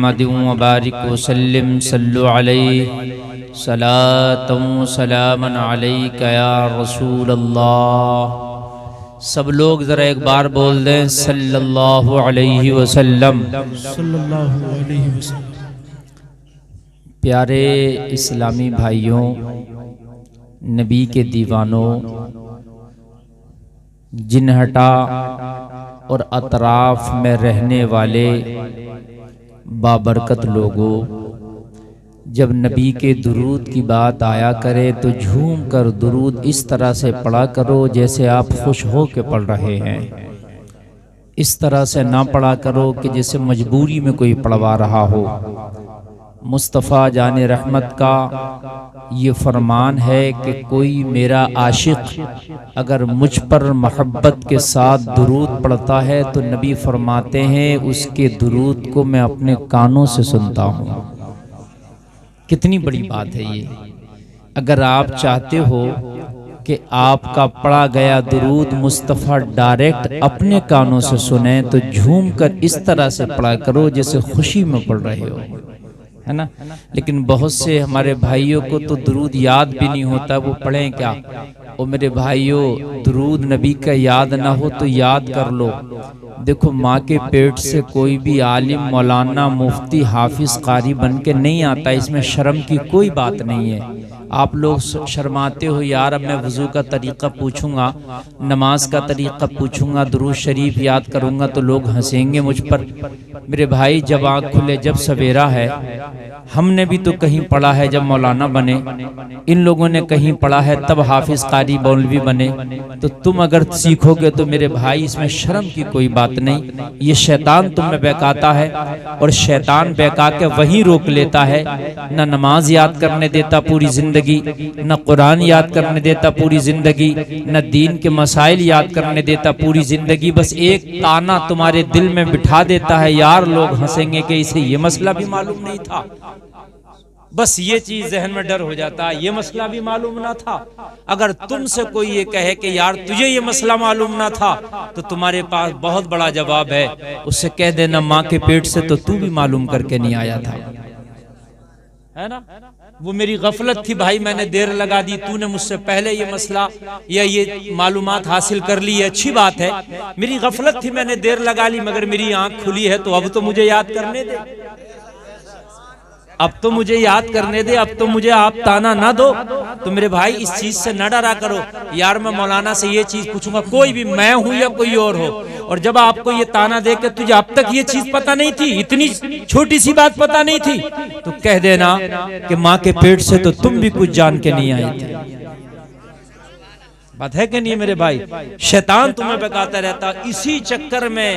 मुहम्मदिन व बारिक वसल्लिम सल्लु अलैहि सलातन व सलामन अलैका या रसूल अल्लाह। सब लोग ज़रा एक बार बोल दें सल्लल्लाहु अलैहि वसल्लम। सल्लल्लाहु अलैहि वसल्लम। प्यारे इस्लामी भाइयों, नबी के दीवानों, जिनहटा और अतराफ में रहने वाले बाबरकत लोगों, जब नबी के दुरूद की बात आया करे तो झूम कर दुरूद इस तरह से पढ़ा करो जैसे आप खुश हो के पढ़ रहे हैं। इस तरह से ना पढ़ा करो कि जैसे मजबूरी में कोई पढ़वा रहा हो। मुस्तफ़ा जाने रहमत का ये फरमान है कि कोई मेरा आशिक अगर मुझ पर मोहब्बत के साथ दुरूद पढ़ता है तो नबी फरमाते हैं उसके दुरूद को मैं अपने कानों से सुनता हूँ। कितनी बड़ी बात है ये। अगर आप चाहते हो कि आपका पढ़ा गया दुरूद मुस्तफ़ा डायरेक्ट अपने कानों से सुने तो झूम कर इस तरह से पढ़ा करो जैसे खुशी में पढ़ रहे हो, है ना। लेकिन बहुत से हमारे भाइयों को तो दुरूद याद भी नहीं होता, वो पढ़ें क्या। और मेरे भाइयों, दुरूद नबी का याद ना हो तो याद कर लो। देखो, माँ के पेट से कोई भी आलिम, मौलाना, मुफ्ती, हाफिज, कारी बन के नहीं आता। इसमें शर्म की कोई बात नहीं है। आप लोग शर्माते हो, यार अब मैं वज़ू का तरीक़ा पूछूंगा, नमाज का तरीक़ा पूछूंगा, दुरूद शरीफ याद करूंगा तो लोग हंसेंगे मुझ पर। मेरे भाई, जब आँख खुले, जब सवेरा है, हमने भी तो कहीं पढ़ा है जब मौलाना बने, इन लोगों ने कहीं पढ़ा है तब हाफिज, कारी, मौलवी बने। तो तुम अगर सीखोगे तो मेरे भाई इसमें शर्म की कोई बात नहीं। ये शैतान तुम में बहकाता है और शैतान बहका के वहीं रोक लेता है। न नमाज याद करने देता पूरी जिंदगी, न कुरान याद करने देता पूरी जिंदगी, न दीन के मसाइल याद करने देता पूरी जिंदगी। बस एक ताना तुम्हारे दिल में बिठा देता है, यार लोग हंसेंगे कि इसे ये मसला भी मालूम नहीं था। बस ये चीज जहन में डर हो जाता है, ये मसला भी मालूम ना था। अगर तुमसे कोई ये कहे कि यार तुझे ये मसला मालूम ना था तो तुम्हारे पास बहुत बड़ा जवाब है, उससे कह देना माँ के पेट से तो तू भी मालूम करके नहीं आया था, है ना। वो मेरी गफलत थी भाई, मैंने देर लगा दी, तूने मुझसे पहले ये मसला या ये मालूमात हासिल कर ली, अच्छी बात है। मेरी गफलत थी, मैंने देर लगा ली, मगर मेरी आंख खुली है तो अब तो मुझे याद करने दे, अब तो मुझे याद करने दे, अब तो मुझे आप ताना ना दो। तो मेरे भाई, इस चीज से न डरा करो, यार मैं मौलाना से ये चीज पूछूंगा, कोई भी, मैं हूं या कोई और हो। और जब आपको ये ताना दे के तुझे अब तक ये चीज पता नहीं थी, इतनी छोटी सी बात पता नहीं थी, तो कह देना कि माँ के पेट से तो तुम भी कुछ जान के नहीं आए थे। बात है कि नहीं मेरे भाई। शैतान तुम्हें बहकाता रहता। इसी चक्कर में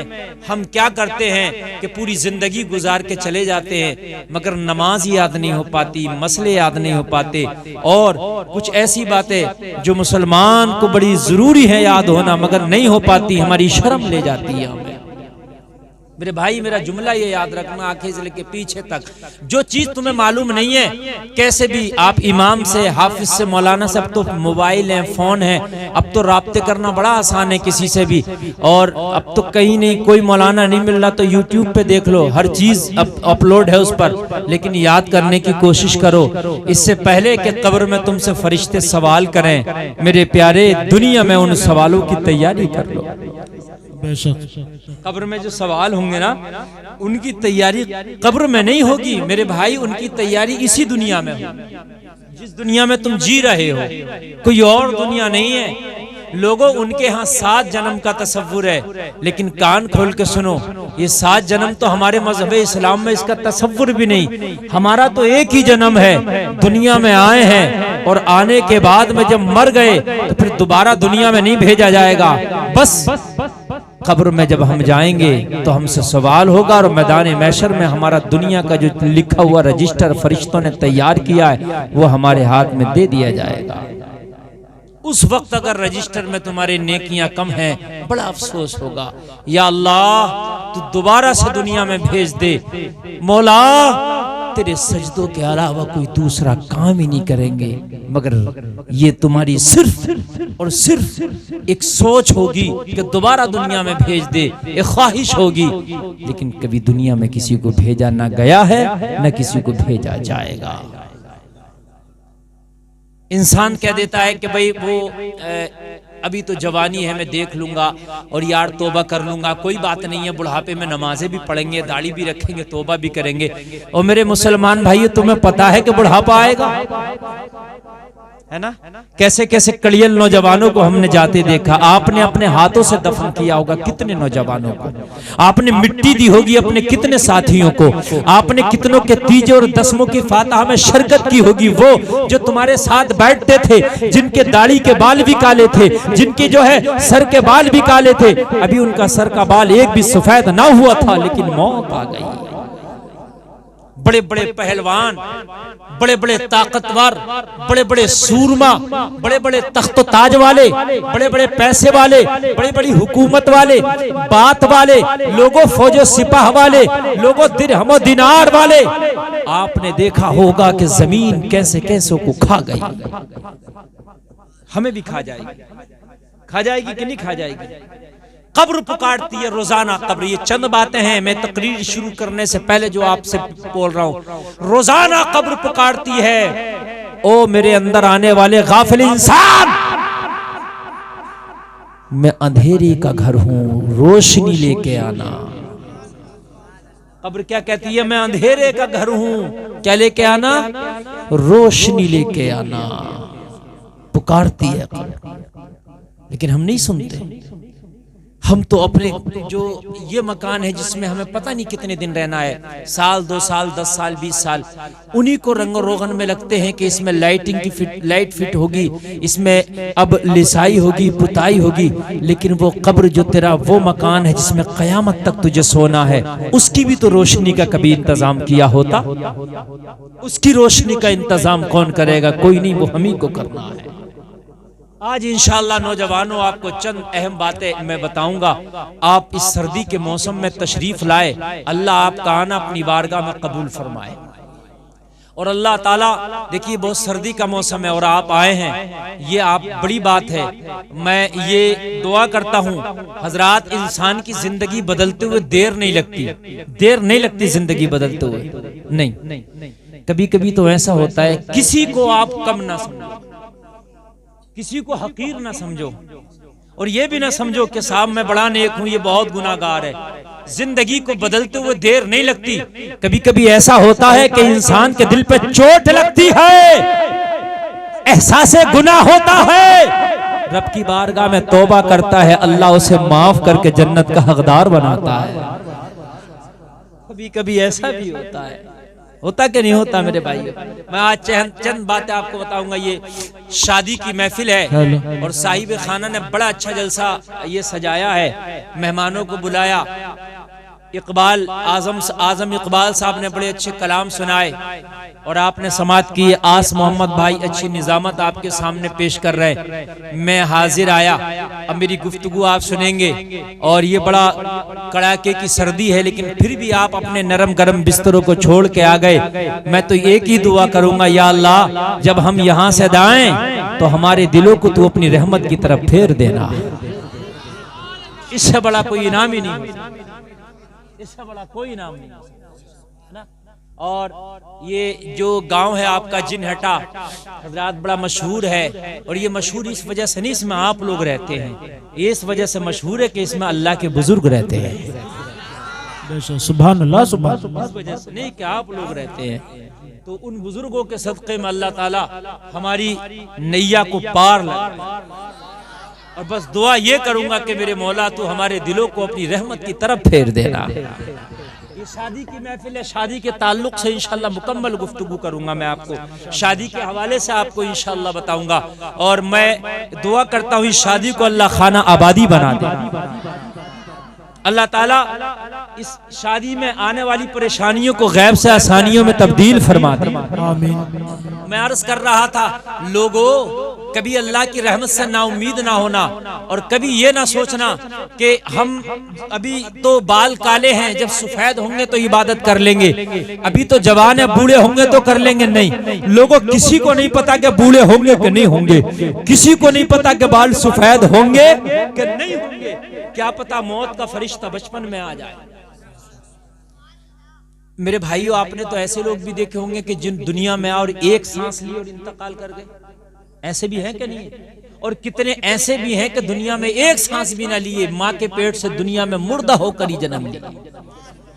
हम क्या करते हैं कि पूरी जिंदगी गुजार के चले जाते हैं, मगर नमाज याद नहीं हो पाती, मसले याद नहीं हो पाते, और कुछ ऐसी बातें जो मुसलमान को बड़ी जरूरी है याद होना मगर नहीं हो पाती, हमारी शर्म ले जाती है हमें। मेरे भाई, मेरा जुमला ये याद रखना आंखें से लेके पीछे तक, जो चीज तुम्हें मालूम नहीं है, कैसे भी आप इमाम से, हाफिज से, मौलाना से, अब तो मोबाइल है, फोन है, अब तो राब्ते करना बड़ा आसान है किसी से भी। और अब तो कहीं नहीं, कोई मौलाना नहीं मिल रहा तो यूट्यूब पे देख लो, हर चीज अपलोड है उस पर। लेकिन याद करने की कोशिश करो इससे पहले कि कब्र में तुमसे फरिश्ते सवाल करें। मेरे प्यारे, दुनिया में उन सवालों की तैयारी कर लो। कब्र में जो सवाल होंगे ना, उनकी तैयारी कब्र में नहीं होगी मेरे भाई, उनकी तैयारी इसी दुनिया में होगी। जिस दुनिया में तुम जी रहे हो कोई और दुनिया नहीं है। लोगों, उनके यहाँ 7 जन्म का तसव्वुर है, लेकिन कान खोल के सुनो, ये 7 जन्म तो हमारे मजहब इस्लाम में इसका तसव्वुर भी नहीं। हमारा तो एक ही जन्म है, दुनिया में आए हैं और आने के बाद में जब मर गए तो फिर दोबारा दुनिया में नहीं भेजा जाएगा। बस कब्र में जब हम जाएंगे तो हमसे सवाल होगा और मैदान महशर में हमारा दुनिया का जो लिखा हुआ रजिस्टर फरिश्तों ने तैयार किया है वो हमारे हाथ में दे दिया जाएगा। उस वक्त अगर रजिस्टर में तुम्हारी नेकियां कम हैं, बड़ा अफसोस होगा। या अल्लाह, तू दोबारा से दुनिया में भेज दे। मौला, तेरे सजदों के अलावा कोई दूसरा काम ही नहीं करेंगे, मगर ये तुम्हारी सिर्फ और सिर्फ एक सोच होगी कि दोबारा दुनिया में भेज दे, एक ख्वाहिश होगी, लेकिन कभी दुनिया में किसी को भेजा ना गया है न किसी को भेजा जाएगा। इंसान कह देता है कि भाई वो अभी तो जवानी है, मैं देख लूंगा और यार तौबा कर लूंगा, कोई बात नहीं है, बुढ़ापे में नमाजें भी पढ़ेंगे, दाढ़ी भी रखेंगे, तौबा भी करेंगे। और मेरे मुसलमान भाई, तुम्हें पता है कि बुढ़ापा आएगा, है ना? कैसे कैसे कड़ियल नौजवानों को हमने जाते देखा। आपने अपने हाथों से दफन किया होगा कितने नौजवानों को, आपने मिट्टी दी होगी अपने कितने साथियों को, आपने कितनों के तीजे और दसमों की फातहा में शिरकत की होगी। वो जो तुम्हारे साथ बैठते थे, जिनके दाढ़ी के बाल भी काले थे, जिनके जो है सर के बाल भी काले थे, अभी उनका सर का बाल एक भी सफेद ना हुआ था, लेकिन मौत आ गई। बड़े बड़े पहलवान, बड़े बड़े ताकतवर, बड़े बड़े सूरमा, बड़े बड़े तख्त ताज वाले, बड़े बड़े पैसे वाले, बड़ी बड़ी हुकूमत वाले, बात वाले लोगों, फौजो सिपाह वाले लोगों, दिरहमो दिनार वाले, आपने देखा होगा कि जमीन कैसे कैसे को खा गई। हमें भी खा जाएगी, खा जाएगी कि नहीं खा जाएगी? कब्र पुकारती है रोजाना कब्र। ये चंद बातें हैं, मैं तकरीर शुरू करने से पहले जो आपसे बोल रहा हूं, रोजाना कब्र पुकारती है, ओ मेरे अंदर आने वाले गाफिल इंसान, मैं अंधेरे का घर हूं, रोशनी लेके आना। कब्र क्या कहती है? मैं अंधेरे का घर हूं, क्या लेके आना? रोशनी लेके आना। पुकारती है कब्र, लेकिन हम नहीं सुनते। हम तो अपने जो ये मकान है जिसमें हमें पता नहीं कितने दिन रहना है, साल 2 साल 10 साल 20 साल, उन्हीं को रंगो रोगन में लगते हैं कि इसमें लाइटिंग की लाइट फिट होगी, इसमें अब लिसाई होगी, पुताई होगी, लेकिन वो कब्र जो तेरा वो मकान है जिसमें कयामत तक तुझे सोना है, उसकी भी तो रोशनी का कभी इंतजाम किया होता? उसकी रोशनी का इंतजाम कौन करेगा? कोई नहीं, वो हम ही को करना है। आज इंशाअल्लाह नौजवानों, आपको चंद अहम बातें मैं बताऊंगा। आप इस सर्दी के मौसम में तशरीफ लाए, अल्लाह आपका आना अपनी बारगाह में कबूल फरमाए। और अल्लाह ताला, देखिए बहुत सर्दी का मौसम है और आप आए हैं, ये आप बड़ी बात है। मैं ये दुआ करता हूँ हजरात, इंसान की जिंदगी बदलते हुए देर नहीं लगती, देर नहीं लगती जिंदगी बदलते हुए, नहीं। कभी कभी तो ऐसा होता है, किसी को आप कम ना समझो, किसी को हकीर ना समझो, और ये भी ना समझो कि साहब मैं बड़ा नेक हूं, ये बहुत गुनाहगार है। जिंदगी को बदलते हुए देर नहीं लगती। कभी कभी ऐसा होता है कि इंसान के दिल पे चोट लगती है, एहसास गुनाह होता है, रब की बारगाह में तौबा करता है, अल्लाह उसे माफ करके जन्नत का हकदार बनाता है। कभी कभी ऐसा भी होता है, होता कि नहीं होता मेरे भाई? मैं आज चंद बातें आपको बताऊंगा। ये शादी की महफिल है और साहिब खाना ने बड़ा अच्छा जलसा ये सजाया है, मेहमानों को बुलाया। इकबाल आजम इकबाल साहब ने बड़े अच्छे कलाम सुनाए और आपने समात की। आस मोहम्मद भाई अच्छी निजामत आपके सामने पेश कर रहे। मैं हाजिर आया, अब मेरी गुफ्तगू आप सुनेंगे। और ये बड़ा कड़ाके की सर्दी है, लेकिन फिर भी आप अपने नरम गरम बिस्तरों को छोड़ के आ गए। मैं तो एक ही दुआ करूंगा, या अल्लाह जब हम यहाँ से जाएं तो हमारे दिलों को तू अपनी रहमत की तरफ फेर देना। इससे बड़ा कोई इनाम ही नहीं, इससे बड़ा कोई इनाम नहीं है ना। और ये जो गांव है आपका जिनहटा हजरात बड़ा मशहूर है, और ये मशहूर इस वजह से नहीं, इसमें आप लोग रहते हैं, ये इस वजह से मशहूर है कि इसमें अल्लाह के बुजुर्ग रहते हैं। सुभान अल्लाह, सुभान अल्लाह। इस वजह से नहीं कि आप लोग रहते हैं, तो उन बुजुर्गों के सदक़े में अल्लाह ताला हमारी नैया को पार लगा। और बस दुआ ये करूंगा कि मेरे मौला तू हमारे दिलों को अपनी रहमत की तरफ फेर देना। ये शादी की महफिल है, शादी के ताल्लुक से इंशाअल्लाह मुकम्मल गुफ्तगू करूंगा। मैं आपको शादी के हवाले से आपको इंशाअल्लाह बताऊंगा। और मैं दुआ करता हूँ इस शादी को अल्लाह खाना आबादी बना दे, अल्लाह ताला इस शादी में आने वाली परेशानियों को गैब से आसानियों में तब्दील फरमा दे। आमीन। मैं अर्ज कर रहा था, लोगों कभी अल्लाह की रहमत से नाउम्मीद ना होना और कभी ये ना सोचना कि हम अभी तो बाल काले हैं, जब सफेद होंगे तो इबादत कर लेंगे, अभी तो जवान है, बूढ़े होंगे तो कर लेंगे। नहीं, लोगों किसी को नहीं पता कि बूढ़े होंगे कि नहीं होंगे, किसी को नहीं पता कि बाल सफेद होंगे कि नहीं होंगे। क्या पता मौत का फरिश्ता बचपन में आ जाए। मेरे भाइयों, आपने तो ऐसे लोग भी देखे होंगे कि जिन दुनिया में और एक सांस ली और इंतकाल कर गए। ऐसे भी हैं कि नहीं? और कितने ऐसे भी हैं कि दुनिया में एक सांस भी ना लिए, माँ के पेट से दुनिया में मुर्दा होकर ही जन्म लिया।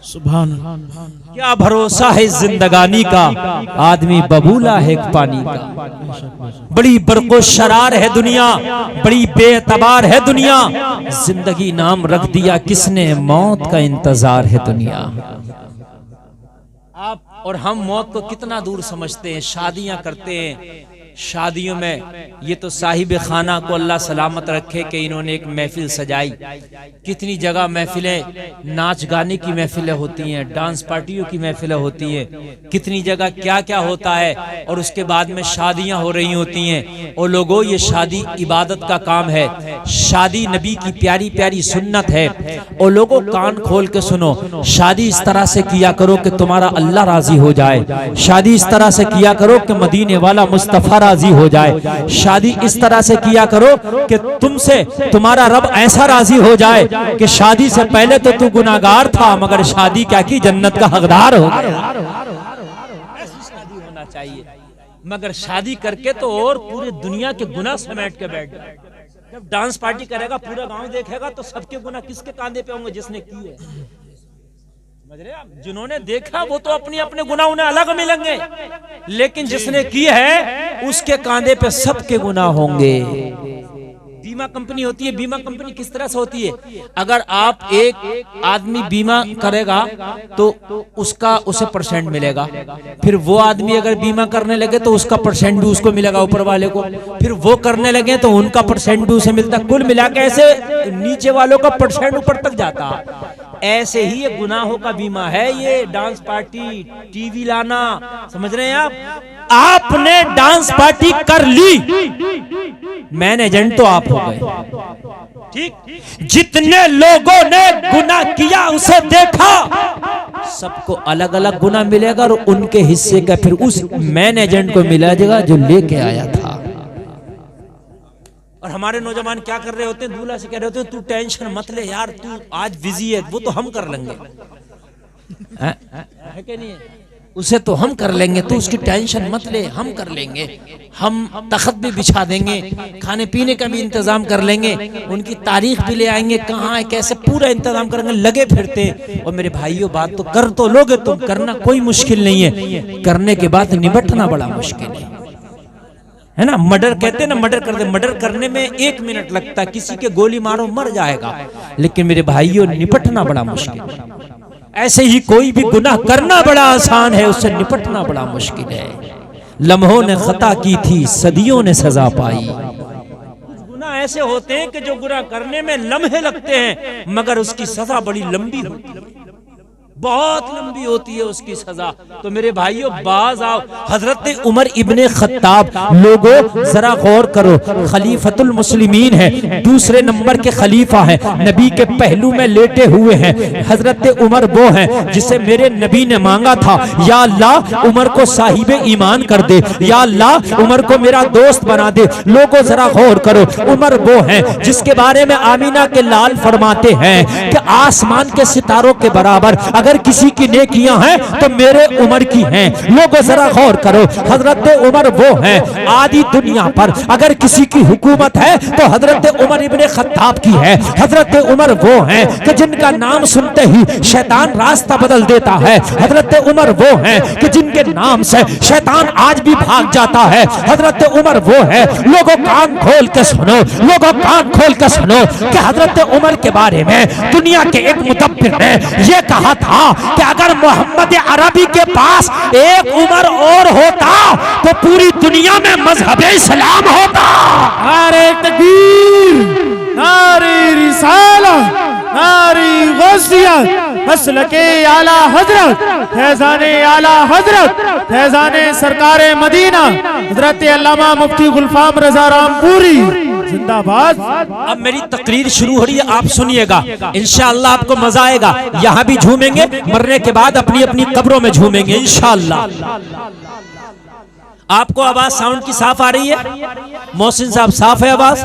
सुभान अल्लाह। क्या भरोसा है जिंदगानी का, आदमी बबूला है पानी का। बड़ी बरको शरार है दुनिया, बड़ी बेतबार है दुनिया, जिंदगी नाम रख दिया किसने, मौत का इंतजार है दुनिया। आप और हम मौत को कितना दूर समझते हैं। शादियां करते हैं, शादियों में ये तो साहिब खाना को अल्लाह सलामत रखे कि इन्होंने एक महफिल सजाई। कितनी जगह महफिलें, नाच गाने की महफिलें होती हैं, डांस पार्टियों की महफिलें होती हैं, कितनी जगह क्या क्या होता है। और उसके बाद में शादियां हो रही होती हैं। और लोगों, ये शादी इबादत का काम है, शादी नबी की प्यारी प्यारी सुन्नत है। और लोगों, कान खोल के सुनो, शादी इस तरह से किया करो कि तुम्हारा अल्लाह राजी हो जाए। शादी इस तरह से किया करो कि मदीने वाला मुस्तफा राजी हो जाए। शादी इस तरह से किया करो कि तुमसे तुम्हारा रब ऐसा राजी हो जाए कि शादी से पहले तो तू गुनाहगार था, मगर शादी क्या की जन्नत का हकदार हो गया। ऐसी शादी होना चाहिए। मगर शादी करके तो और पूरी दुनिया के गुनाह समेट के बैठ जाए। जब डांस पार्टी करेगा, पूरा गांव देखेगा, तो सबके गुनाह किसके कांधे पे होंगे? जिसने की है। जिन्होंने देखा वो तो अपने अपने गुनाह उन्हें अलग मिलेंगे, लेकिन जिसने की है उसके कांधे पे सबके गुनाह होंगे। बीमा कंपनी होती है। बीमा कंपनी किस तरह से होती है? अगर आप एक आदमी बीमा करेगा तो उसका उसे परसेंट मिलेगा, फिर वो आदमी अगर बीमा करने लगे तो उसका परसेंट भी उसको मिलेगा ऊपर वाले को, फिर वो करने लगे तो उनका परसेंट भी उसे मिलता। कुल मिला के ऐसे नीचे वालों का परसेंट ऊपर तक जाता। ऐसे ही ये गुनाहों का बीमा है, ये डांस पार्टी, टीवी लाना। समझ रहे हैं आप? आपने डांस पार्टी कर ली, मैन एजेंट तो आप हो गए। ठीक, जितने लोगों ने गुनाह किया उसे देखा, सबको अलग अलग गुनाह मिलेगा और उनके हिस्से का फिर उस मैन एजेंट को मिला जाएगा जो लेके आया था। और हमारे नौजवान क्या कर रहे होते हैं? दूल्हा से कह रहे होते हैं, तू टेंशन मत ले यार, तू आज बिजी है, वो तो हम कर लेंगे। है कि नहीं? उसे तो हम कर लेंगे, तू उसकी टेंशन मत ले, हम कर लेंगे। हम तख्त भी बिछा देंगे, खाने पीने का भी इंतजाम कर लेंगे, उनकी तारीख भी ले आएंगे, कहाँ है कैसे, पूरा इंतजाम करेंगे। लगे फिरते। और मेरे भाइयों, बात तो कर तो लोगे तुम, करना कोई मुश्किल नहीं है, करने के बाद निपटना बड़ा मुश्किल है ना। मर्डर कहते हैं ना, मर्डर करते, मर्डर करने में 1 मिनट लगता है, किसी के गोली मारो मर जाएगा, लेकिन मेरे भाइयों निपटना बड़ा मुश्किल है। ऐसे ही कोई भी गुनाह करना बड़ा आसान है, उससे निपटना बड़ा मुश्किल है। लम्हों ने खता की थी, सदियों ने सजा पाई। कुछ गुनाह ऐसे होते हैं कि जो गुनाह करने में लम्हे लगते हैं, मगर उसकी सजा बड़ी लंबी होती है, बहुत लंबी होती है उसकी सजा। तो मेरे भाइयों, बाज आओ। हजरत उमर इब्ने खत्ताब, लोगों जरा गौर करो, खलीफतुल मुस्लिमीन है, दूसरे नंबर के खलीफा है, नबी के पहलू में लेटे हुए हैं। हजरत उमर वो हैं जिसे मेरे नबी ने मांगा था, या अल्लाह उमर को साहिबे ईमान कर दे, या अल्लाह उमर को मेरा दोस्त बना दे। लोगों जरा गौर करो, उमर वो हैं जिसके बारे में आमीना के लाल फरमाते हैं कि आसमान के सितारों के बराबर अगर किसी की नेकियां हैं तो मेरे उमर की हैं। लोगों जरा गौर करो, हजरत उमर वो हैं, आदि दुनिया पर अगर किसी की हुकूमत है तो हजरत उमर इब्ने खत्ताब की है। हजरत उमर वो हैं कि जिनका नाम सुनते ही शैतान रास्ता बदल देता है। हजरत उमर वो हैं कि जिनके नाम से शैतान आज भी भाग जाता है। हजरत उमर वो है, लोगों कान खोल के सुनो, लोगों कान खोल के सुनो कि हजरत उमर के बारे में दुनिया के एक मुदब्बिर ने यह कहा था कि अगर मोहम्मद अरबी के पास एक उमर और होता तो पूरी दुनिया में मजहब इस्लाम होता। नारे तकबीर, नारे रिसालत, नारे गौसियत, मसलके आला हजरत फैजाने आला हजरत फैजाने सरकारे मदीना हजरत अल्लामा मुफ्ती गुलफाम रजा रामपुरी जिंदाबाद। अब मेरी तकरीर शुरू हो रही है, आप सुनिएगा, इंशाअल्लाह आपको मजा आएगा। यहाँ भी झूमेंगे, मरने के बाद अपनी अपनी कब्रों में झूमेंगे इंशाअल्लाह। आपको आवाज साउंड की साफ आ रही है? मोहसिन साहब साफ है आवाज?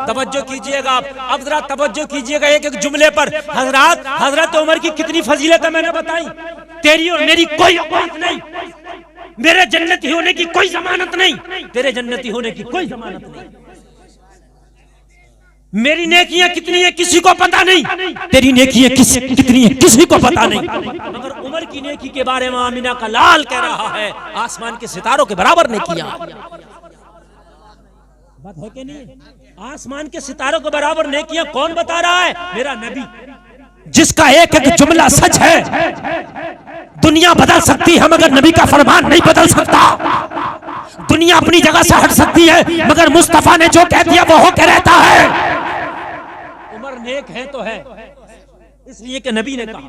तवज्जो कीजिएगा आप। अब जरा तवज्जो कीजिएगा एक एक जुमले पर। हजरत उमर की कितनी फजीलत है मैंने बताई। तेरी और मेरी कोई औकात नहीं, मेरे जन्नती होने की कोई जमानत नहीं, तेरे जन्नती होने की कोई जमानत नहीं। मेरी नेकियां कितनी है किसी को पता नहीं, तेरी नेकियां कितनी है किसी को पता नहीं, मगर उमर की नेकी के बारे में आमिना का लाल कह रहा है आसमान के सितारों के बराबर नेकियां। बात है कि नहीं? आसमान के सितारों के बराबर नेकियां कौन बता रहा है? मेरा नबी, जिसका एक एक जुमला सच है। दुनिया बदल सकती है मगर नबी का फरमान नहीं बदल सकता। दुनिया अपनी जगह से हट सकती है मगर मुस्तफा ने जो कह दिया वो होकर रहता है। उमर नेक है तो है इसलिए कि नबी ने कहा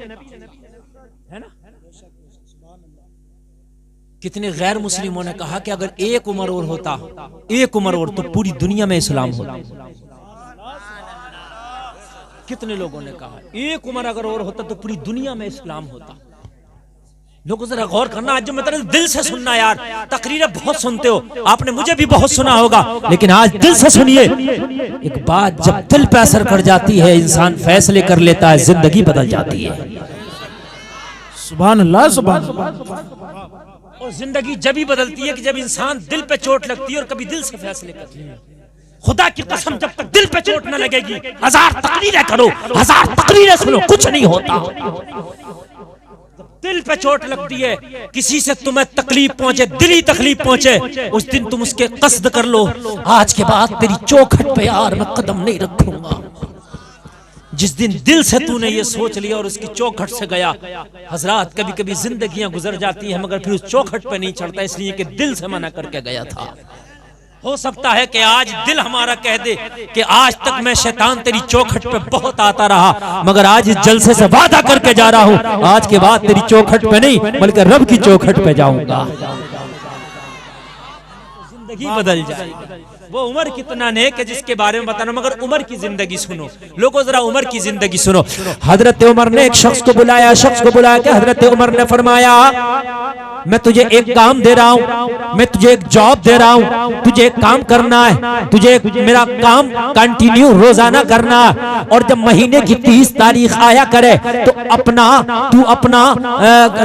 है ना। कितने गैर मुस्लिमों ने कहा कि अगर एक उमर और होता, एक उमर और, तो पूरी दुनिया में इस्लाम होता। कितने लोगों ने कहा एक उमर अगर और होता तो पूरी दुनिया में इस्लाम होता। लोगों जरा गौर करना, आज जो मतलब दिल से सुनना यार। तकरीरें बहुत सुनते हो, आपने मुझे भी बहुत सुना होगा, लेकिन आज दिल से सुनिए। एक बात जब दिल पे असर कर जाती है, इंसान फैसले कर लेता है, जिंदगी बदल जाती है। सुभान अल्लाह, सुभान अल्लाह। और जिंदगी जब ही बदलती है कि जब इंसान दिल पे चोट लगती है और कभी दिल से फैसले करती है। खुदा की कसम जब तक दिल पे चोट न लगेगी, हजार तकरीरें करो, हजार तकरीरें सुनो, कुछ नहीं होता। दिल पे चोट लगती है, किसी से तुम्हें तकलीफ पहुंचे, दिली तकलीफ पहुंचे, उस दिन तुम उसके कसद कर लो, आज के बाद तेरी चौखट पे यार मैं कदम नहीं रखूंगा। जिस दिन दिल से तूने ये सोच लिया और उसकी चौखट से गया। हजरात, कभी कभी जिंदगियां गुजर जाती हैं मगर फिर उस चौखट पे नहीं चढ़ता, इसलिए कि दिल से मना करके गया था। हो सकता है कि आज दिल हमारा कह दे कि आज तक मैं शैतान तेरी चौखट पे बहुत आता रहा, मगर आज इस जलसे से वादा करके जा रहा हूं, आज के बाद तेरी चौखट पे नहीं बल्कि रब की चौखट पे जाऊंगा। जिंदगी बदल जाएगी। वो उमर कितना नेक है जिसके बारे में बताना, मगर उमर की जिंदगी सुनो लोगों, जरा उमर की जिंदगी सुनो। हजरत उमर ने एक शख्स को बुलाया, के हजरत उमर ने फरमाया, मैं तुझे एक काम दे रहा हूं, मैं तुझे एक जॉब दे रहा हूं, तुझे एक काम करना है, तुझे मेरा काम कंटिन्यू रोजाना करना है, और जब महीने की 30 तारीख आया करे तो तू अपना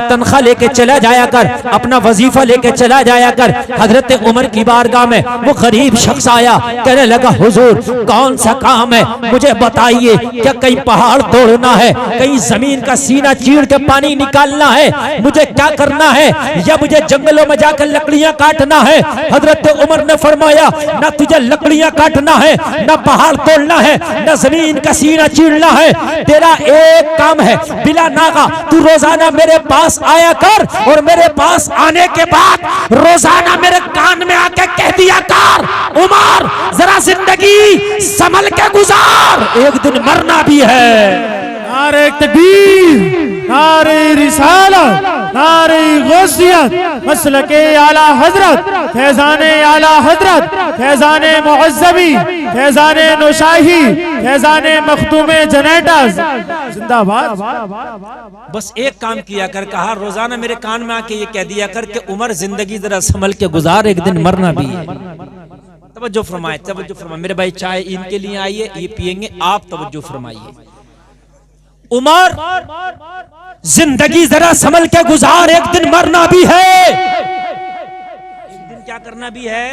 तनख्वाह लेके चला जाया कर, अपना वजीफा लेके चला जाया कर। हजरत उमर की बारगाह में वो गरीब शख्स आया, कहने लगा, हुजूर कौन सा काम है मुझे बताइए, क्या कहीं पहाड़ तोड़ना है, कहीं जमीन का सीना चीर के पानी निकालना है, मुझे क्या करना है, या मुझे जंगलों में जाकर लकड़ियां काटना है? हजरत उमर ने फरमाया, ना तुझे लकड़ियां काटना है, ना पहाड़ तोड़ना है, ना जमीन का सीना चीरना है, तेरा एक काम है, बिला नागा तू रोजाना मेरे पास आया कर, और मेरे पास आने के बाद रोजाना मेरे कान में आके कह दिया कर, उमर जरा जिंदगी संभल के गुजार, एक दिन मरना भी है। नारे तकबीर, नारे रिसालत, नारे गौसियत, मसलके आला हजरत फैजाने आला हजरत फैजाने मुअज़्ज़बी फैजाने नौशाही फैजाने मखदूमे जनेटस जिंदाबाद। बस एक काम किया कर, कहा रोजाना मेरे कान में आके ये कह दिया कर कि उमर जिंदगी जरा संभल के गुजार, एक दिन मरना भी है। तवज्जो फरमाए, तवज्जो फरमाए मेरे भाई, चाय इनके लिए आइए, ये पियेंगे, आप तवज्जो फरमाइए। उमर जिंदगी जरा संभल के गुजार, एक दिन मरना भी है। एक दिन क्या करना भी है?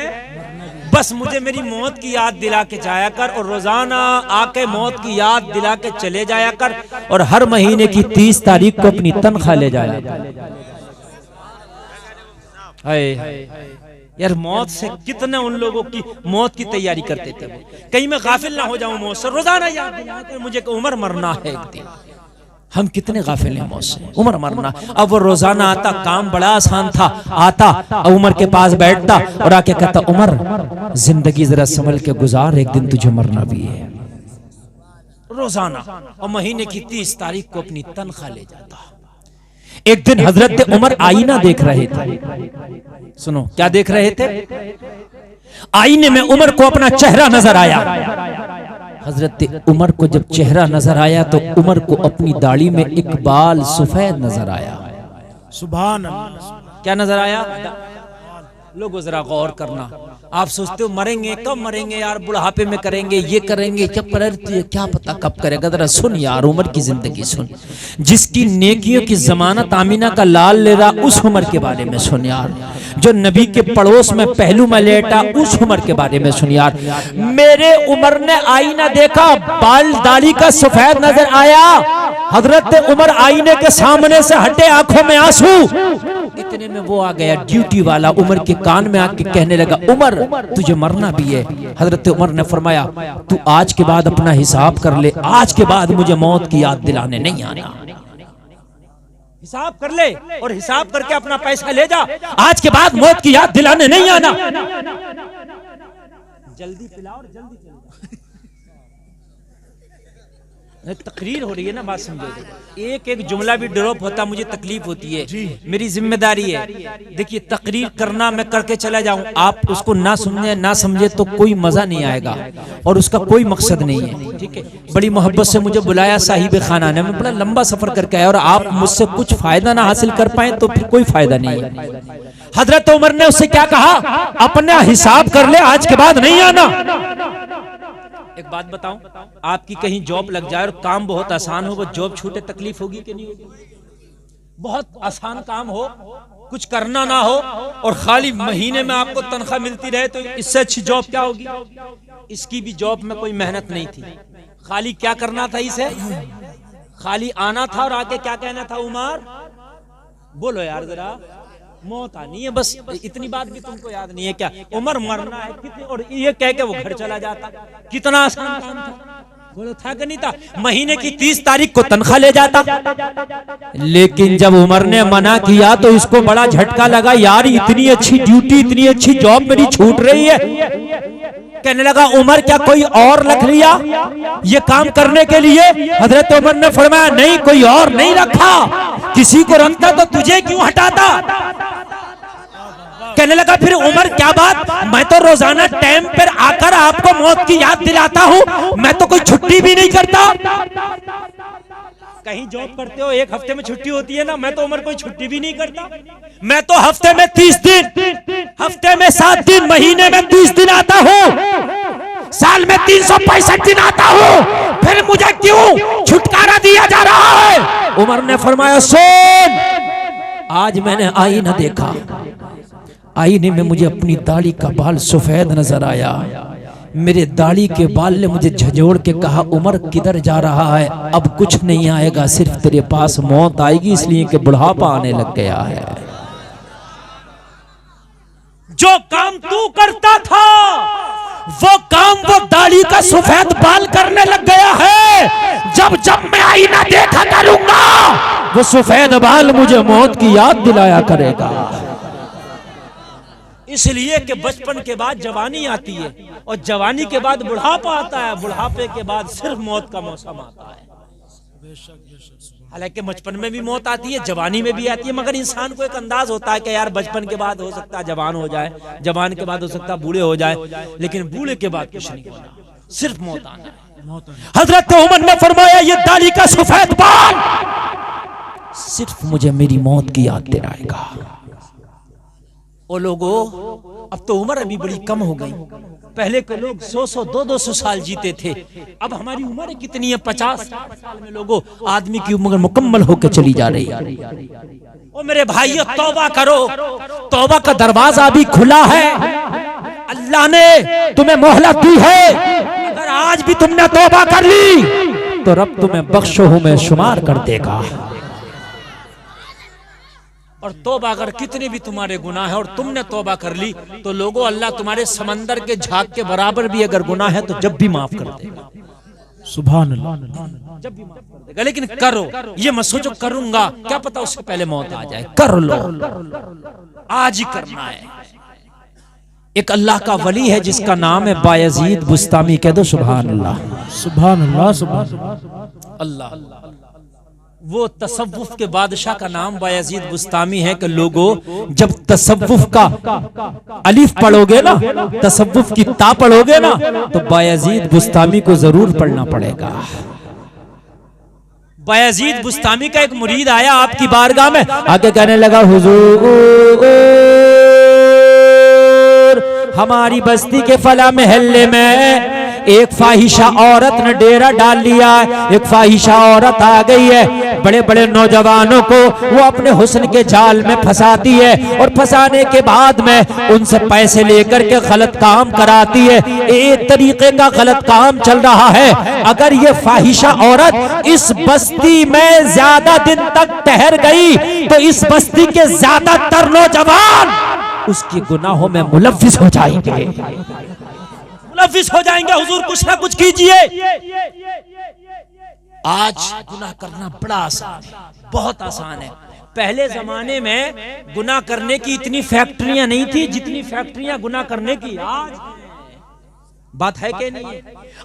बस मुझे मेरी मौत की याद दिला के जाया कर, और रोजाना आके मौत की याद दिला के चले जाया कर, और हर महीने की 30 तारीख को अपनी तनख्वाह ले जाया कर। यार मौत से कितने उन लोगों की मौत की तैयारी करते थे, कहीं मैं गाफिल ना हो जाऊं मौत से, रोजाना याद दिलाकर मुझे उमर मरना है एक दिन। हम कितने गाफिल हैं मौत से, उमर मरना। अब वो रोजाना आता, काम बड़ा आसान था, आता उमर के पास बैठता और आके कहता, उमर जिंदगी जरा संभल के गुजार, एक दिन तुझे मरना भी है। रोजाना, और महीने की 30 तारीख को अपनी तनख्वाह ले जाता। एक दिन हजरत उमर आईना देख रहे थे। सुनो क्या देख रहे थे? आईने में उमर को अपना चेहरा नजर आया। हजरत उमर को जब चेहरा नजर आया तो उमर को अपनी दाढ़ी में एक बाल सफेद नजर आया। सुभान अल्लाह। क्या नजर आया? लोगों जरा गौर करना। आप सोचते हो मरेंगे, कब मरेंगे यार, बुढ़ापे में करेंगे, ये करेंगे, क्या पता कब करेगा। जरा सुन यार, उमर की जिंदगी सुन। जिसकी नेकियों की जमानत आमीना का लाल ले रहा, उस उमर के बारे में सुन यार। जो नबी के पड़ोस में पहलू में लेटा, उस उमर के बारे में सुन यार। मेरे उमर ने आईना देखा, बाल दाढ़ी का सफेद नजर आया। हजरत उमर आईने के सामने से हटे, आंखों में आंसू। इतने में वो आ गया ड्यूटी वाला, उमर के कान में आके कहने लगा, उमर तुझे मरना भी है। हजरत उमर ने फरमाया, तू आज के बाद अपना हिसाब कर ले, आज के बाद मुझे मौत की याद दिलाने नहीं आना। हिसाब कर ले और हिसाब करके अपना पैसा ले जा, आज के बाद मौत की याद दिलाने नहीं आना। जल्दी पिलाओ और जल्दी चलो। तकरीर हो रही है ना, बात समझो। एक एक जुमला भी ड्रॉप होता मुझे तकलीफ होती है, मेरी जिम्मेदारी है। देखिए तकरीर करना मैं करके चला जाऊं, आप उसको ना सुने ना समझे तो कोई मजा नहीं आएगा और उसका कोई मकसद नहीं है। ठीक है, बड़ी मोहब्बत से मुझे बुलाया साहिब खाना ने, मैं बड़ा लंबा सफर करके आया और आप मुझसे कुछ फायदा ना हासिल कर पाए तो फिर कोई फायदा नहीं है। हजरत उमर ने उससे क्या कहा? अपना हिसाब कर ले, आज के बाद नहीं आना। एक बात बताऊं, आपकी कहीं जॉब लग जाए और काम बहुत आसान हो, वो जॉब छूटे तकलीफ होगी कि नहीं होगी? बहुत आसान काम हो, कुछ करना ना हो और खाली महीने में आपको तनख्वाह मिलती रहे, तो इससे अच्छी जॉब क्या होगी? इसकी भी जॉब में कोई मेहनत नहीं थी, खाली क्या करना था इसे? खाली आना था और आके क्या कहना था? उमर बोलो यार जरा, मौत आनी है, बस इतनी बात भी तुमको याद नहीं है क्या? उमर मरना है कितने, और ये कह के वो घर चला जाता। कितना आसान काम था, बोलो था कि नहीं था? महीने की 30 तारीख को तनख्वाह ले जाता। लेकिन जब उमर ने मना किया तो इसको बड़ा झटका लगा, यार इतनी अच्छी ड्यूटी, इतनी अच्छी जॉब मेरी छूट रही है। कहने लगा, उमर क्या कोई और रख लिया ये काम करने के लिए? हजरत उमर ने फरमाया, नहीं, कोई और नहीं रखा, किसी को रखता तो तुझे क्यों हटाता? कहने लगा, फिर उमर क्या बात, मैं तो रोजाना टाइम पर आकर आपको मौत की याद दिलाता हूँ, मैं तो कोई छुट्टी भी नहीं करता। कहीं जॉब करते हो, एक हफ्ते में छुट्टी होती है ना, मैं तो उमर कोई छुट्टी भी नहीं करता। मैं तो हफ्ते में 30 दिन, हफ्ते में 7 दिन, महीने में 30 दिन आता हूँ, साल में 365 दिन आता हूँ, फिर मुझे क्यों छुटकारा दिया जा रहा है? उमर ने फरमाया, सुन, आज मैंने आईना देखा, आईने में मुझे अपनी दाढ़ी का बाल सफेद नजर आया। मेरे दाढ़ी के बाल ने मुझे झंझोड़ के कहा, उमर किधर जा रहा है? अब कुछ नहीं आएगा, सिर्फ तेरे पास मौत आएगी, इसलिए कि बुढ़ापा आने लग गया है। जो काम तू करता था वो काम वो दाढ़ी का सफेद बाल करने लग गया है। जब जब मैं आईना देखा करूंगा, वो सफेद बाल मुझे मौत की याद दिलाया करेगा। इसलिए कि बचपन के बाद जवानी आती है और जवानी के बाद बुढ़ापा आता है, बुढ़ापे के बाद सिर्फ मौत का मौसम आता है। हालांकि बचपन में भी मौत आती है, जवानी में भी आती है, मगर इंसान को एक अंदाज होता है कि यार बचपन के बाद हो सकता है जवान हो जाए, जवान के बाद हो सकता है बूढ़े हो जाए, लेकिन बूढ़े के बाद कुछ नहीं होना, सिर्फ मौत आना है। हजरत उमर ने फरमाया, ये दाढ़ी का सफेद बाल सिर्फ मुझे मेरी मौत की याद दिलाएगा। ओ लोगों, अब तो उम्र अभी बड़ी कम हो गई, पहले के लोग 100-100, 200-200 साल जीते थे, अब हमारी उम्र कितनी है? 50-60 साल में लोगों आदमी की उम्र मुकम्मल होकर चली जा रही है। ओ मेरे भाइयों, तौबा करो, तौबा का दरवाजा अभी खुला है, अल्लाह ने तुम्हें मोहलत दी है। अगर आज भी तुमने तौबा कर ली तो रब तुम्हें बख्शों में शुमार कर देगा। और तौबा अगर कितने भी तुम्हारे गुनाह है और तुमने तौबा कर ली तो लोगों, अल्लाह तुम्हारे समंदर के झाग के बराबर भी अगर गुनाह है तो जब भी माफ कर देगा। सुभान अल्लाह, जब भी माफ कर देगा। लेकिन करो, ये मत सोचो करूंगा, क्या पता उससे पहले मौत आ जाए। कर लो, आज ही करना है। एक अल्लाह का वली है जिसका नाम है बायजीद बुस्तामी। कह दो सुभान अल्लाह। सुभान अल्लाह, सुभान अल्लाह। वो तसव्वुफ के बादशाह का नाम बायजीद बुस्तामी है कि लोगों जब तसव्वुफ का अलिफ पढ़ोगे ना, तसव्वुफ की ता पढ़ोगे ना, तो बायजीद बुस्तामी को जरूर पढ़ना पड़ेगा। बायजीद बुस्तामी का एक मुरीद आया आपकी बारगाह में, आगे कहने लगा हुजूर हमारी बस्ती के फला महल्ले में एक फाहिशा औरत ने डेरा डाल लिया है। एक फाहिशा औरत आ गई है, बड़े बड़े नौजवानों को वो अपने हुस्न के जाल में फंसाती है और फंसाने के बाद में उनसे पैसे लेकर के गलत काम कराती है। एक तरीके का गलत काम चल रहा है। अगर ये फाहिशा औरत इस बस्ती में ज्यादा दिन तक ठहर गई तो इस बस्ती के ज्यादातर नौजवान उसके गुनाहों में मुलव्विस हो जाएंगे, मुलव्विस हो जाएंगे। हुजूर कुछ ना कुछ कीजिए। आज गुनाह करना बड़ा आसान है, बहुत आसान है। पहले जमाने में गुनाह करने की इतनी फैक्ट्रियां नहीं थी जितनी फैक्ट्रियां गुनाह करने की आज। बात है कि नहीं?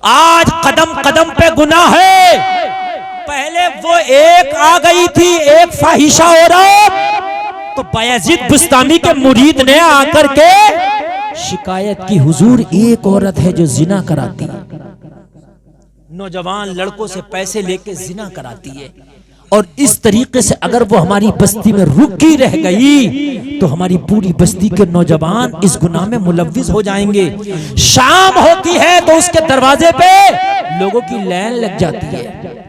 आज कदम कदम पे गुनाह है। पहले वो एक आ गई थी, एक फाहिशा औरत, तो बायजीद बुस्तामी के मुरीद ने आकर के शिकायत की, हुजूर एक औरत है जो जिना कराती है, नौजवान लड़कों से पैसे लेके जिना कराती है, और इस तरीके से अगर वो हमारी बस्ती में रुकी रह गई तो हमारी पूरी बस्ती के नौजवान इस गुनाह में मुलव्विस हो जाएंगे। शाम होती है तो उसके दरवाजे पे लोगों की लाइन लग जाती है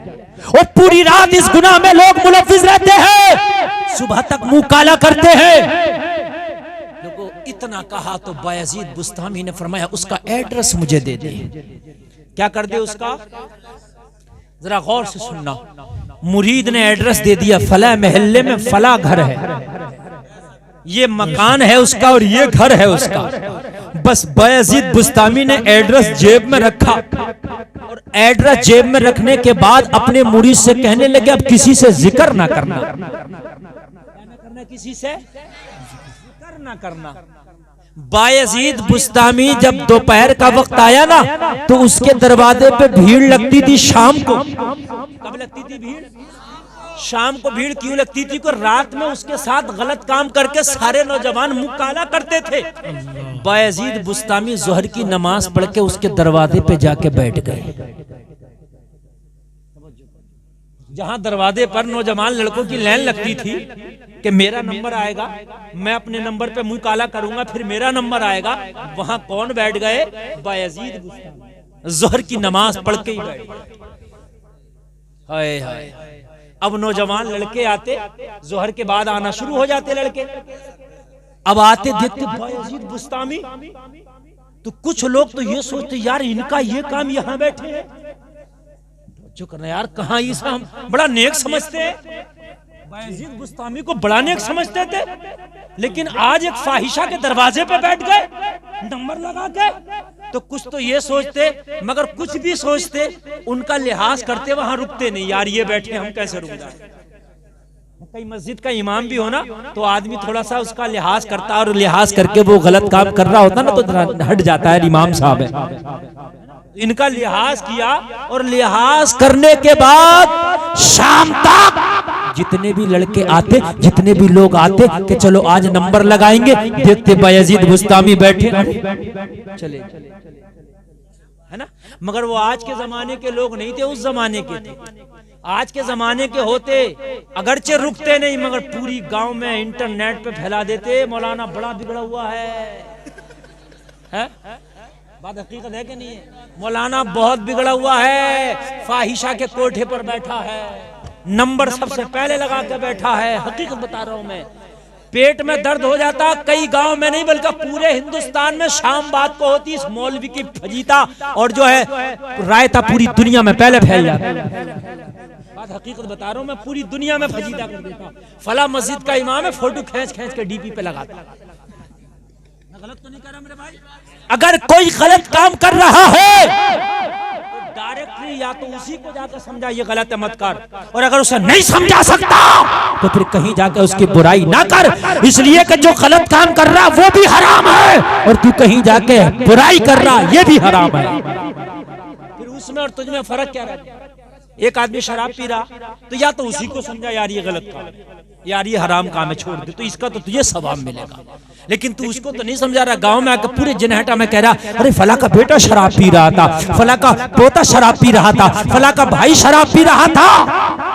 और पूरी रात इस गुनाह में लोग मुलव्विस रहते हैं, सुबह तक मुंह काला करते हैं। लोगों इतना कहा तो बायजीद बुस्तामी ने फरमाया उसका एड्रेस मुझे दे दे। क्या कर दे उसका? जरा गौर से सुनना। मुरीद ने एड्रेस दे दिया, फला महल्ले में फला घर है, ये मकान है उसका और ये घर है उसका। बस बायजीद बुस्तामी ने एड्रेस जेब में रखा और एड्रेस जेब में रखने के बाद अपने मुरीद से कहने लगे अब किसी से जिक्र ना करना, किसी से जिक्र ना करना। बायजीद बुस्तामी जब दोपहर का वक्त आया ना तो उसके दरवाजे पे भीड़ लगती थी शाम को। कब लगती थी भीड़? शाम को। भीड़ क्यों लगती थी? को रात में उसके साथ गलत काम करके सारे नौजवान मुंह काला करते थे। बायजीद बुस्तामी जोहर की नमाज पढ़ के उसके दरवाजे पे जाके बैठ गए। जहां दरवाजे पर नौजवान लड़कों की लाइन लगती थी कि मेरा नंबर आएगा, मैं अपने नंबर पे मुंह काला करूंगा, फिर मेरा नंबर आएगा, वहां कौन बैठ गए? बायजीद बुस्तामी। जोहर की नमाज पढ़ के ही बैठ गए। हाय हाय। अब नौजवान लड़के आते, जोहर के बाद आना शुरू हो जाते लड़के। अब आते देखते बायजीद बुस्तामी, तो कुछ लोग तो ये सोचते यार इनका ये काम यहाँ बैठे हैं, जो करना यार कहाँ ये हम बड़ा नेक समझते हैं। बायजीद बुस्तामी को बड़ा नेक समझते थे, लेकिन आज एक फाहिशा के दरवाजे पे बैठ गए नंबर लगा के। तो कुछ तो ये सोचते, मगर कुछ भी सोचते, उनका लिहाज करते वहां रुकते नहीं। यार ये बैठे हम कैसे रुक जाए? कई मस्जिद का इमाम भी हो ना तो आदमी थोड़ा सा उसका लिहाज करता है, और लिहाज करके वो गलत काम कर रहा होता ना तो हट जाता है, इमाम साहब है। इनका लिहाज किया और लिहाज करने के बाद शाम तक जितने भी लड़के आते, जितने भी लोग आते कि चलो आज नंबर लगाएंगे, देखते बायजीद बुस्तामी बैठे चले, है ना। मगर वो आज के जमाने के लोग नहीं थे, उस जमाने के थे। आज के जमाने के होते अगरचे रुकते नहीं, मगर पूरी गांव में इंटरनेट पे फैला देते मौलाना बड़ा बिगड़ा हुआ है? बात हकीकत है कि नहीं है? मौलाना बहुत बिगड़ा हुआ है, फाहिशा के कोठे पर बैठा है, नंबर सबसे पहले लगा के बैठा है। हकीकत बता रहा हूं मैं। पेट में दर्द हो जाता, कई गांव में नहीं बल्कि पूरे हिंदुस्तान में शाम बात को होती, इस मौलवी की फजीता और जो है रायता पूरी दुनिया में पहले फैल जाता। बात हकीकत बता रहा हूं मैं, पूरी दुनिया में फजीता कर देता। फला मस्जिद का इमाम है, फोटो खींच खींच के डीपी पे लगाता। गलत तो नहीं कर रहा मेरे भाई? अगर कोई गलत काम कर रहा है तो डायरेक्टली या तो उसी को जाकर समझा ये गलत है मत कर, और अगर उसे नहीं समझा सकता तो फिर कहीं जाकर उसकी बुराई ना कर, इसलिए कि जो गलत काम कर रहा वो भी हराम है और तू कहीं जाके बुराई कर रहा ये भी हराम है। फिर उसमें और तुझमें फर्क क्या रहता है? एक आदमी शराब पी रहा तो या तो उसी को समझा यार ये गलत काम है, यार ये हराम काम है, छोड़ दे, तो इसका तो तुझे सवाब मिलेगा। लेकिन तू उसको तो नहीं समझा रहा, गांव में आकर पूरे जनहटा में कह रहा अरे फला का बेटा शराब पी रहा था, फला का पोता शराब पी रहा था, फला का भाई शराब पी रहा था,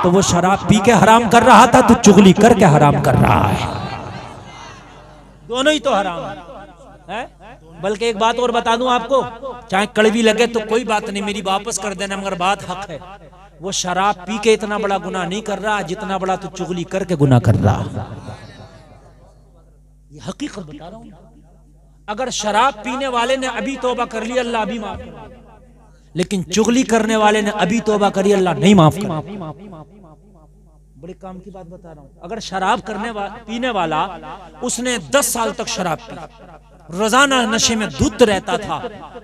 तो वो शराब पी के हराम कर रहा था, तू चुगली करके हराम कर रहा है। दोनों ही तो हराम है। बल्कि एक बात और बता दूं आपको, चाहे कड़वी लगे तो कोई बात नहीं, मेरी वापस कर देना, मगर बात हक है। वो शराब पी के इतना बड़ा गुनाह नहीं कर रहा जितना बड़ा तू चुगली करके गुनाह कर रहा। ये हकीकत बता रहा हूं। अगर शराब पीने वाले ने अभी तौबा कर ली अल्लाह अभी माफ कर, लेकिन चुगली करने वाले ने अभी तौबा करी अल्लाह नहीं माफ कर। बड़े काम की बात बता रहा हूं। अगर शराब पीने वाला उसने 10 साल तक शराब पी, रोजाना नशे में धुत रहता था,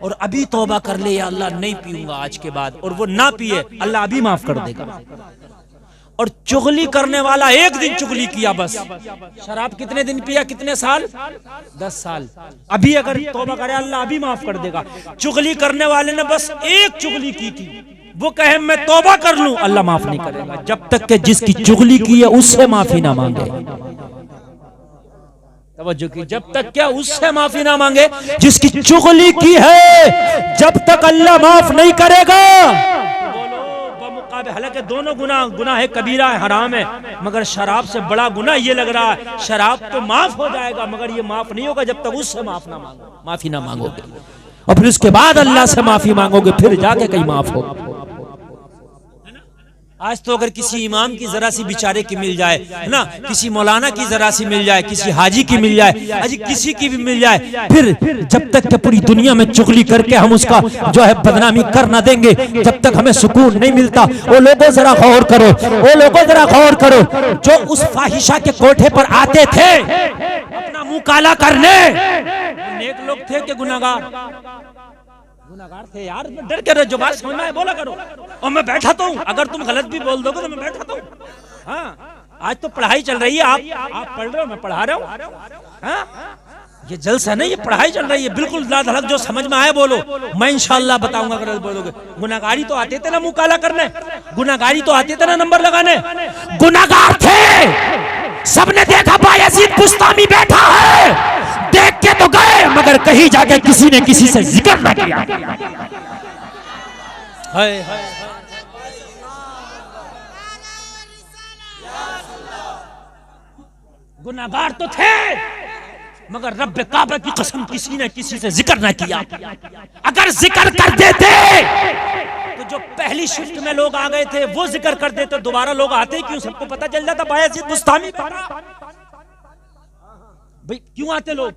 और अभी तौबा कर ले या अल्लाह नहीं पीऊंगा आज के बाद, और वो ना पिए अल्लाह अभी माफ कर देगा। और चुगली करने वाला एक दिन चुगली किया बस, शराब कितने दिन पिया, कितने साल, 10 साल, अभी अगर तौबा करे अल्लाह अभी माफ कर देगा। चुगली करने वाले ने बस एक चुगली की थी, वो कहे मैं तौबा कर लूं, अल्लाह माफ नहीं करेगा जब तक कि जिसकी चुगली की है उससे माफी ना मांगे। तवज्जो की, जब तक क्या उससे माफी ना मांगे जिसकी चुगली की है, जब तक अल्लाह माफ नहीं करेगा। हालांकि दोनों गुनाह है, कबीरा है, हराम है, मगर शराब से बड़ा गुनाह ये लग रहा है। शराब तो माफ हो जाएगा मगर ये माफ नहीं होगा जब तक उससे माफी ना मांगोगे, और फिर उसके बाद अल्लाह से माफी मांगोगे, फिर जाके कहीं माफ हो। आज तो अगर किसी इमाम की जरा सी बेचारे की मिल जाए, है ना, किसी मौलाना की जरा सी मिल जाए, किसी हाजी की मिल जाए, अजी किसी की भी मिल जाए, फिर जब तक कि पूरी दुनिया में चुगली करके हम उसका जो है बदनामी कर ना देंगे, जब तक हमें सुकून नहीं मिलता। वो लोगों जरा गौर करो, वो लोगों जरा गौर करो, जो उस फाहिशा के कोठे पर आते थे अपना मुंह काला करने, नेक लोग थे कि गुनाहगार? गुनाहगार थे यार। डर के रहे, जो बात समझ में आए बोला करो, और मैं बैठा तो हूँ, अगर तुम गलत भी बोल दोगे तो मैं बैठा तो हूँ। हाँ, आज तो पढ़ाई चल रही है, आप पढ़ रहे हो, मैं पढ़ा रहा हूँ। हाँ, ये जलसा नहीं, ये पढ़ाई चल रही है, बिल्कुल धड़क जो समझ में आए बोलो, मैं इंशाअल्लाह बताऊंगा अगर बोलोगे। गुनाहगारी तो आते थे ना मुंह काला करने, गुनाहगारी तो आते थे ना नंबर लगाने, गुनाहगार थे। सबने देखा बायजीद बुस्तामी बैठा है, देख के तो गए मगर कहीं जाके किसी ने किसी से जिक्र ना किया। गुनाहगार तो थे मगर रब्बे काबा की कसम किसी ने किसी से जिक्र ना किया। अगर जिक्र कर देते तो जो पहली शिफ्ट में लोग आ गए थे वो जिक्र कर देते, दोबारा लोग आते क्यों? सबको पता चल जाता बायजीद बुस्तामी भाई क्यों आते लोग,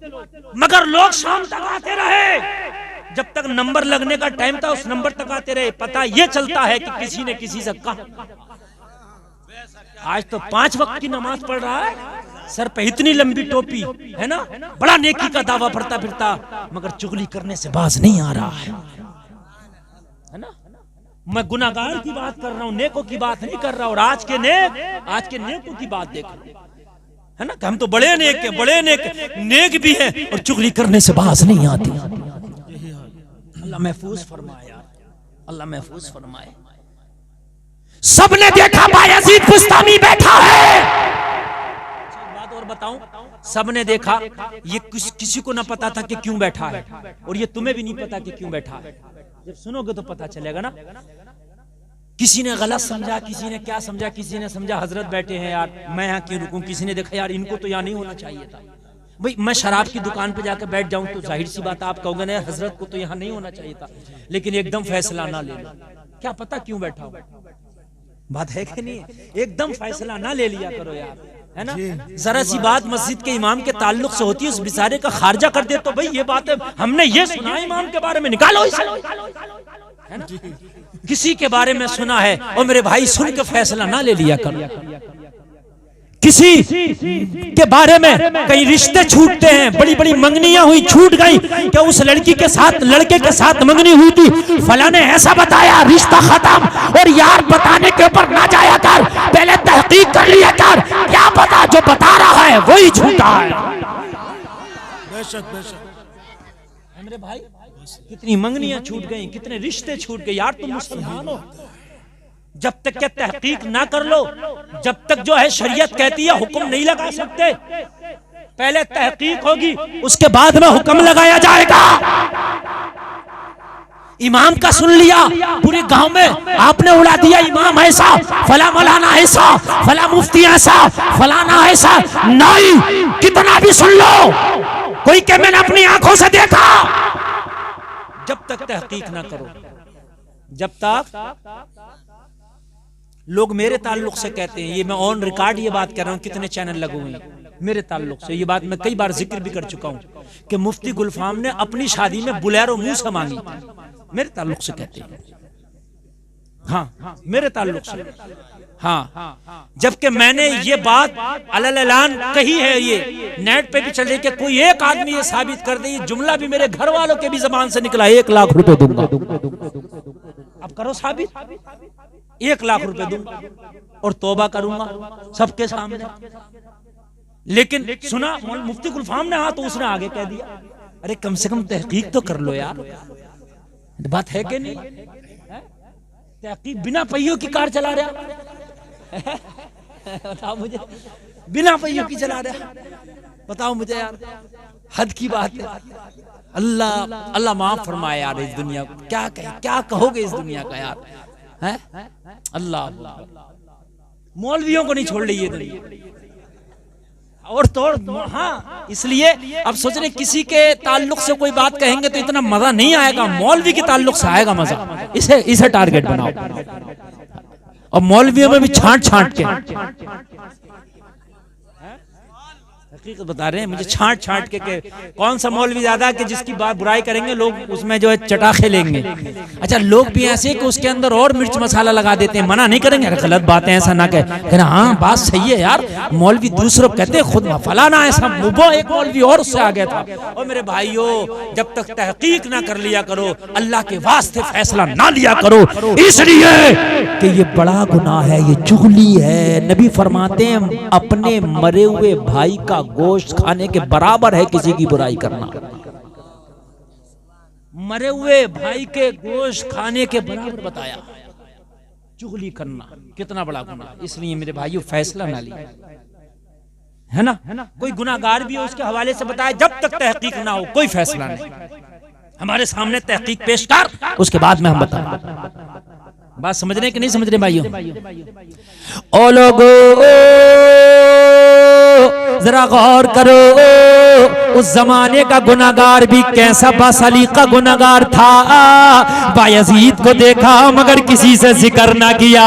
मगर लोग शाम तक आते रहे, जब तक नंबर लगने का टाइम था उस नंबर तक आते रहे। पता ये चलता है कि किसी ने किसी से कहा। आज तो 5 वक्त की नमाज पढ़ रहा है, सर पे इतनी लंबी टोपी है ना, बड़ा नेकी का दावा पड़ता फिरता, मगर चुगली करने से बाज नहीं आ रहा है ना। मैं गुनाहगार की बात कर रहा हूँ, नेकों की बात नहीं कर रहा। और आज के नेकों की बात देखो, है ना, हम तो बड़े नेक भी हैं और चुगली करने से बाज नहीं आती। अल्लाह महफूज फरमाए, अल्लाह महफूज फरमाए। सबने देखा बायजीद बुस्तामी बैठा है। एक बात और बताऊं, सबने देखा, ये किसी को ना पता था कि क्यों बैठा है, और ये तुम्हें भी नहीं पता कि क्यों बैठा है। जब सुनोगे तो पता चलेगा ना। किसी ने गलत समझा, किसी ने क्या समझा, किसी ने समझा हजरत बैठे हैं यार मैं यहाँ क्यों रुकूं, किसी ने देखा यार इनको तो यहाँ नहीं होना चाहिए था। भाई मैं शराब की दुकान पे जाकर बैठ जाऊं तो जाहिर सी बात आप कहोगे ना हजरत को तो यहाँ नहीं होना चाहिए था, लेकिन एकदम फैसला ना ले लो, क्या पता क्यों बैठा हो। बात है कि नहीं? एकदम फैसला ना ले लिया करो यार, है ना। जरा सी बात मस्जिद के इमाम के ताल्लुक से होती है, उस बेचारे का खारजा कर दे तो भाई ये बात है हमने ये सुना इमाम के बारे में, निकालो इसे, है ना। किसी के बारे में सुना है और मेरे भाई सुन के फैसला ना ले लिया करो। किसी के बारे में कई रिश्ते छूटते हैं, बड़ी बड़ी मंगनियां हुई, छूट गई, क्या उस लड़की के साथ लड़के के साथ मंगनी हुई थी, फला ने ऐसा बताया, रिश्ता खत्म। और यार बताने के ऊपर ना जाया कर, पहले तहकीक कर लिया कर, क्या पता जो बता रहा है वही झूठा है। बेशक बेशक मेरे भाई कितनी मंगनियां छूट गई, कितने रिश्ते छूट गए। यार तुम मुसलमान हो, जब तक के तहकीक ना कर लो, जब तक जो है शरीयत कहती है हुक्म नहीं लगा सकते। पहले तहकीक होगी, उसके बाद में हुक्म लगाया जाएगा। इमाम का सुन लिया, पूरे गांव में आपने उड़ा दिया, इमाम ऐसा, फला मौलाना ऐसा, फला मुफ्ती ऐसा, फलाना ऐसा। नहीं, कितना भी सुन लो, कोई के मैंने अपनी आंखों से देखा। जब तक तहकीक ना करो, जब तक लोग मेरे ताल्लुक से कहते हैं, ये मैं ऑन रिकॉर्ड ये बात कर रहा हूं, कितने चैनल लगे हुए हैं मेरे ताल्लुक से, ये बात मैं कई बार जिक्र भी कर चुका हूं कि मुफ्ती गुलफाम ने अपनी शादी में बुलेरो मुंह से मांगी, मेरे ताल्लुक से कहते हैं। हाँ, मेरे ताल्लुक से। हाँ, जबकि मैंने ये बात अलग कही है, ये नेट पे भी चल रही, कि कोई एक आदमी ये साबित कर दे, ये जुमला भी मेरे घर वालों के भी जबान से निकला, 1 लाख रुपए दूंगा। अब करो साबित, 1 लाख रुपए दूंगा और तौबा करूंगा सबके सामने। लेकिन सुना मुफ्ती गुलफाम ने, हाँ, तो उसने आगे कह दिया, अरे कम से कम तहकीक तो कर लो यार, बात है कि नहीं? तहकीक बिना पहियों की कार चला रहा बताओ मुझे, बिना पहियों की चला रहा, बताओ मुझे यार, हद की बात है। अल्लाह अल्लाह माफ फरमाए यार, इस दुनिया को क्या कहे, क्या कहोगे इस दुनिया का यार, है? अल्लाह, मौलवियों को नहीं छोड़ रही ये दुनिया। और तो हाँ, इसलिए अब सोच रहे किसी के ताल्लुक से कोई बात कहेंगे तो इतना मजा नहीं आएगा, मौलवी के ताल्लुक से आएगा मजा। इसे टारगेट बनाओ, और मौलवियों में भी छांट के हकीकत बता रहे हैं मुझे, छांट के कौन सा मौलवी ज्यादा कि जिसकी बात बुराई करेंगे लोग उसमें जो है चटाखे लेंगे। अच्छा, लोग भी ऐसे कि उसके अंदर और मिर्च मसाला लगा देते हैं, मना नहीं करेंगे, अरे गलत बात है ऐसा ना कहे, हाँ बात सही है यार, मौलवी दूसरों कहते हैं खुद फलाना ऐसा, वो एक मौलवी और उससे आ गया था। और मेरे भाइयों, जब तक तहकीक ना कर लिया करो, अल्लाह के वास्ते फैसला ना लिया करो, इसलिए कि ये बड़ा गुनाह है, ये चुगली है। नबी फरमाते हैं अपने मरे हुए भाई का गोश्त खाने के बराबर है किसी की बुराई करना। मरे हुए भाई के गोश्त खाने के बराबर बताया, चुगली करना कितना बड़ा गुनाह। इसलिए मेरे भाइयों फैसला ना लिया, है ना? कोई गुनाहगार भी हो उसके हवाले से बताया, जब तक तहकीक ना हो कोई फैसला नहीं। हमारे सामने तहकीक पेश कर, उसके बाद में हम बताएं। बात समझ रहे कि नहीं समझ रहे भाइयों? ओ लोगों जरा गौर करो, उस जमाने का गुनाहगार भी कैसा बासलीका गुनाहगार था। बायजीद को देखा मगर किसी से जिक्र ना किया,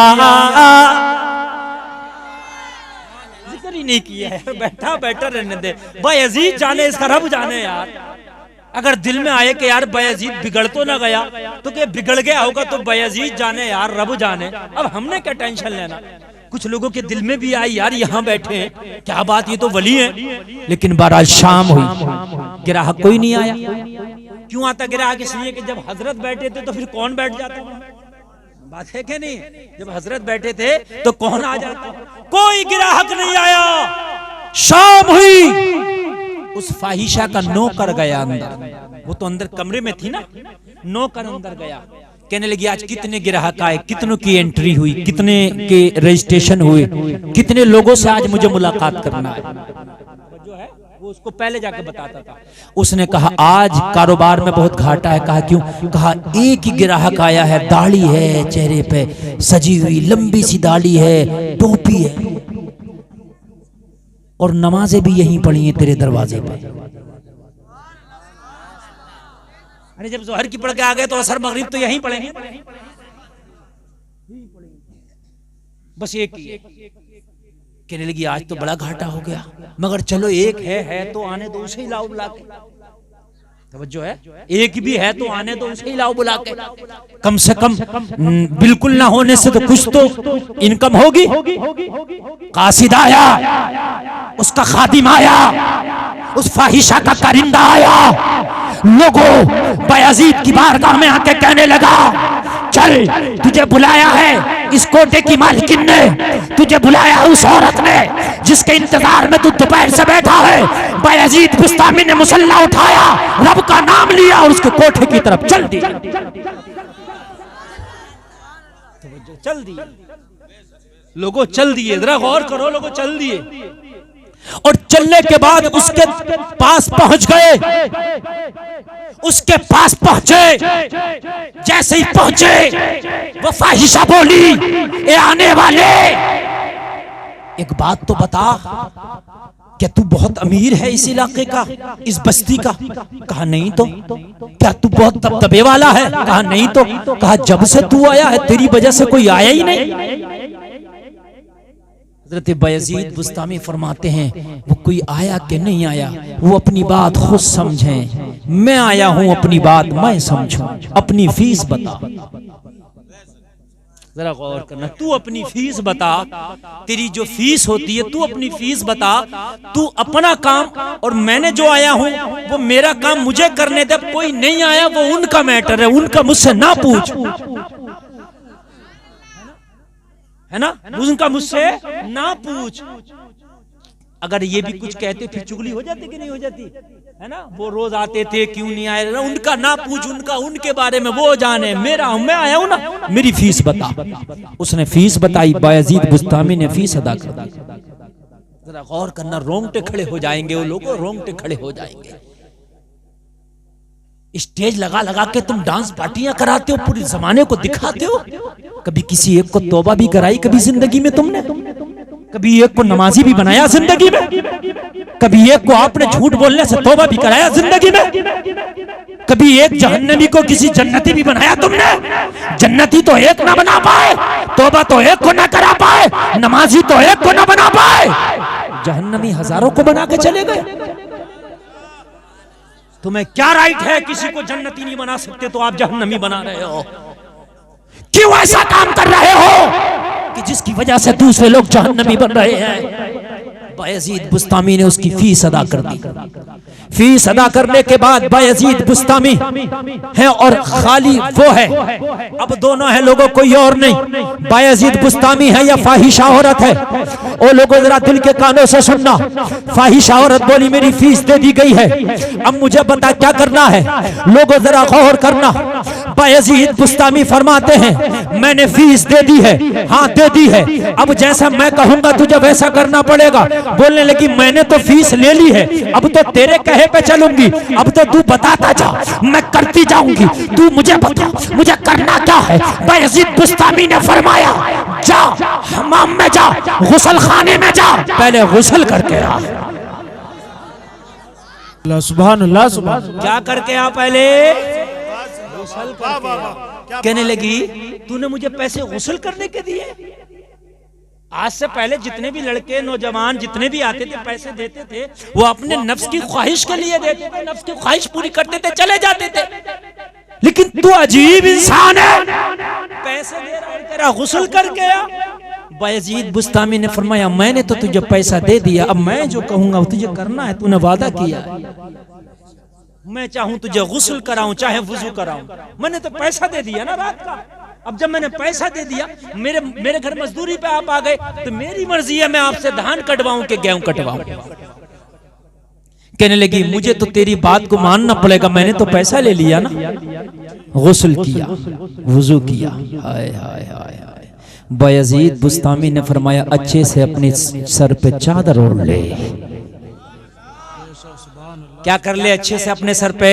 जिक्र ही नहीं किया है, बैठा रहने दे। बायजीद जाने, इसका रब जाने यार। अगर दिल में आए कि यार बायजीद बिगड़ तो ना गया, तो क्या बिगड़ गया होगा तो बायजीद जाने यार, रब जाने। अब हमने क्या टेंशन लेना। कुछ लोगों के दिल में भी आई यार यहाँ बैठे हैं, क्या बात, ये तो वली हैं। लेकिन बारह शाम हुई, गिराहक कोई नहीं आया। क्यों आता गिराहक? इसलिए कि जब हजरत बैठे थे तो फिर कौन बैठ जाता? बात है कि नहीं? जब हजरत बैठे थे तो कौन आ जाता? कोई गिराहक नहीं आया। शाम हुई, उस फाहिशा का नौकर गया अंदर, वो तो अंदर कमरे में थी ना, नौकर अंदर गया, कहने लगी आज कितने ग्राहक आए, कितनों की एंट्री हुई, कितने के रजिस्ट्रेशन हुए, कितने लोगों से आज मुझे मुलाकात करना है। जो है वो उसको पहले जाके बताता था। उसने कहा आज कारोबार में बहुत घाटा है। कहा क्यों? कहा एक ही ग्राहक आया है, दाढ़ी है चेहरे पे सजी हुई, लंबी सी दाढ़ी है, टोपी है, और नमाजें भी यहीं पढ़ी हैं तेरे दरवाजे पे। अरे जब जोहर की पढ़ के आ गए तो असर मगरिब तो यहीं पढ़ेंगे, बस एक ही। कहने लगी आज तो बड़ा घाटा हो गया, मगर चलो एक है तो आने दो, उसे ही लाओ बुला के। तवज्जो है, एक भी है तो आने दो, उसे ही लाओ बुला के, कम से कम बिल्कुल ना होने से तो कुछ तो इनकम होगी। कासिद आया, उसका खादिम आया, उस फाहिशा का कारिंदा आया, लोगों बायजीद की बारगाह में आके कहने लगा, चल तुझे बुलाया है इस कोटे की मालकिन ने, तुझे बुलाया है उस औरत ने जिसके इंतजार में तू दोपहर से बैठा है। बायजीद बुस्तामी ने मुसल्ला उठाया, रब का नाम लिया और उसके कोठे की तरफ चल दी, चल दिए लोगों, चल दिए, जरा गौर करो लोगों, चल दिए। और चलने के बाद उसके पास पहुंच गए, उसके पास पहुंचे, जैसे ही पहुंचे वो फाहिशा बोली, ए आने वाले एक बात तो बता, क्या तू बहुत अमीर है इस इलाके का, इस बस्ती का? कहा नहीं तो। क्या तू बहुत दबदबे वाला है? कहा नहीं तो। कहा जब से तू आया है तेरी वजह से कोई आया ही नहीं। हज़रत बायजीद बुस्तामी फरमाते हैं वो कोई आया कि नहीं आया वो अपनी बात खुद समझें, मैं आया हूं अपनी बात मैं समझूं, अपनी फीस बता। जरा गौर करना, तू अपनी फीस बता, तेरी जो फीस होती है तू अपनी फीस बता, तू अपना काम, और मैंने जो आया हूं वो मेरा काम मुझे करने दे, कोई नहीं आया वो उनका मैटर है, उनका मुझसे ना पूछ, है ना, उनका मुझसे ना पूछ। अगर ये भी कुछ कहते फिर चुगली हो जाती कि नहीं हो जाती, है ना, वो रोज आते थे क्यों नहीं आए, उनका ना पूछ, उनका उनके बारे में वो जाने, मेरा मैं आया हूं ना, मेरी फीस बता। उसने फीस बताई, बायजीद बुस्तामी ने फीस अदा कर दी। जरा गौर करना, रोंगटे खड़े हो जाएंगे वो लोग, रोंगटे खड़े हो जाएंगे। स्टेज लगा लगा के तुम डांस पार्टियां कराते हो, पूरे जमाने को दिखाते हो, कभी किसी एक को तौबा भी कराई कभी जिंदगी में तुमने? कभी एक को नमाजी भी बनाया जिंदगी में? कभी एक को आपने झूठ बोलने से तौबा भी कराया जिंदगी में? कभी एक जहन्नमी को किसी जन्नती भी बनाया तुमने? जन्नती तो एक ना बना पाए, तौबा तो एक को ना करा पाए, नमाजी तो एक को ना बना पाए, जहन्नमी हजारों को बना के चले गए। तुम्हें क्या राइट है किसी को जन्नती नहीं बना सकते तो आप जहन्नमी बना रहे हो? क्यों ऐसा काम कर रहे हो कि जिसकी वजह से दूसरे लोग जहन्नमी बन रहे हैं? बायजीद बुस्तामी ने उसकी फीस अदा कर दी। फीस अदा करने के बाद बायजीद बुस्तामी है और खाली वो है, अब दोनों है लोगों, कोई और नहीं। बायजीद बुस्तामी है या फाहिशा औरत है? ओ लोगों जरा दिल के कानों से सुनना, फाहिशा औरत बोली मेरी फीस दे दी गई है, अब मुझे बता क्या करना है। लोगों जरा गौर करना, बायजीद बुस्तामी फरमाते हैं मैंने फीस दे दी है, हाँ दे दी है, अब जैसा मैं कहूंगा तुझे वैसा करना पड़ेगा। बोलने लगी मैंने तो फीस ले ली है, अब तो तेरे कहे पे चलूंगी, अब तो तू बताता जा, मैं करती जाऊंगी, तू मुझे बता मुझे करना क्या है। बायजीद बुस्तामी ने फरमाया जा हमाम में जा, गुसल खाने में जा, पहले गुसल करके आ। सुभान अल्लाह, सुभान। क्या करके आ? पहले गुसल करके आ। कहने लगी तूने मुझे पैसे गुसल करने के दिए? आज से पहले जितने भी लड़के नौजवान जितने भी आते थे पैसे देते थे वो अपने नफ्स की ख्वाहिश के लिए देते थे, नफ्स की ख्वाहिश पूरी करते थे, चले जाते थे। लेकिन तू अजीब इंसान है, पैसे दे रहा है तेरा गुस्ल करके आ। बायजीद बुस्तामी ने फरमाया मैंने तो तुझे पैसा दे दिया, अब मैं जो कहूंगा तुझे करना है, तूने वादा किया। मैं चाहूं तुझे गुस्ल कराऊं चाहे वुजू कराऊं, मैंने तो पैसा दे दिया ना रात का। अब जब मैंने पैसा दे दिया, मेरे घर मजदूरी पे आप आ गए, तो मेरी मर्जी है मैं आपसे धान कटवाऊं कि गेहूं कटवाऊं। कहने लगी मुझे तो तेरी बात को मानना पड़ेगा, मैंने तो पैसा ले लिया ना। गुस्ल किया, वुजू किया। हाय हाय हाय हाय। बायजीद बुस्तामी ने फरमाया अच्छे से अपने सर पे चादर ओढ़ ले। क्या कर ले? अच्छे से अपने सर पे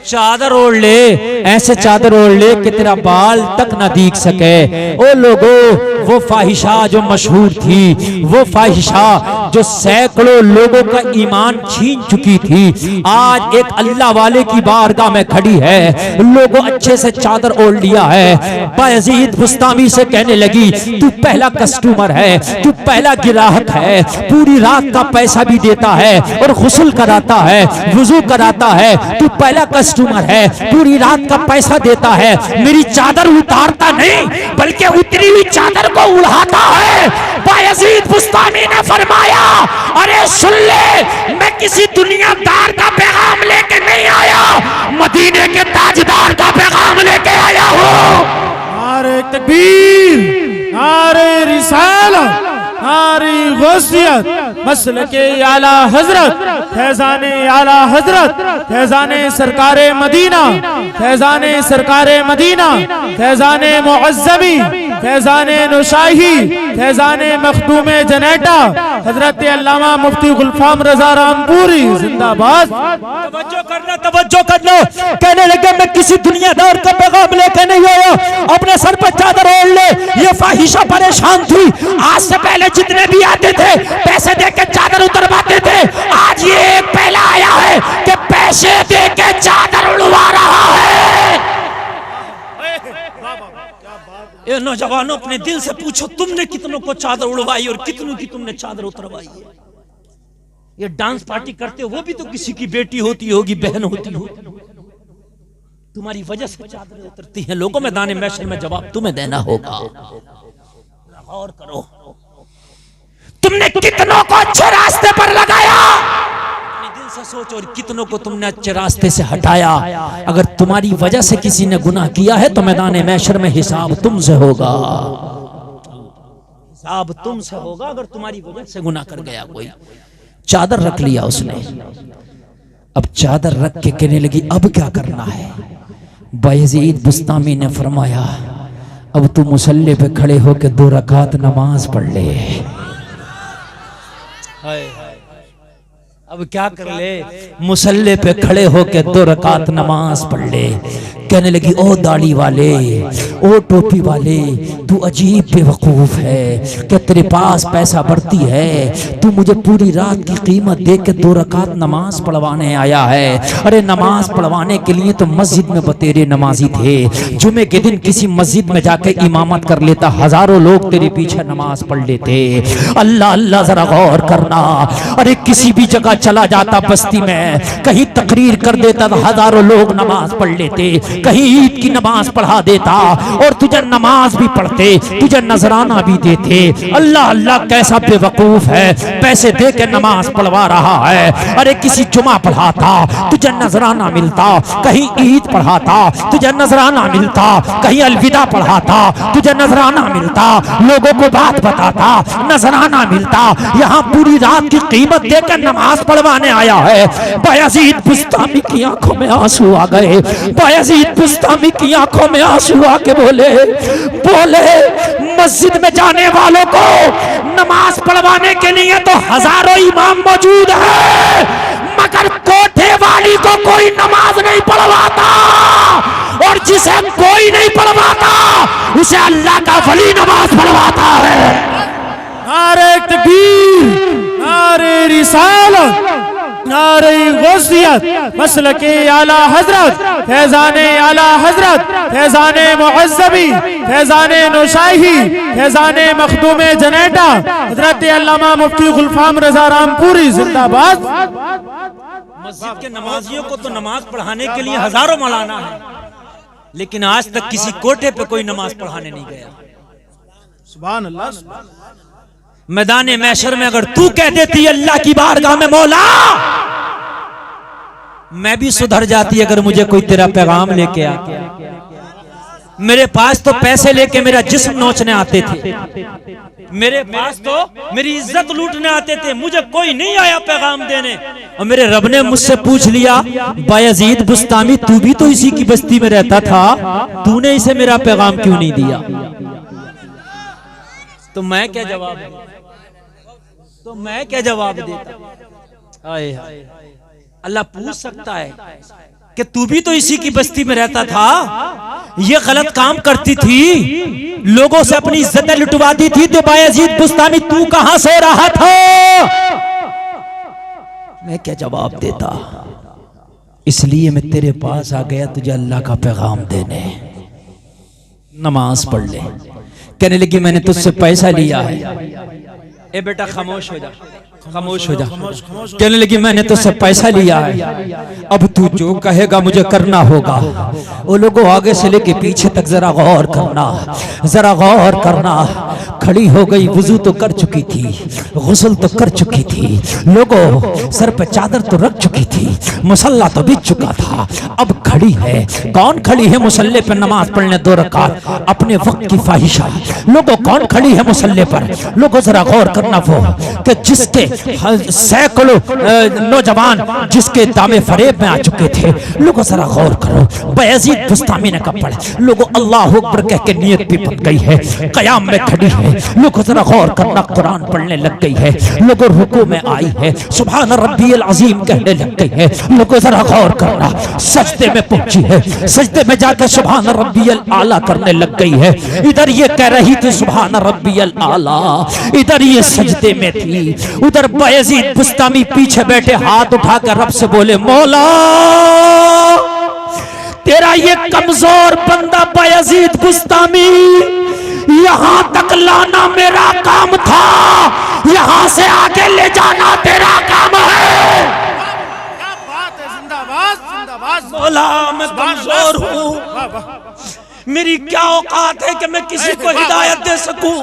चादर ओढ़ ले, ऐसे चादर ओढ़ ले कि तेरा बाल तक ना दिख सके। ओ लोगो वो फाहिशा जो मशहूर थी, वो फाहिशा जो सैकड़ों लोगों का ईमान छीन चुकी थी, आज एक अल्लाह वाले की बारगाह में खड़ी है। लोगों अच्छे से चादर ओढ़ लिया है। बायजीद बुस्तामी से कहने लगी, तू पहला कस्टमर है, तू पहला ग्राहक है, पूरी रात का पैसा भी देता है और गुस्ल कराता है, वुजू कराता है, तू पहला कस्टमर है, पूरी रात का पैसा देता है, मेरी चादर उतारता नहीं बल्कि उतरी हुई चादर को उड़ाता है। बायजीद बुस्तामी ने फरमाया, अरे सुन ले, मैं किसी दुनियादार का पैगाम लेके नहीं आया, मदीने के ताजदार का पैगाम लेके आया हूँ। नारे तकबीर, नारे रिसालत, नारे गौसियत, मसलके आला हजरत, फैजाने आला हजरत, फैजाने सरकारे मदीना, फैजाने सरकारे मदीना, फैजाने मुअज़्ज़मी, फैजाने नुशाही, फैजाने मखदूमे जनेटा, हजरत अल्लामा मुफ्ती गुलफाम रजा रामपुरी जिंदाबाद। तवज्जो करना, तवज्जो करना। कहने लगे, मैं किसी दुनियादार का पैगाम लेके नहीं आया, अपने सर पर चादर ओढ़ ले। ये फाहिशा परेशान थी, आज से पहले जितने भी आते थे पैसे देके चादर उतरवाते थे, आज ये एक पहला आया है कि पैसे देके चादर उड़वा रहा है। ये नौजवानों, अपने दिल से पूछो, तुमने कितनों को चादर उड़वाई और कितनों की तुमने चादर उतरवाई है? ये डांस पार्टी करते हो, वो भी तो किसी की बेटी होती होगी, बहन होती होगी, तुम्हारी वजह से चादरें उतरती हैं। लोगों में दाने मैशर में जवाब तुम्हें देना होगा। गौर करो, तुमने कितनों को अच्छे रास्ते पर लगाया, अपने दिल से सोचो, और कितनों को तुमने अच्छे रास्ते से हटाया। अगर तुम्हारी वजह से किसी ने गुनाह किया है तो मैदान महशर में हिसाब तुमसे होगा, हिसाब तुमसे होगा। अगर तुम्हारी वजह से गुनाह कर गया कोई। चादर रख लिया उसने, अब चादर रख के कहने लगी, अब क्या करना है? बायजीद बुस्तामी ने फरमाया, अब तू मुसल्ले पे खड़े होकर 2 रकात नमाज पढ़ ले। अब क्या कर ले? मुसल्ले पे खड़े होके 2 रकात नमाज पढ़ ले। कहने लगी, ओ दाढ़ी वाले, ओ टोपी वाले, तू अजीब बेवकूफ है कि तेरे पास पैसा बढ़ती है, तू मुझे पूरी रात की कीमत दे के 2 रकात नमाज पढ़वाने आया है। अरे नमाज पढ़वाने के लिए तो मस्जिद में बतेरे नमाजी थे, जुमे के दिन किसी मस्जिद में जाके इमामत कर लेता, हजारों लोग तेरे पीछे नमाज पढ़ लेते। अल्लाह अल्लाह, जरा गौर करना। अरे किसी भी जगह चला जाता, बस्ती में कहीं तकरीर कर देता तो हजारों लोग नमाज पढ़ लेते, कहीं ईद की नमाज पढ़ा देता और तुझे नमाज भी पढ़ते, तुझे नजराना भी देते। अल्लाह अल्लाह, कैसा बेवकूफ है, पैसे दे के नमाज पढ़वा रहा है। अरे किसी जुमा पढ़ाता, तुझे नजराना मिलता, कहीं ईद पढ़ाता, तुझे नजराना मिलता, कहीं अलविदा पढ़ाता, तुझे नजराना मिलता, लोगों को बात बताता, नजराना मिलता। यहाँ पूरी रात की कीमत देकर नमाज पढ़वाने आया है। बायजीद बुस्तामी की आंखों में आंसू आ गए। बायजीद बुस्तामी की आंखों में आंसू आके बोले, मस्जिद में जाने वालों को नमाज पढ़वाने के लिए तो हजारों इमाम मौजूद है, मगर कोठे वाली को कोई नमाज नहीं पढ़वाता, और जिसे कोई नहीं पढ़वाता उसे अल्लाह का वली नमाज पढ़वाता है। नारे तकबीर, नारे रिसालत, नारे गौसियत, मसलके आला हजरत, फैजाने आला हजरत, फैजाने मुअज़्ज़मी, फैजाने नुशाही, फैजाने मखदूमे जनेटा, हजरत अल्लामा मुफ्ती गुलफाम रजा रामपुरी जिंदाबाद। मस्जिद के नमाजियों को तो नमाज पढ़ाने के लिए हजारों मौलाना है, लेकिन आज तक किसी कोठे पे कोई नमाज पढ़ाने नहीं गया। सुभान अल्लाह, सुभान अल्लाह। मैदान महशर में अगर तू कह देती अल्लाह की बारगाह में, मौला मैं भी सुधर जाती अगर मुझे कोई तेरा पैगाम लेके आके। मेरे पास तो पैसे लेके मेरा जिस्म नोचने आते थे, मेरे पास तो मेरी इज्जत लूटने आते थे, मुझे कोई नहीं आया पैगाम देने। और मेरे रब ने मुझसे पूछ लिया, बायजीद बुस्तामी तू भी तो इसी की बस्ती में रहता था, तूने इसे मेरा पैगाम क्यों नहीं दिया? तो मैं क्या जवाब देता? अल्लाह पूछ सकता है कि तू भी तो इसी की बस्ती में रहता था, ये गलत काम करती थी, लोगों से अपनी इज्जतें लुटवाती थी, तो बायजीद बुस्तामी तू कहां सो रहा था? मैं क्या जवाब देता? इसलिए मैं तेरे पास आ गया तुझे अल्लाह का पैगाम देने। नमाज पढ़ ले। कहने लगी मैंने तुझसे पैसा लिया है। ए बेटा खामोश हो जा, खामोश हो जा। कहने लगी मैंने तुझसे पैसा लिया है, अब तू जो कहेगा मुझे करना होगा। वो लोगों आगे से लेके पीछे तक जरा गौर करना, जरा गौर करना। खड़ी हो गई, वुजू तो कर चुकी थी, गुस्ल तो कर चुकी थी, लोगों सर पे चादर तो रख चुकी थी, मुसल्ला तो बिछ चुका था, अब खड़ी है। कौन खड़ी है मुसल्ले पर नमाज पढ़ने 2 रकात? अपने वक्त की ख्वाहिशा। लोगों कौन खड़ी है मुसल्ले पर? लोगों जरा गौर करना, वो कि जिसके सैकड़ों नौजवान जिसके दावे फरेब में आ चुके थे। लोगों जरा गौर करो। बायजीद बुस्तामी ने कहा पढ़े। लोगों अल्लाह अकबर कह के नियत भी बन गई है, कयाम में खड़ी है। लोगों जरा गौर करना, कुरान पढ़ने लग गई है। लोगों रुकू में आई है, सुभान रब्बियल अजीम कहने लग गई है। लोगों जरा गौर करना, सजदे में पहुंची है, सजदे में जाकर सुभान रब्बियल आला करने लग गई है। इधर ये कह रही थी सुभान रब्बियल आला, इधर ये सजदे में थी। उधर बायजीद बुस्तामी पीछे बैठे हाथ उठाकर रब से बोले मौला तेरा ये कमजोर बंदा बायजीद बुस्तामी यहां तक लाना मेरा काम था, यहां से आगे ले जाना तेरा काम है। क्या बात है, जिंदाबाद जिंदाबाद। मौला मैं कमजोर हूं, मेरी क्या औकात है कि मैं किसी को हिदायत दे सकूं।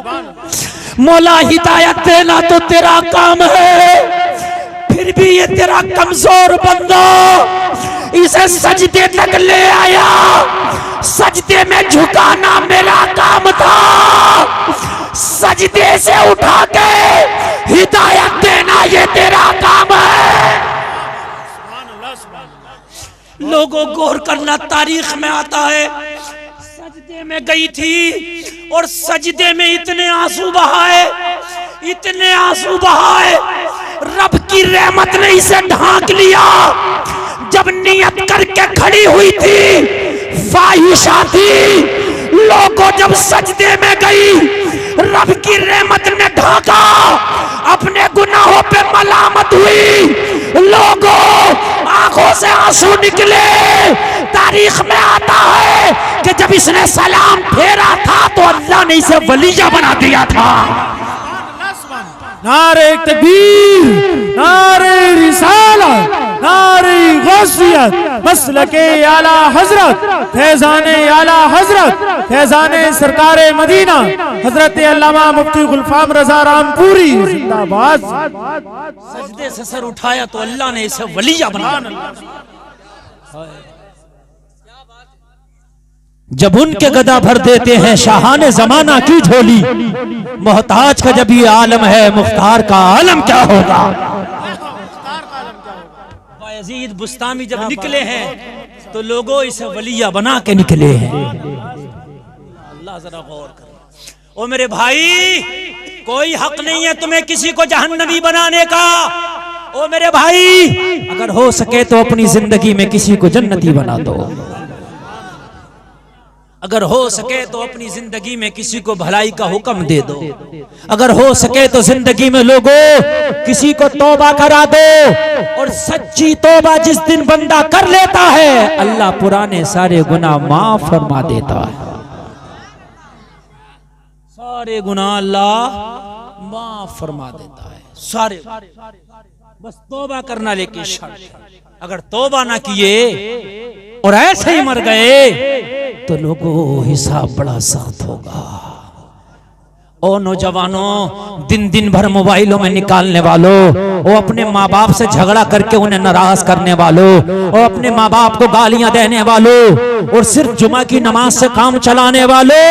मौला हिदायत देना तो तेरा काम है, फिर भी ये तेरा कमजोर बंदा इसे सजदे तक ले आया, सजदे में झुकाना मेरा काम था, सजदे से उठा के हिदायत देना ये तेरा काम है। लोगों गौर करना, तारीख में आता है सजदे में गई थी और सजदे में इतने आंसू बहाए, इतने आंसू बहाए, रब की रहमत ने इसे ढांक लिया। जब नियत करके खड़ी हुई थी, फाहिशा थी, लोगों जब सजदे में गई, रब की रहमत ने ढांका, अपने गुनाहों पे मलामत हुई, लोगों आंखों से आंसू निकले। तारीख में आता है कि जब इसने सलाम फेरा था तो अल्लाह ने इसे वलिया बना दिया था। नारे तकबीर, नारे रिसालत, नारे गौसियत, मसलके आला हजरत, फैजाने आला हजरत, फैजाने सरकारे मदीना हजरत अल्लामा मुफ्ती गुलफाम रजा रामपुरी जिंदाबाद। सजदे से सर उठाया तो अल्लाह ने इसे वलिया बना दिया। जब उनके गदा भर देते हैं शाहाने जमाना की झोली, मोहताज का जब ये आलम है, मुख्तार का आलम क्या होगा। बायजीद बुस्तामी जब निकले हैं तो लोगों इसे वलिया बना के निकले हैं। अल्लाह जरा गौर करे। ओ मेरे भाई, कोई हक नहीं है तुम्हें किसी को जहन्नमी बनाने का। ओ मेरे भाई, अगर हो सके तो अपनी जिंदगी में किसी को जन्नती बना दो। अगर हो सके तो अपनी जिंदगी में किसी को भलाई का हुक्म दे दो। अगर हो सके तो जिंदगी में लोगों किसी को तौबा करा दो। और सच्ची तौबा जिस दिन बंदा कर लेता है, अल्लाह पुराने सारे गुनाह माफ फरमा देता है। सारे गुनाह अल्लाह माफ फरमा देता है, सारे। बस तौबा करना लेके शर्त। अगर तौबा ना किए और ऐसे ही मर गए तो लोगों हिसाब बड़ा सख्त होगा। ओ नौजवानों, दिन दिन भर मोबाइलों में निकालने वालों, वो अपने माँ बाप से झगड़ा करके उन्हें नाराज करने वालों, और अपने माँ बाप को गालियां देने वालों, और सिर्फ जुमा की नमाज से काम चलाने वालों,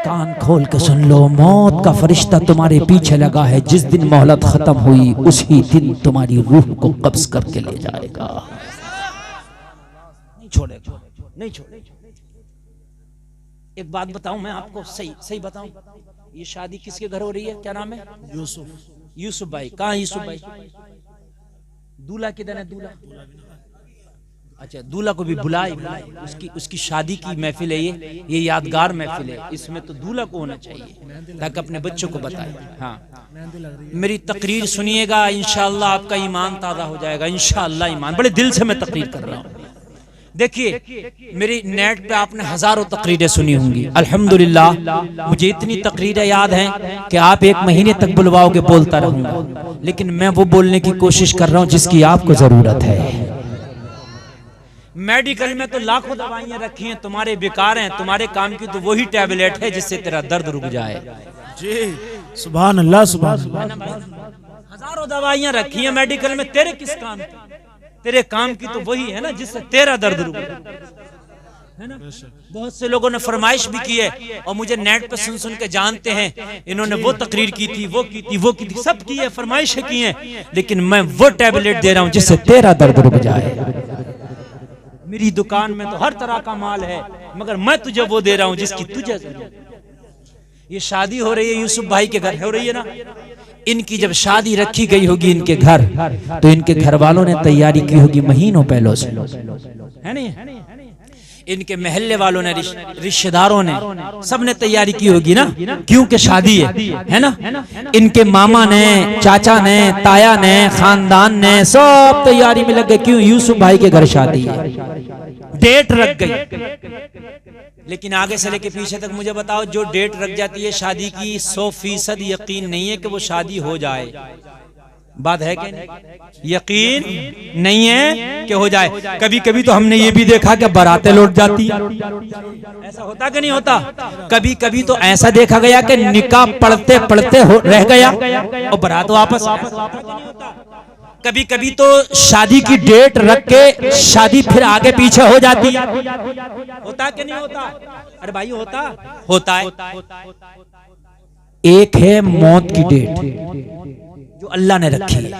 कान खोल के सुन लो, मौत का फरिश्ता तुम्हारे पीछे लगा है। जिस दिन मोहलत खत्म हुई उसी दिन तुम्हारी रूह को कब्ज करके ले जाएगा। नहीं छोड़ेगा, नहीं छोड़ेगा। एक बात बताऊं मैं आपको, सही बताऊं, ये शादी किसके घर हो रही है? क्या नाम है? यूसुफ भाई। कहाँ यूसुफ भाई? दूल्हा किधर है? दूल्हा अच्छा, दूल्हा को भी बुलाए, उसकी शादी की महफिल है, ये यादगार महफिल है, इसमें तो दूल्हा को होना चाहिए ताकि अपने बच्चों को बताए। हाँ, मेरी तकरीर सुनिएगा, इंशाअल्लाह आपका ईमान ताज़ा हो जाएगा, इंशाअल्लाह ईमान। बड़े दिल से मैं तकरीर कर रहा हूँ। देखिए, मेरी नेट पे आपने हजारों तकरीरें सुनी होंगी, अल्हम्दुलिल्लाह मुझे इतनी तकरीरें याद हैं कि आप एक महीने तक बुलवाओगे बोलता रहूंगा, लेकिन मैं वो बोलने की कोशिश कर रहा हूँ जिसकी आपको जरूरत है। मेडिकल में तो लाखों दवाइयां रखी हैं, तुम्हारे बेकार हैं, तुम्हारे काम की तो वही टैबलेट है जिससे तेरा दर्द रुक जाए। जी सुभान अल्लाह, सुभान अल्लाह। हजारों दवाइयां रखी हैं मेडिकल में, तेरे किस काम की? तेरे काम की तो वही है ना जिससे तेरा दर्द रुक जाए, है ना। बहुत से लोगों ने फरमाइश भी की है और मुझे नेट पे सुन सुन के जानते हैं, इन्होंने वो तकरीर की थी, वो की थी, वो की थी, सब की है, फरमाइशें की हैं, लेकिन मैं वो टैबलेट दे रहा हूं जिससे तेरा दर्द रुक जाए। मेरी दुकान में तो हर तरह का माल है, मगर मैं तुझे वो दे रहा हूं जिसकी तुझे जरूरत। ये शादी हो रही है यूसुफ भाई के घर हो रही है ना, इनकी जब शादी रखी गई होगी इनके घर, तो इनके घर वालों ने तैयारी की होगी महीनों पहले से, है नहीं? इनके महल्ले वालों ने, रिश्तेदारों ने, सबने तैयारी की होगी ना, क्योंकि शादी है ना। इनके मामा ने, चाचा ने, ताया ने, खानदान ने सब तैयारी में लग गए, क्यों? यूसुफ भाई के घर शादी है, डेट रख गई। लेकिन आगे से लेके पीछे तक मुझे बताओ, जो डेट रख जाती है शादी की, 100% यकीन नहीं है कि वो शादी हो जाए। बात है कि यकीन नहीं है कि हो जाए। कभी कभी तो हमने ये भी देखा कि बारातें लौट जाती, ऐसा होता कि नहीं होता? कभी कभी तो ऐसा देखा गया कि निकाह पढ़ते पढ़ते रह गया और बारात वापस। कभी कभी तो शादी की डेट रख के शादी फिर आगे पीछे हो जाती है, होता कि नहीं होता? अरे भाई होता है। एक है मौत की डेट जो अल्लाह ने रखी है,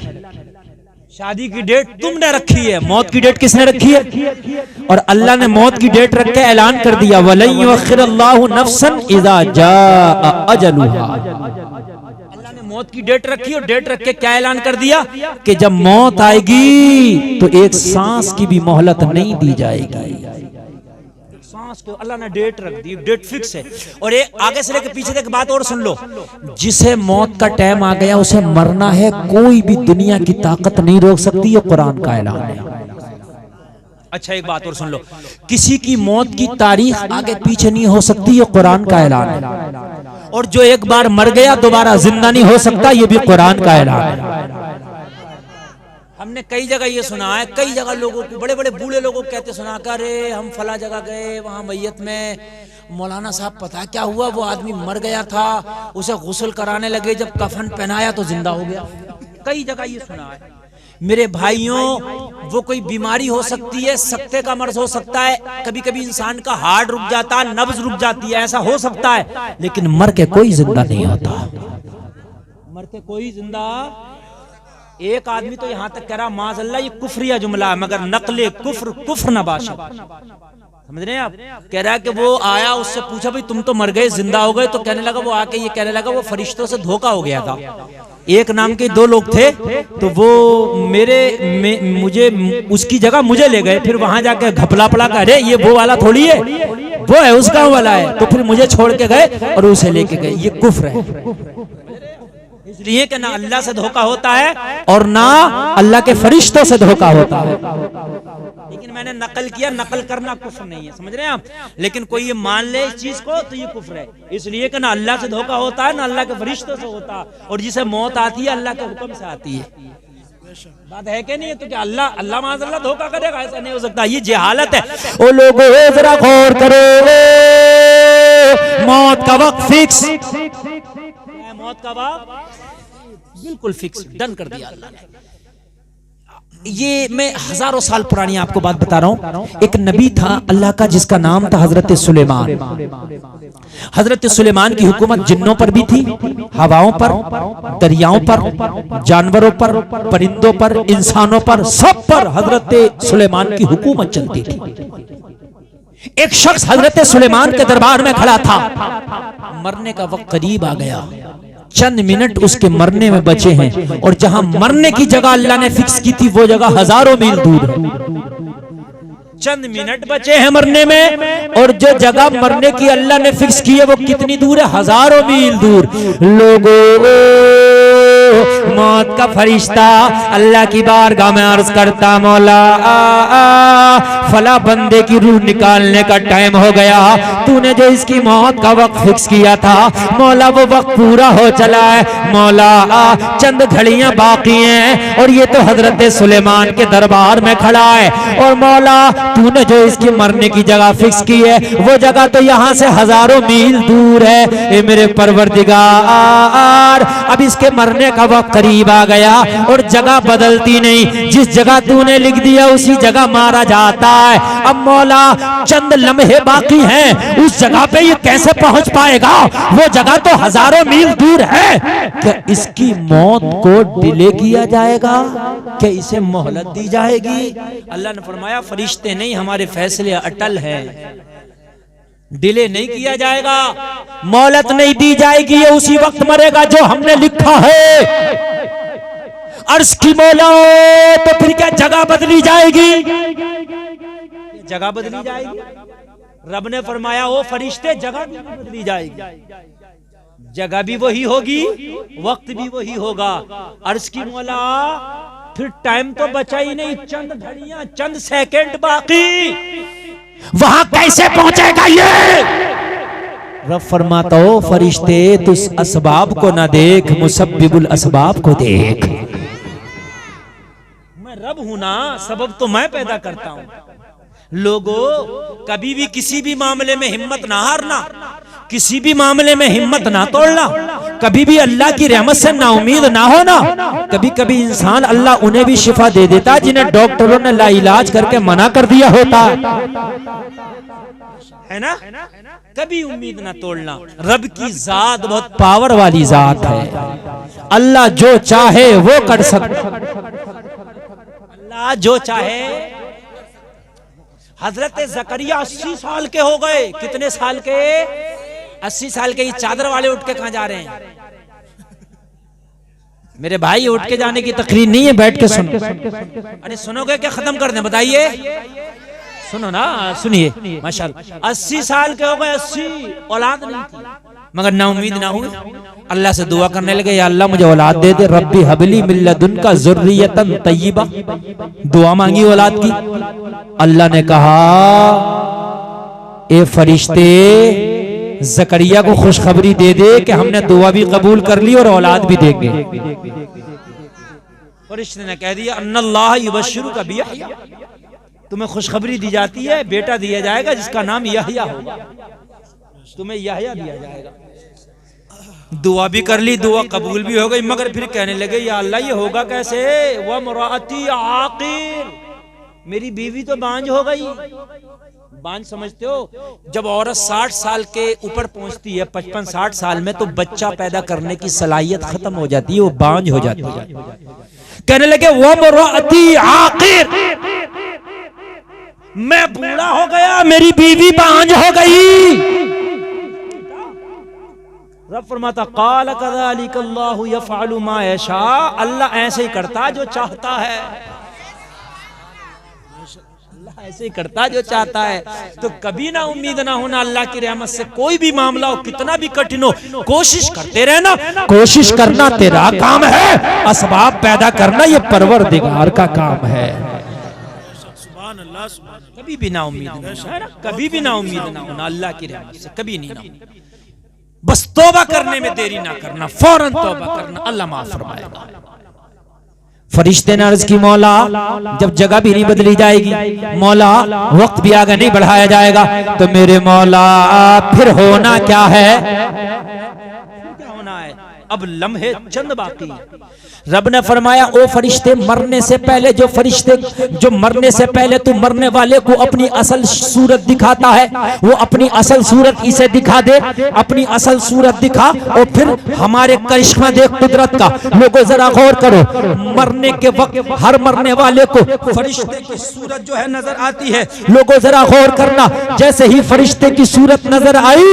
शादी की डेट तुमने रखी है, मौत की डेट किसने रखी है? और अल्लाह ने मौत की डेट रख के ऐलान कर दिया, वलन युअख्खिरुल्लाहु नफ्सन इज़ा जाअ अजलुहा। अल्लाह ने मौत की डेट रखी और डेट रख के क्या ऐलान कर दिया कि जब मौत आएगी तो एक सांस की भी मोहलत नहीं दी जाएगी। सांस को अल्लाह ने डेट रख दी, डेट फिक्स है। और ये आगे से लेकर पीछे तक बात और सुन लो, जिसे मौत का टाइम आ गया उसे मरना है, कोई भी दुनिया की ताकत नहीं रोक सकती, ये कुरान का ऐलान है। अच्छा, एक बात और सुन लो, किसी की मौत की तारीख आगे पीछे नहीं हो सकती, ये कुरान का ऐलान है। और जो एक बार मर गया दोबारा जिंदा नहीं हो सकता, ये भी कुरान का ऐलान है। हमने कई जगह ये सुना है, कई जगह लोगों को, बड़े बड़े बूढ़े लोगों को कहते सुना कर, अरे हम फला जगह गए, वहाँ मैयत में मौलाना साहब पता क्या हुआ, वो आदमी मर गया था, उसे गुस्ल कराने लगे, जब कफन पहनाया तो जिंदा हो गया। कई जगह ये सुना है। मेरे भाइयों, वो कोई बीमारी हो सकती है, सकते का मर्ज हो सकता है, कभी कभी इंसान का हार्ट रुक जाता है, नब्ज रुक जाती है, ऐसा हो सकता है, लेकिन मर के कोई जिंदा नहीं होता। मर के कोई जिंदा। एक आदमी तो यहाँ तक कह रहा, माज़अल्लाह ये कुफरिया जुमला है, मगर नकले कुफ्र नबाशा, समझ रहे हैं आप? कह रहा है कि वो आया, उससे पूछा भाई तुम तो मर गए, जिंदा हो गए, तो कहने लगा, वो आके ये कहने लगा वो फरिश्तों से धोखा हो गया था। एक नाम के दो लोग थे, तो वो मुझे उसकी जगह मुझे ले गए, फिर वहां जाके घपला पड़ा, अरे ये वो वाला थोड़ी है, वो है उस गाँव वाला है, तो फिर मुझे छोड़ के गए और उसे लेके गए। ये कुफ्र है, इसलिए कि ना अल्लाह से धोखा होता है और ना अल्लाह के फरिश्तों से धोखा होता है। लेकिन मैंने नकल किया, नकल करना कुफ्र नहीं है, समझ रहे हैं आप? लेकिन कोई ये मान ले इस चीज को तो ये कुफ्र है, इसलिए कि ना अल्लाह से धोखा होता है, ना अल्लाह के फरिश्तों से होता है, और जिसे मौत आती है अल्लाह के हुक्म से आती है। बात है कि नहीं है? तो क्या अल्लाह माज़अल्लाह धोखा करेगा? ऐसा नहीं हो सकता, ये जहालत है। ओ लोगों जरा गौर करो, मौत का वक्त फिक्स, मौत का वक्त बिल्कुल फिक्स, डन कर दिया अल्लाह ने। ये मैं हजारों साल पुरानी आपको बात बता रहा हूँ। एक नबी था अल्लाह का जिसका नाम था हजरत सुलेमान। हजरत सुलेमान की हुकूमत जिन्नों पर भी थी, हवाओं पर, दरियाओं पर, जानवरों पर, परिंदों पर, इंसानों पर, सब पर हजरत सुलेमान की हुकूमत चलती थी। एक शख्स हजरत सुलेमान के दरबार में खड़ा था, मरने का वक्त करीब आ गया, चंद मिनट उसके मरने में बचे हैं, और जहां मरने की जगह अल्लाह ने फिक्स की थी वो जगह हजारों मील दूर है। चंद मिनट बचे हैं मरने में, और जो जगह मरने की अल्लाह ने फिक्स की है वो कितनी दूर है? हजारों मील दूर। लोगों, मौत का फरिश्ता अल्लाह की बारगाह में अर्ज करता, मौला फला बंदे की रूह निकालने का टाइम हो गया, तूने जो इसकी मौत का वक्त फिक्स किया था मौला वो वक्त पूरा हो चला है, मौला चंद घड़ियां बाकी हैं और ये तो हजरत सुलेमान के दरबार में खड़ा है, और मौला तूने जो इसकी मरने की जगह फिक्स की है वो जगह तो यहाँ से हजारों मील दूर है। ए मेरे परवरदिगार, अब इसके मरने का वक्त करीब आ गया और जगह बदलती नहीं, जिस जगह तूने लिख दिया उसी जगह मारा जाता है। अब मौला चंद लम्हे बाकी हैं, उस जगह पे ये कैसे पहुंच पाएगा? वो जगह तो हजारों मील दूर है। क्या इसकी मौत को डिले किया जाएगा? क्या इसे मोहलत दी जाएगी? अल्लाह ने फरमाया फरिश्ते नहीं, हमारे फैसले अटल है, डिले नहीं किया जाएगा, मोहलत नहीं दी जाएगी, ये उसी वक्त मरेगा जो हमने लिखा है। अर्श की मौला, तो फिर क्या जगह बदली जाएगी? जगह बदली जाएगी? रब ने फरमाया ओ फरिश्ते जगह भी बदली जाएगी, जगह भी वही होगी, वक्त भी वही होगा। अर्श की मौला, फिर टाइम तो बचा ही नहीं, चंद घड़ियां, चंद सेकंड बाकी, वहां कैसे पहुंचेगा ये? रब फरमाता हो फरिश्ते तू असबाब को ना देख, मुसब्बिबुल असबाब को देख। मैं रब हूं ना, सबब तो मैं पैदा करता हूं। लोगों, कभी भी किसी भी मामले में हिम्मत ना हारना, किसी भी मामले में हिम्मत ना तोड़ना, कभी भी अल्लाह की रहमत से नाउमीद ना होना। कभी कभी इंसान, अल्लाह उन्हें भी शिफा दे देता जिन्हें डॉक्टरों ने लाइलाज करके मना कर दिया होता है ना। कभी उम्मीद ना तोड़ना। रब की जात बहुत पावर वाली जात है, अल्लाह जो चाहे वो कर सकता, अल्लाह जो चाहे। हजरत जकरिया 80 साल के हो गए। कितने साल के? 80 साल के। ये चादर वाले उठ के कहां जा रहे हैं? मेरे भाई उठ के जाने की तकरीर नहीं है, बैठ के सुनो। अरे सुनोगे क्या खत्म कर दें? बताइए, सुनो ना, सुनिए। माशाल्लाह 80 साल के हो गए, 80, औलाद नहीं थी, मगर ना उम्मीद ना हुई। अल्लाह से दुआ करने लगे, या अल्लाह मुझे औलाद दे दे, रब्बी हबली मिन लदुनका ज़ुर्रियतन तय्यिबा। दुआ मांगी औलाद की। अल्लाह ने कहा, ए फरिश्ते जकरिया को खुशखबरी दे दे कि हमने दुआ भी कबूल कर ली और औलाद भी देंगे। फरिश्ते ने कह दिया, अन्नल्लाह युबश्शिरुका बियहया, तुम्हें खुशखबरी दी जाती है, बेटा दिया जाएगा जिसका नाम यहया होगा, तुम्हें यहया दिया जाएगा। दुआ भी कर ली, दुआ कबूल भी हो गई, मगर फिर कहने लगे, या अल्लाह ये होगा कैसे? व मुराती आकिर, मेरी बीवी तो बांझ हो गई। बांझ समझते हो? जब औरत 60 साल के ऊपर पहुंचती है, 55-60 साल में, तो बच्चा पैदा करने की सलाहियत खत्म हो जाती है, वो बांझ हो जाती है। कहने लगे, व मुराती आकिर, मैं बूढ़ा हो गया, मेरी बीवी बांझ हो गई। रब फरमाता, क़ाल कज़ालिक अल्लाहु यफ़अलु मा यशा, अल्लाह ऐसे ही करता जो चाहता है, अल्लाह ऐसे ही करता जो चाहता है। तो कभी ना उम्मीद ना होना अल्लाह की रहमत से। कोई भी मामला हो, कितना भी कठिन हो, कोशिश करते रहना। कोशिश करना तेरा काम है, असबाब पैदा करना ये परवरदिगार का काम है। कभी भी ना उम्मीद ना, कभी भी ना उम्मीद ना होना अल्लाह की रहमत से, कभी नहीं ना। बस तौबा करने में देरी ना करना, फौरन तौबा करना, अल्लाह माफ फरमाएगा। फरिश्ते ने अर्ज की, मौला जब जगह भी नहीं बदली जाएगी, मौला वक्त भी आगे नहीं बढ़ाया जाएगा, तो मेरे मौला फिर होना क्या है? क्या होना है? अब लम्हे चंद बाकी। रब ने फरमाया, ओ फरिश्ते, मरने से पहले जो फरिश्ते जो मरने से पहले तू मरने वाले को अपनी असल सूरत दिखाता है, वो अपनी असल सूरत इसे दिखा दे, अपनी असल सूरत दिखा, और फिर हमारे करिश्मा देख कुदरत का। लोगों जरा गौर करो, मरने के वक्त हर मरने वाले को फरिश्ते की सूरत जो है नजर आती है। लोगों जरा गौर करना, जैसे ही फरिश्ते की सूरत नजर आई,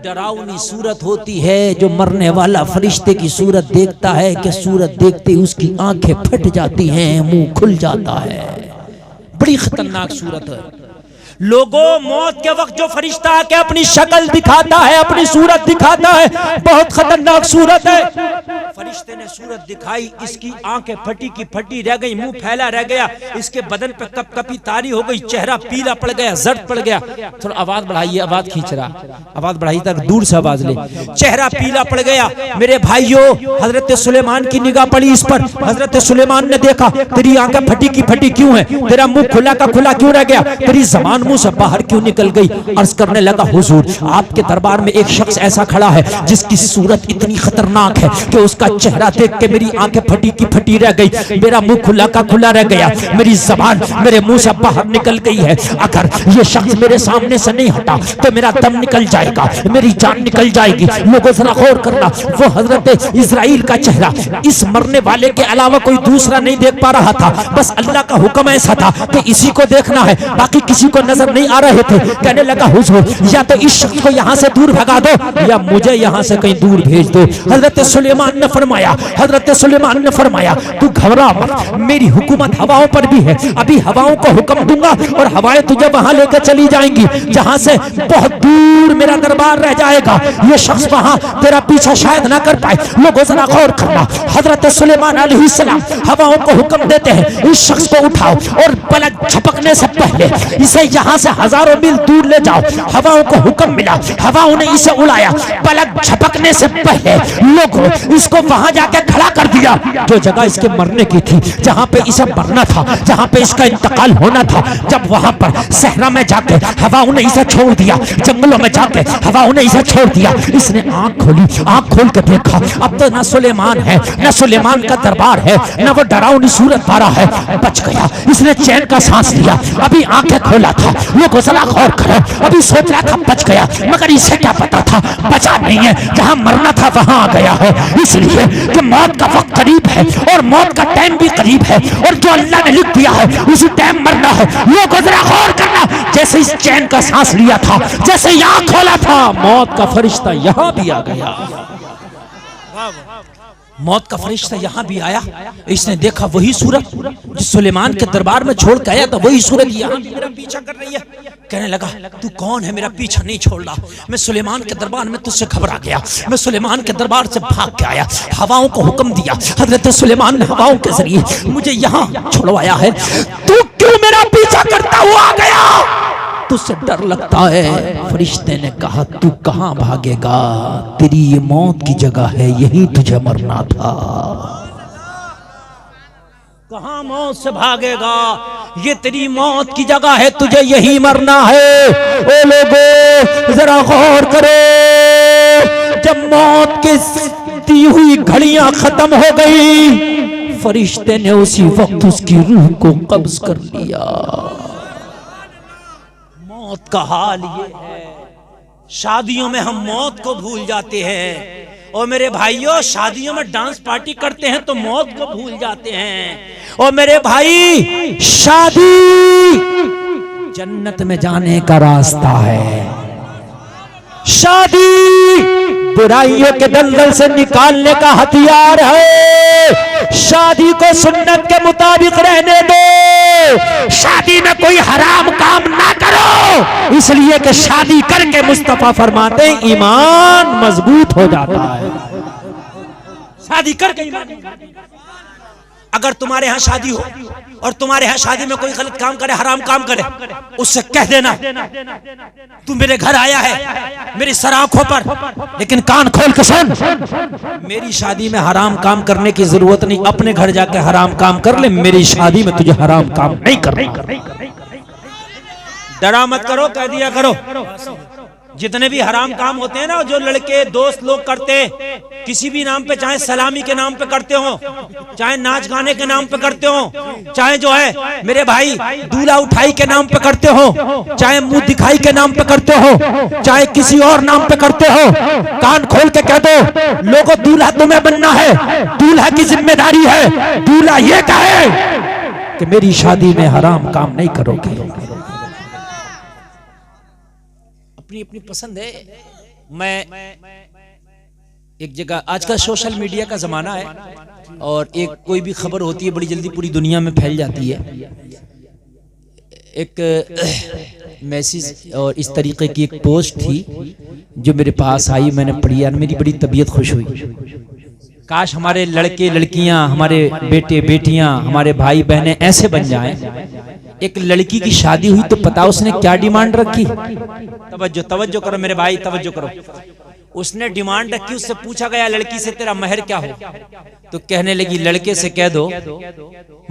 डरावनी सूरत होती है। जो मरने वाला फरिश्ते की सूरत देखता है कि सूरत देखते ही उसकी आंखें फट जाती हैं, मुंह खुल जाता है, बड़ी खतरनाक सूरत है। लोगों, मौत के वक्त जो फरिश्ता आके अपनी शक्ल दिखाता है, अपनी सूरत दिखाता है, बहुत खतरनाक सूरत है। फरिश्ते ने सूरत दिखाई, इसकी आंखें फटी की फटी रह गई, मुंह फैला रह गया, इसके बदन पे कपकपी तारी हो गई, चेहरा पीला पड़ गया, जर्द पड़ गया। थोड़ा आवाज बढ़ाइए, आवाज खींच रहा, आवाज बढ़ाइए तक दूर से आवाज ले। चेहरा पीला पड़ गया। मेरे भाइयों, हजरत सुलेमान की निगाह पड़ी इस पर। हजरत सुलेमान ने देखा, तेरी आंखें फटी की फटी क्यों है, तेरा मुंह खुला का खुला क्यों रह गया, तेरी जबान मुंह से बाहर क्यों निकल गई। अर्ज करने लगा, हुजूर आपके दरबार में एक शख्स ऐसा खड़ा है जिसकी सूरत इतनी खतरनाक है कि उसका चेहरा देख के मेरी आंखें फटी की फटी रह गई, मेरा मुंह खुला का खुला रह गया, मेरी जबान मेरे मुंह से बाहर निकल गई है। अगर ये शख्स मेरे सामने से नहीं हटा तो मेरा दम निकल जाएगा, मेरी जान निकल जाएगी। लोगों जरा गौर करना, वो हजरत इस्राइल का चेहरा इस मरने वाले के अलावा कोई दूसरा नहीं देख पा रहा था। बस अल्लाह का हुक्म ऐसा था कि इसी को देखना है, बाकी किसी को नजर नहीं आ रहे थे। कहने लगा, हुजूर या तो इस शख्स को यहाँ से दूर भगा दो या मुझे यहाँ से कहीं दूर भेज दो। हजरत सुलेमान ने फरमाया, हजरत सुलेमान ने फरमाया, तू घबरा मत, मेरी हुकूमत हवाओं पर भी है। अभी हवाओं को हुक्म दूंगा और हवाएं तुझे वहां लेकर चली जाएंगी जहां से बहुत दूर मेरा दरबार रह जाएगा। ये शख्स वहां तेरा पीछा शायद ना कर पाए। लोगों जरा गौर करना, हजरत सुलेमान अलैहिस्सलाम हवाओं को हुक्म देते हैं, इस शख्स को उठाओ और पलक झपकने से पहले इसे यहाँ से हजारों मील दूर ले जाओ। हवाओं को हुक्म मिला, हवाओं ने इसे उड़ाया, पलक झपकने से पहले लोगों इसको वहां जाके खड़ा कर दिया जो जगह इसके मरने की थी, जहां पे इसे मरना था, जहां पे इसका इंतकाल होना था। जब वहां पर सहरा में जाके हवाओं ने इसे छोड़ दिया, जंगलों में जाके हवाओं ने इसे छोड़ दिया, इसने आंख खोली, आंख खोल के देखा, अब तो न सुलेमान है, न सुलेमान का दरबार है, न वो डरावनी सूरत वाला है। बच गया, इसने चैन का सांस लिया। अभी आंखें खोला था, लोगों जरा गौर करो, अभी सोच रहा था बच गया, मगर इसे क्या पता था बचा नहीं है, जहां मरना था वहां आ गया है। इसलिए कि मौत का वक्त करीब है और मौत का टाइम भी करीब है और जो अल्लाह ने लिख दिया है उसी टाइम मरना है। लोगों जरा गौर करना, जैसे इस चैन का सांस लिया था, जैसे यहाँ खोला था, मौत का फरिश्ता यहाँ भी आ गया। मौत का फरिश्ता यहाँ भी आया, इसने देखा वही सूरत जिस सुलेमान के दरबार में छोड़ के आया था, वही सूरत यहाँ भी मेरा पीछा कर रही है। कहने लगा, तू कौन है, मेरा पीछा नहीं छोड़ रहा, मैं सुलेमान के दरबार में तुझसे घबरा गया, मैं सुलेमान के दरबार से भाग के आया, हवाओं को हुक्म दिया, हजरत सुलेमान ने हवाओं के जरिए मुझे यहाँ छुड़वाया है, तू क्यों मेरा पीछा करता हुआ आ गया, तुझसे डर लगता है। फरिश्ते ने कहा, तू कहां भागेगा, तेरी ये मौत की जगह है, यही तुझे मरना था। कहां मौत से भागेगा, ये तेरी मौत की जगह है, तुझे यही मरना है। ओ लोगों जरा गौर करो, जब मौत की दी हुई घड़ियां खत्म हो गई, फरिश्ते ने उसी वक्त उसकी रूह को कब्ज कर लिया। मौत का हाल ये है, शादियों में हम मौत को भूल जाते हैं। और मेरे भाइयों, शादियों में डांस पार्टी करते हैं तो मौत को भूल जाते हैं। और मेरे भाई, शादी जन्नत में जाने का रास्ता है, शादी बुराइयों के दलदल से निकालने का हथियार है। शादी को सुन्नत के मुताबिक रहने दो, शादी में कोई हराम काम ना करो, इसलिए कि शादी करके मुस्तफा फरमाते हैं ईमान मजबूत हो जाता है। शादी करके ईमान, अगर तुम्हारे यहाँ शादी हो और तुम्हारे यहाँ शादी में कोई गलत काम करे, हराम काम करे, उससे कह देना तू मेरे घर आया है मेरी सर आंखों पर, लेकिन कान खोल के सुन, मेरी शादी में हराम काम करने की जरूरत नहीं, अपने घर जाके हराम काम कर ले, मेरी शादी में तुझे हराम काम नहीं करना। डरा मत करो, कह दिया करो। जितने भी हराम काम होते हैं ना, जो लड़के दोस्त लोग करते हैं, किसी भी नाम पे, चाहे सलामी के नाम पे करते हो, चाहे नाच गाने के नाम पे करते हो, चाहे जो है मेरे भाई दूल्हा उठाई के नाम पे करते हो, चाहे मुंह दिखाई के नाम पे करते हो, चाहे किसी और नाम पे करते हो, कान खोल के कह दो लोगों, दूल्हा तुम्हें बनना है, दूल्हा की जिम्मेदारी है, दूल्हा ये कहे कि मेरी शादी में हराम काम नहीं करोगे। अपनी अपनी पसंद है। मैं एक जगह, आजकल सोशल मीडिया का जमाना है और एक कोई भी खबर होती है बड़ी जल्दी पूरी दुनिया में फैल जाती है। एक मैसेज और इस तरीके की एक पोस्ट थी जो मेरे पास आई, मैंने पढ़ी यार मेरी बड़ी तबीयत खुश हुई। काश हमारे लड़के लड़कियां, हमारे बेटे बेटियां, हमारे भाई बहनें ऐसे बन जाएं। एक लड़की की शादी हुई तो पता उसने क्या डिमांड रखी? तवज्जो करो मेरे भाई, तवज्जो करो। उसने डिमांड रखी, उससे पूछा गया लड़की से तेरा महर क्या हो? तो कहने लगी लड़के से कह दो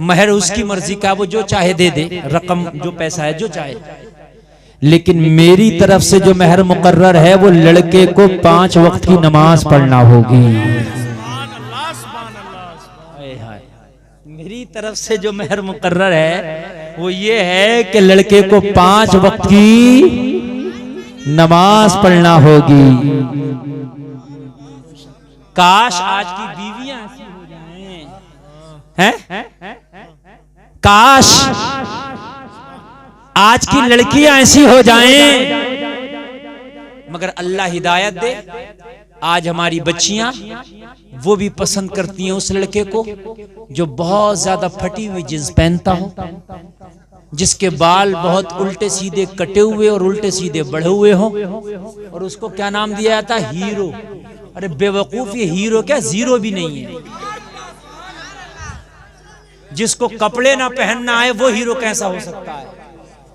महर उसकी मर्जी का, वो जो चाहे दे दे, रकम जो पैसा है जो चाहे, लेकिन मेरी तरफ से जो महर मुकर्रर है वो लड़के को 5 वक्त की नमाज पढ़ना होगी। मेरी तरफ से जो महर मुकर्रर है वो ये है कि लड़के को 5 वक्त की नमाज पढ़ना होगी। काश आज की बीवियां ऐसी हो जाएं, हैं? काश आज की लड़कियां ऐसी हो जाएं, मगर अल्लाह हिदायत दे। आज हमारी बच्चियां वो भी पसंद करती हैं उस लड़के को जो बहुत ज्यादा फटी हुई जींस पहनता हो, जिसके बाल बहुत उल्टे सीधे कटे हुए और उल्टे सीधे बढ़े हुए हो, और उसको क्या नाम दिया जाता है? हीरो। अरे बेवकूफ, ये हीरो क्या जीरो भी नहीं है। जिसको कपड़े ना पहनना आए वो हीरो कैसा हो सकता है?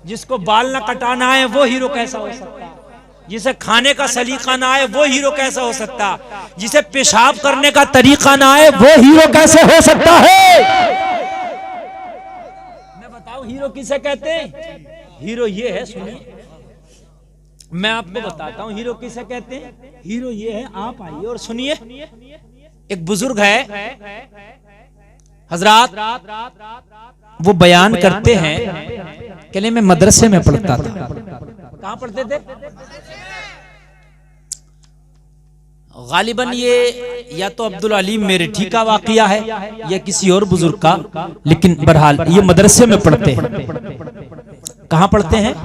जिसको बाल ना कटाना आए वो हीरो कैसा हो सकता है? जिसे खाने का सलीका ना आए वो हीरो कैसा हो सकता? जिसे पेशाब करने का तरीका ना आए वो हीरो कैसे हो सकता है? मैं बताऊं हीरो किसे कहते हैं? हीरो ये है, सुनिए मैं आपको बताता हूं हीरो किसे कहते हैं। हीरो ये है, आप आइए और सुनिए। एक बुजुर्ग है हजरात, वो बयान करते हैं, कहले मैं मदरसे में पढ़ता था। कहां पढ़ते थे? गालिबन ये या तो अब्दुल अलीम मेरठी का वाकया है या किसी और बुजुर्ग का, लेकिन बहरहाल ये मदरसे में पढ़ते हैं। कहां पढ़ते हैं?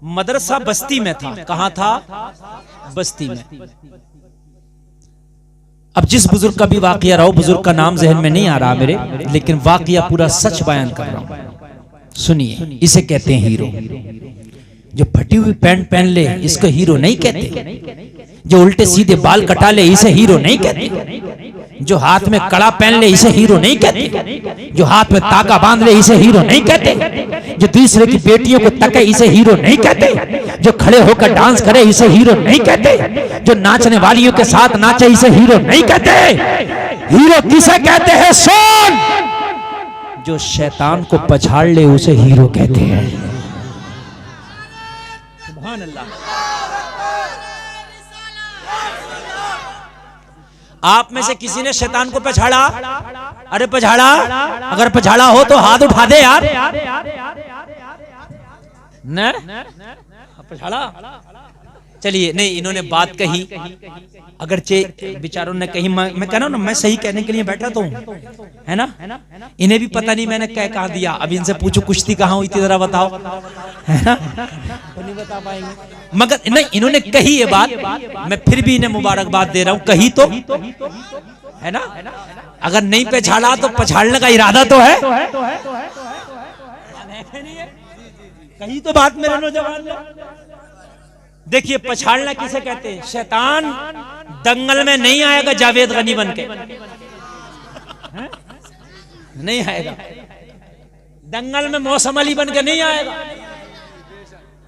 मदरसा बस्ती में था। कहां था? बस्ती में। अब जिस बुजुर्ग का भी वाकया रहा, बुजुर्ग का नाम जहन में नहीं आ रहा मेरे, लेकिन वाकया पूरा सच बयान कर रहा हूं, सुनिए। इसे कहते हैं हीरो। जो फटी हुई पैंट पहन ले इसको हीरो नहीं कहते। जो उल्टे सीधे बाल कटा ले इसे हीरो नहीं कहते। जो हाथ में कड़ा पहन ले इसे हीरो नहीं कहते। जो हाथ में तागा बांध ले इसे हीरो नहीं कहते। जो दूसरे की बेटियों को तके इसे हीरो नहीं कहते। जो खड़े होकर डांस करे इसे हीरो नहीं कहते। जो नाचने वालियों के साथ नाचे इसे हीरो नहीं कहते। हीरो किसे कहते हैं? सुन, जो शैतान को पछाड़ ले उसे हीरो कहते हैं। सुभान अल्लाह। आप में से किसी ने शैतान को पछाड़ा? अरे पछाड़ा, अगर पछाड़ा हो तो हाथ उठा दे यार। न पछाड़ा? चलिए, नहीं इन्होंने बात कही, अगरचे बेचारों ने कही, मैं कह रहा हूं ना, मैं सही कहने के लिए बैठा तो हूं, है ना? इन्हें भी पता नहीं मैंने क्या कहा दिया। अब इनसे पूछो कुश्ती कहां हुई थी जरा बताओ, है ना? तो नहीं बता पाएंगे, मगर नहीं इन्होंने कही ये बात, मैं फिर भी इन्हें मुबारकबाद दे रहा हूं। कही तो है ना? अगर नहीं पछाड़ा तो पछाड़ने का इरादा तो है। कही तो बात मेरे नौजवान। देखिए पछाड़ना किसे कहते हैं? शैतान दंगल में नहीं आएगा जावेद गनी बन के, नहीं आएगा। दंगल में मौसम अली बन के नहीं आएगा।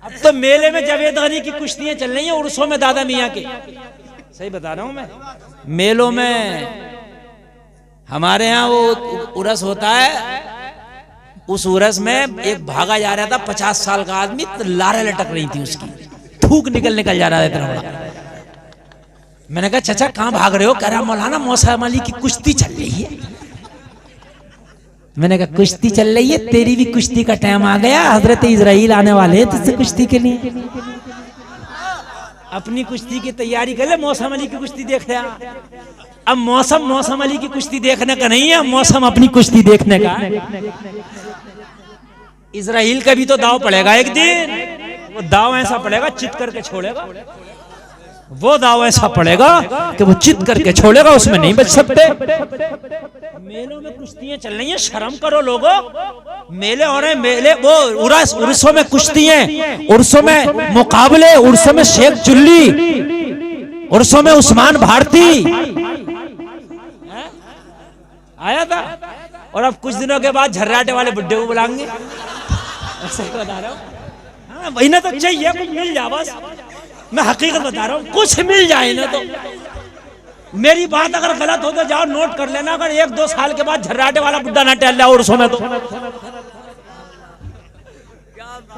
अब तो मेले में जावेद गनी की कुश्तियां चल रही हैं, उर्सों में दादा मियां के। सही बता रहा हूं मैं। मेलों में हमारे यहाँ वो उर्स होता है, उस उर्स में एक भागा जा रहा था 50 साल का आदमी, तो लारें लटक रही थी उसकी, थूक निकल जा रहा था। मैंने कहा चाचा कहां भाग रहे हो? कह रहा मौलाना मौसम अली की कुश्ती चल रही है। मैंने कहा कुश्ती चल रही है, तेरी भी कुश्ती का टाइम आ गया। हजरत इजराइल आने वाले हैं तुझसे कुश्ती के लिए। अपनी कुश्ती की तैयारी कर ले, मौसम अली की कुश्ती देख रहा। अब मौसम अली की कुश्ती देखने का नहीं है, मौसम अपनी कुश्ती देखने का। इजराइल का भी तो दाव पड़ेगा एक दिन। वो दाव ऐसा पड़ेगा चित करके छोड़ेगा। वो दाव ऐसा पड़ेगा कि वो चित करके छोड़ेगा, उसमें नहीं बच सकते। मेलों में कुश्तियां चल रही हैं, शर्म करो लोगों। मेले हो रहे हैं, मेले वो उर्सों में कुश्तियां, उर्सों में मुकाबले, उर्सों में शेख जुल्ली, उर्सों में उस्मान भारती आया था। और अब कुछ दिनों के बाद झर्राटे वाले बुड्ढे को बुलाएंगे। ऐसे ही बता रहा हूँ। हाँ वही ना, तो चाहिए कुछ मिल जाए बस। मैं हकीकत बता रहा हूँ, कुछ मिल जाए ना तो। मेरी बात अगर गलत हो तो जाओ नोट कर लेना। अगर 1-2 साल के बाद झर्राटे वाला बुड्ढा ना टहल जाए उर्सों में तो।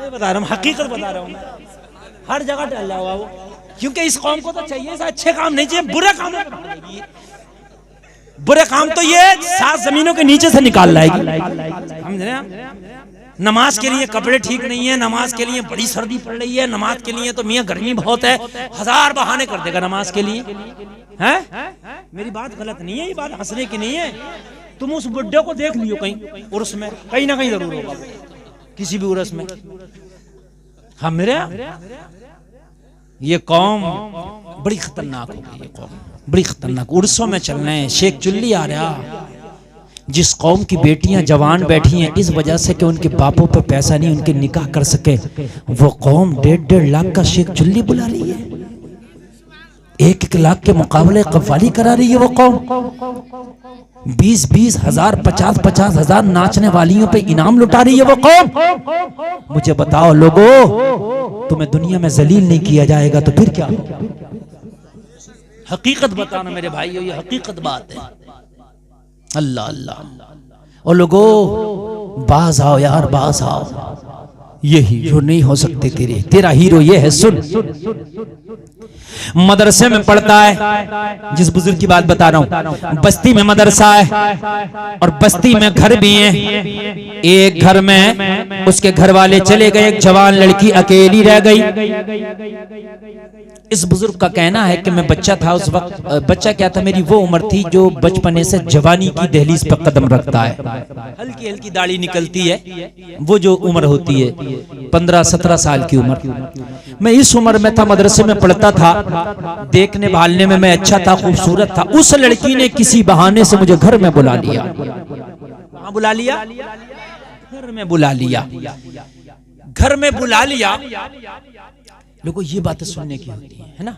बता रहा हूँ, हकीकत बता रहा हूँ। हर जगह टहल जाओ वो, क्योंकि इस कौम को तो चाहिए अच्छे काम नहीं चाहिए, बुरे काम। बुरे काम तो ये 7 जमीनों के नीचे से निकाल लाएगी। समझे? नमाज के लिए कपड़े ठीक नहीं है, नमाज के लिए बड़ी सर्दी पड़ रही है, नमाज के लिए तो मियां गर्मी बहुत है, 1000 बहाने कर देगा नमाज के लिए। हैं? मेरी बात गलत नहीं है, ये बात हंसने की नहीं है। तुम उस बुड्ढे को देख लियो कहीं उर्स में, कहीं ना कहीं जरूर होगा, किसी भी उर्स में। हाँ मेरे ये कौम बड़ी खतरनाक हो गई, ये कौम बड़ी खतरनाक। उर्सों में चल रहे हैं, शेख चुल्ली आ रहा। जिस कौम की बेटियां जवान बैठी हैं इस वजह से कि उनके बापों पे पैसा नहीं, उनके निकाह कर सके, वो कौम 1.5 लाख का शेख चुल्ली बुला रही है। 1-1 लाख के मुकाबले कव्वाली करा रही है वो कौम। 20-20 हजार, 50-50 हजार नाचने वालियों पे इनाम लुटा रही है वो कौम। मुझे बताओ लोगों, तुम्हें दुनिया में जलील नहीं किया जाएगा तो फिर क्या? हकीकत बताना मेरे भाइयों, ये हकीकत बात है। अल्लाह अल्लाह। और लोगों बाज आओ यार, बाज आओ। ये हीरो नहीं हो सकते तेरा हीरो ये है। सुन, मदरसे में पढ़ता है, जिस बुजुर्ग की बात बता रहा हूं, बस्ती में मदरसा है और बस्ती में घर भी है। एक घर में उसके घर वाले चले गए, एक जवान लड़की अकेली रह गई। इस बुजुर्ग का कहना है कि मैं बच्चा था उस वक्त। बच्चा क्या था, मेरी वो उम्र थी जो बचपने से जवानी की दहलीज पर कदम रखता है। हल्की हल्की दाढ़ी निकलती है, वो जो उम्र होती है 15-17 साल की उम्र। मैं इस उम्र में था, मदरसे में पढ़ता था, देखने भालने में मैं अच्छा था, खूबसूरत था। उस लड़की ने किसी बहाने से मुझे घर में बुला लिया। कहाँ बुला लिया? घर में बुला लिया। घर में बुला लिया। लोगों ये बातें सुनने की होती है ना।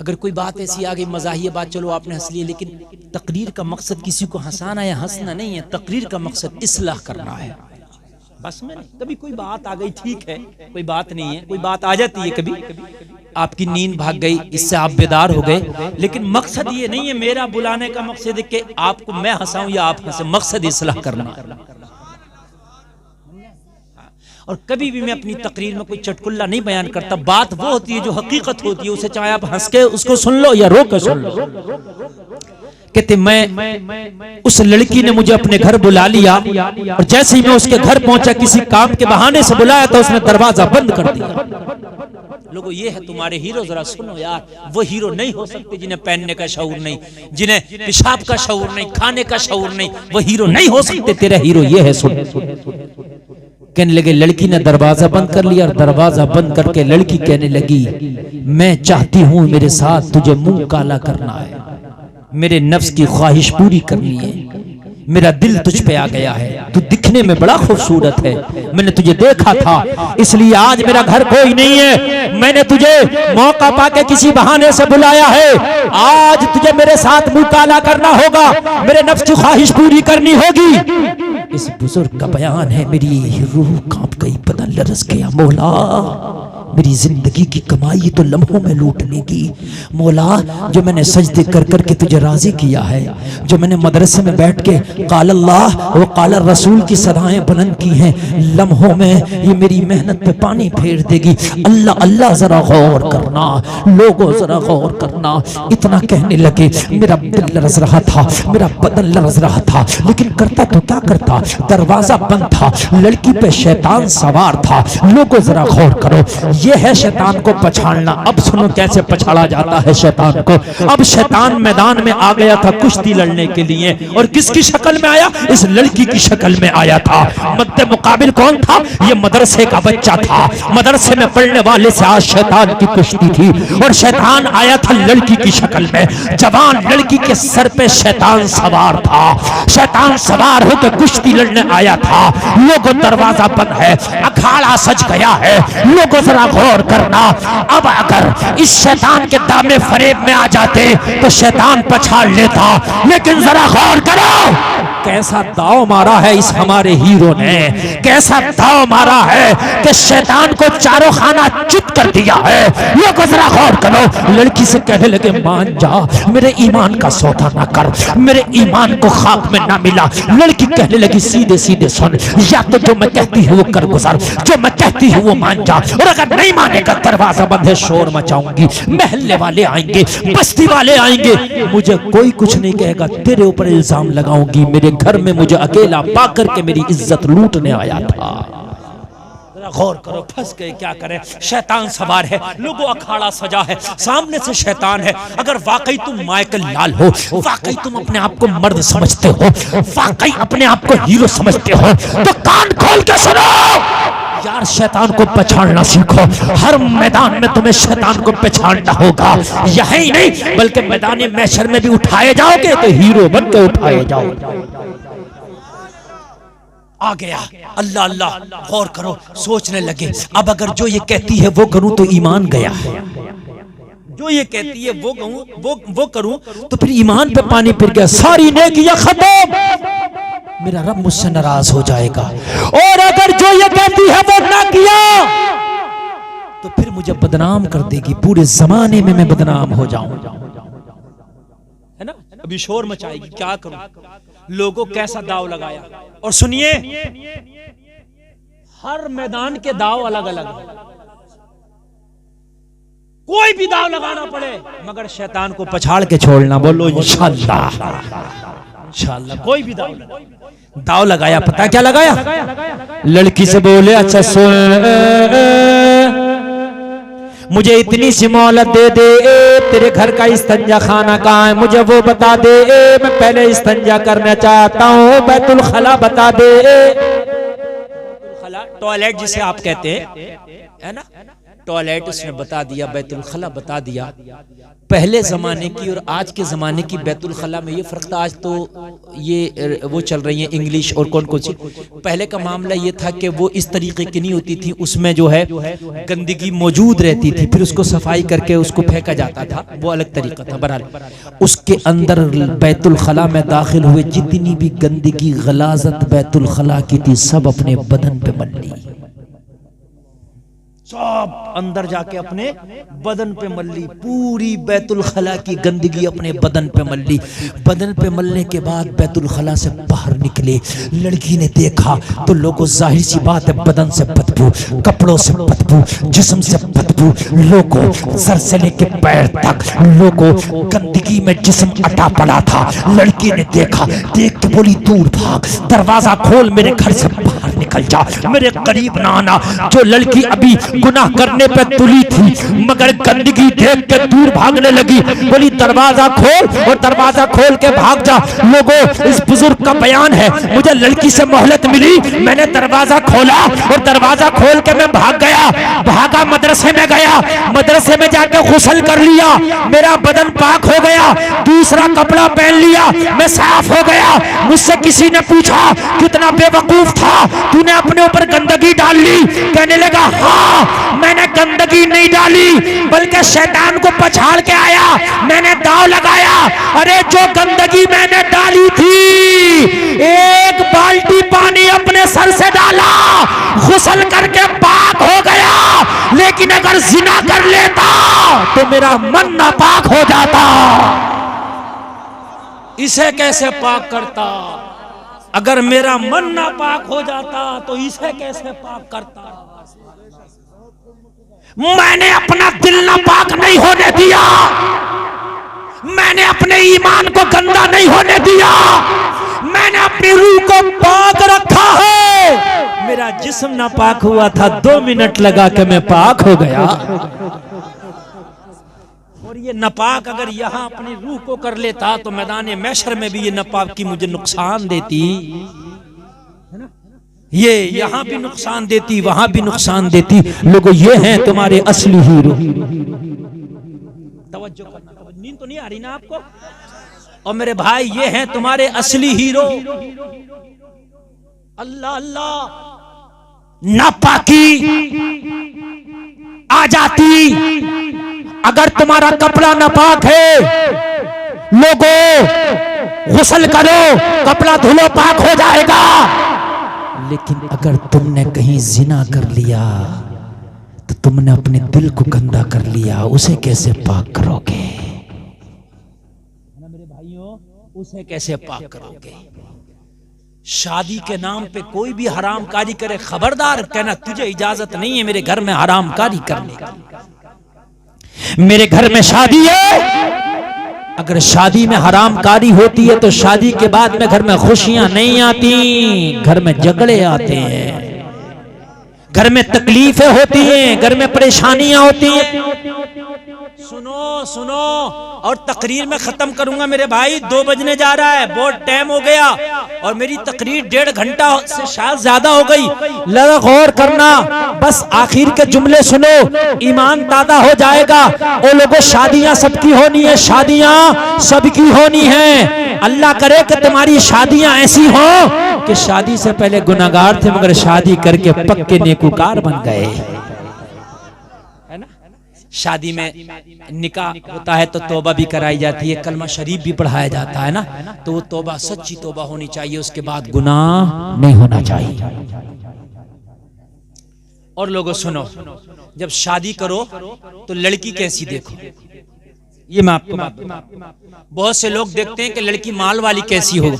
अगर कोई बात ऐसी आ गई मजाहिया बात, चलो आपने हंस लिया, लेकिन तकरीर का मकसद किसी को हंसाना या हंसना नहीं है। तकरीर का मकसद इस्लाह करना है। बस में कभी कोई बात आ गई, ठीक है, कोई बात नहीं है, कोई बात आ जाती है कभी, आपकी नींद भाग गई, इससे आप बेदार हो गए, लेकिन मकसद ये नहीं है। मेरा बुलाने का मकसद है कि आपको मैं हंसाऊं या आप हंसे, मकसद इस्लाह करना। और कभी भी मैं अपनी तकरीर में कोई चटकुल्ला नहीं बयान करता। बात वो होती है जो हकीकत होती है, उसे चाहे आप हंस के उसको सुन लो या रो के सुन लो। कहते मैं उस लड़की ने मुझे अपने घर बुला लिया और जैसे ही मैं उसके घर पहुंचा, किसी काम के बहाने से बुलाया तो उसने दरवाजा बंद कर दिया। लोगों ये है तुम्हारे हीरो, जरा सुनो यार। वो हीरो नहीं हो सकते जिन्हें पहनने का शऊर नहीं, जिन्हें पेशाब का शऊर नहीं, खाने का शऊर नहीं, वो हीरो नहीं हो सकते। तेरा हीरो ये है। सुन, कहने लगे, लड़की ने दरवाजा बंद कर लिया और दरवाजा बंद करके लड़की कहने लगी, मैं चाहती हूं मेरे साथ तुझे मुंह काला करना है, मेरे नफ्स की ख्वाहिश पूरी करनी है, मेरा दिल तुझ पे आ गया है, तू दिखने में बड़ा खूबसूरत है, मैंने तुझे देखा था इसलिए आज मेरा घर कोई नहीं है, मैंने तुझे मौका पाके किसी बहाने से बुलाया है, आज तुझे मेरे साथ मुंह काला करना होगा, मेरे नफ्स की ख्वाहिश पूरी करनी होगी। इस बुजुर्ग का बयान है, मेरी रूह कांप गई, बदन लरस गया। मौला मेरी जिंदगी की कमाई तो लम्हों में लूट लेगी। मौला जो मैंने सजदे कर करके तुझे राजी किया है, जो मैंने मदरसे में बैठ के काल अल्लाह व काल रसूल की सदाएं बुलंद की हैं, लम्हों में ये मेरी मेहनत पे पानी फेर देगी। अल्लाह अल्लाह जरा गौर करना, लोगों जरा गौर करना। इतना कहने लगे, मेरा दिल लरज रहा था, मेरा बदन लरज रहा था, लेकिन करता तो क्या करता, दरवाजा बंद था, लड़की पे शैतान सवार था। लोगों जरा गौर करो, ये है शैतान को पछाड़ना। अब सुनो कैसे पछाड़ा जाता है शैतान को। अब शैतान मैदान में आ गया था कुश्ती लड़ने के लिए, और किसकी शक्ल में आया? इस लड़की की शक्ल में आया था। मद्दे मुकाबिल कौन था? ये मदरसे का बच्चा था। मदरसे में पढ़ने वाले से आज शैतान की कुश्ती थी, और शैतान आया था लड़की की शक्ल में। जवान लड़की के सर पे शैतान सवार था। शैतान सवार होकर कुश्ती लड़ने आया था। लोगों, दरवाजा बंद है, अखाड़ा सज गया है। लोगों जरा गौर करना, अब अगर इस शैतान के दामे फरेब में आ जाते तो शैतान पछाड़ लेता, लेकिन जरा गौर करो कैसा दाव मारा है इस हमारे हीरो ने, कैसा दाव मारा है कि शैतान को चारों खाना चित कर दिया है। लोगों जरा गौर करो। लड़की से कहने लगे मान जा, मेरे ईमान का सौदा ना कर, मेरे ईमान को खाक में ना मिला। लड़की कहने लगी सीधे सीधे सुन, या तो जो मैं कहती हूँ वो कर गुजर, जो मैं कहती हूँ वो मान जा, और अगर नहीं मानेगा दरवाजा बंद है, शोर मचाऊंगी, महल्ले वाले आएंगे, बस्ती वाले आएंगे, मुझे कोई कुछ नहीं कहेगा, तेरे ऊपर इल्जाम लगाऊंगी। मेरे घर में मुझे अकेला पाकर के मेरी इज्जत लूटने आया था। गौर करो, फंस गए, क्या करें? शैतान सवार है, लोगों अखाड़ा सजा है, सामने से शैतान है। अगर वाकई तुम माइकल लाल हो, वाकई तुम अपने आप को मर्द समझते हो, वाकई अपने आप को हीरो समझते हो, तो कान खोल के सुनो यार, शैतान को पछाड़ना सीखो। हर मैदान में तुम्हें शैतान को पछाड़ना होगा। यही नहीं बल्कि मैदान महशर में भी उठाए जाओगे तो हीरो बन के उठाए जाओगे। आ गया, अल्लाह अल्लाह, गौर करो, सोचने लगे अब अगर जो ये कहती है वो करूं तो ईमान गया, जो ये कहती है वो करूं तो फिर ईमान पे पानी फिर गया, सारी नेकियां खत्म, मेरा रब मुझसे नाराज हो जाएगा। और अगर जो ये कहती है वो ना किया तो फिर मुझे बदनाम कर देगी, पूरे जमाने में मैं बदनाम हो जाऊं, है ना? अभी शोर मचाएगी, क्या करूं? लोगों कैसा दाव लगाया। और सुनिए, हर मैदान के दाव अलग अलग, कोई भी दाव लगाना पड़े मगर शैतान को पछाड़ के छोड़ना। बोलो इंशाअल्लाह, इंशाअल्लाह। कोई भी दाव लगाया, पता क्या लगाया? लड़की से बोले अच्छा सुन, मुझे इतनी सी मोहलत दे दे, तेरे घर का इस्तंजा खाना कहाँ है मुझे वो बता दे, मैं पहले इस्तंजा करना चाहता हूँ, बैतुल खला बता दे। टॉयलेट जिसे आप कहते हैं, है ना, टॉयलेट उसने बता दिया, बैतुल खला बता दिया। पहले जमाने की और आज के जमाने की बैतुल खला में ये फर्क था। आज तो ये वो चल रही है इंग्लिश और कौन कौन सी। पहले का मामला ये था कि वो इस तरीके की नहीं होती थी, उसमें जो है गंदगी मौजूद रहती थी, फिर उसको सफाई करके उसको फेंका जाता था, वो अलग तरीका था। बहरहाल उसके अंदर बैतुल खला में दाखिल हुए जितनी भी गंदगी गलाजत बैतुल खला की थी सब अपने बदन पे मल ली, सब अंदर जाके अपने बदन पे मल ली, पूरी बैतुल खला की गंदगी अपने बदन पे मल ली। बदन पे मलने के बाद बैतुल खला से बाहर निकले, लड़की ने देखा तो लोगों, जाहिर सी बात है, बदन से बदबू, कपड़ों से बदबू, जिस्म से बदबू, लोगों सर से लेके पैर तक लोगों गंदगी में जिस्म अटा पड़ा था। लड़की ने देखा, देख के बोली दूर भाग, दरवाजा खोल, मेरे घर से बाहर निकल जा, मेरे करीब ना आना। जो लड़की अभी गुनाह करने पे तुली थी मगर गंदगी देख के दूर भागने लगी, बोली दरवाजा खोल, और दरवाजा खोल के भाग जा। लोगों, इस बुजुर्ग का बयान है, मुझे लड़की से मोहलत मिली, मैंने दरवाजा खोला और दरवाजा खोल के मैं भाग गया, भागा मदरसे में गया, मदरसे में जाके गुस्ल कर लिया, मेरा बदन पाक हो गया, दूसरा कपड़ा पहन लिया, मैं साफ हो गया। मुझसे किसी ने पूछा कितना बेवकूफ था, तूने अपने ऊपर गंदगी डाल ली? कहने लगा हाँ, मैंने गंदगी नहीं डाली बल्कि शैतान को पछाड़ के आया, मैंने दाव लगाया। अरे जो गंदगी मैंने डाली थी, एक बाल्टी पानी अपने सर से डाला, गुस्ल करके पाक हो गया, लेकिन अगर जिना कर लेता तो मेरा मन नापाक हो जाता। इसे कैसे पाक करता? अगर मेरा मन नापाक हो जाता तो इसे कैसे पाक करता? मैंने अपना दिल नापाक नहीं होने दिया, मैंने अपने ईमान को गंदा नहीं होने दिया, मैंने अपनी रूह को पाक रखा है। मेरा जिस्म नापाक हुआ था, 2 मिनट लगा के मैं पाक हो गया। और ये नापाक अगर यहाँ अपनी रूह को कर लेता तो मैदान महशर में भी ये नापाक की मुझे नुकसान देती, है ना? ये यहाँ भी नुकसान देती, वहां भी नुकसान देती। लोगों, ये हैं तुम्हारे असली हीरो। तवज्जो करना, नींद तो नहीं आ रही ना आपको? और मेरे भाई, ये हैं तुम्हारे असली हीरो। अल्लाह अल्लाह, नापाकी आ जाती अगर तुम्हारा कपड़ा नापाक है। लोगों, गुस्ल करो, कपड़ा धुलो, पाक हो जाएगा। लेकिन अगर तुमने कहीं जिना कर लिया तो तुमने अपने दिल को गंदा कर लिया, उसे कैसे पाक करोगे? मेरे भाइयों, उसे कैसे पाक करोगे? शादी के नाम पे कोई भी हरामकारी करे, खबरदार कहना तुझे इजाजत नहीं है मेरे घर में हरामकारी करने की। मेरे घर में शादी है, अगर शादी में हरामकारी होती है तो शादी के बाद में घर में खुशियां नहीं आती, घर में झगड़े आते हैं, घर में तकलीफें होती हैं, घर में परेशानियां होती हैं। सुनो सुनो, और तकरीर में खत्म करूंगा मेरे भाई, 2 बजने जा रहा है, बहुत टाइम हो गया और मेरी तकरीर 1.5 घंटा से शायद ज्यादा हो गई। लगा गौर करना, बस आखिर के जुमले सुनो, ईमान ताजा हो जाएगा। वो लोगों, शादियां सबकी होनी है, शादियां सबकी होनी है। अल्लाह करे कि तुम्हारी शादियां ऐसी हो कि शादी से पहले गुनाहगार थे मगर शादी करके पक्के नेकूकार बन गए, है ना? शादी में निकाह होता है तो तौबा भी कराई जाती है, कलमा शरीफ भी पढ़ाया जाता है ना, तो वो तौबा सच्ची तौबा होनी चाहिए, उसके बाद गुनाह नहीं होना चाहिए। और लोगों सुनो, जब शादी करो तो लड़की कैसी देखो, ये मैं आपको बात बताऊं। बहुत से लोग देखते हैं कि लड़की माल वाली कैसी हो,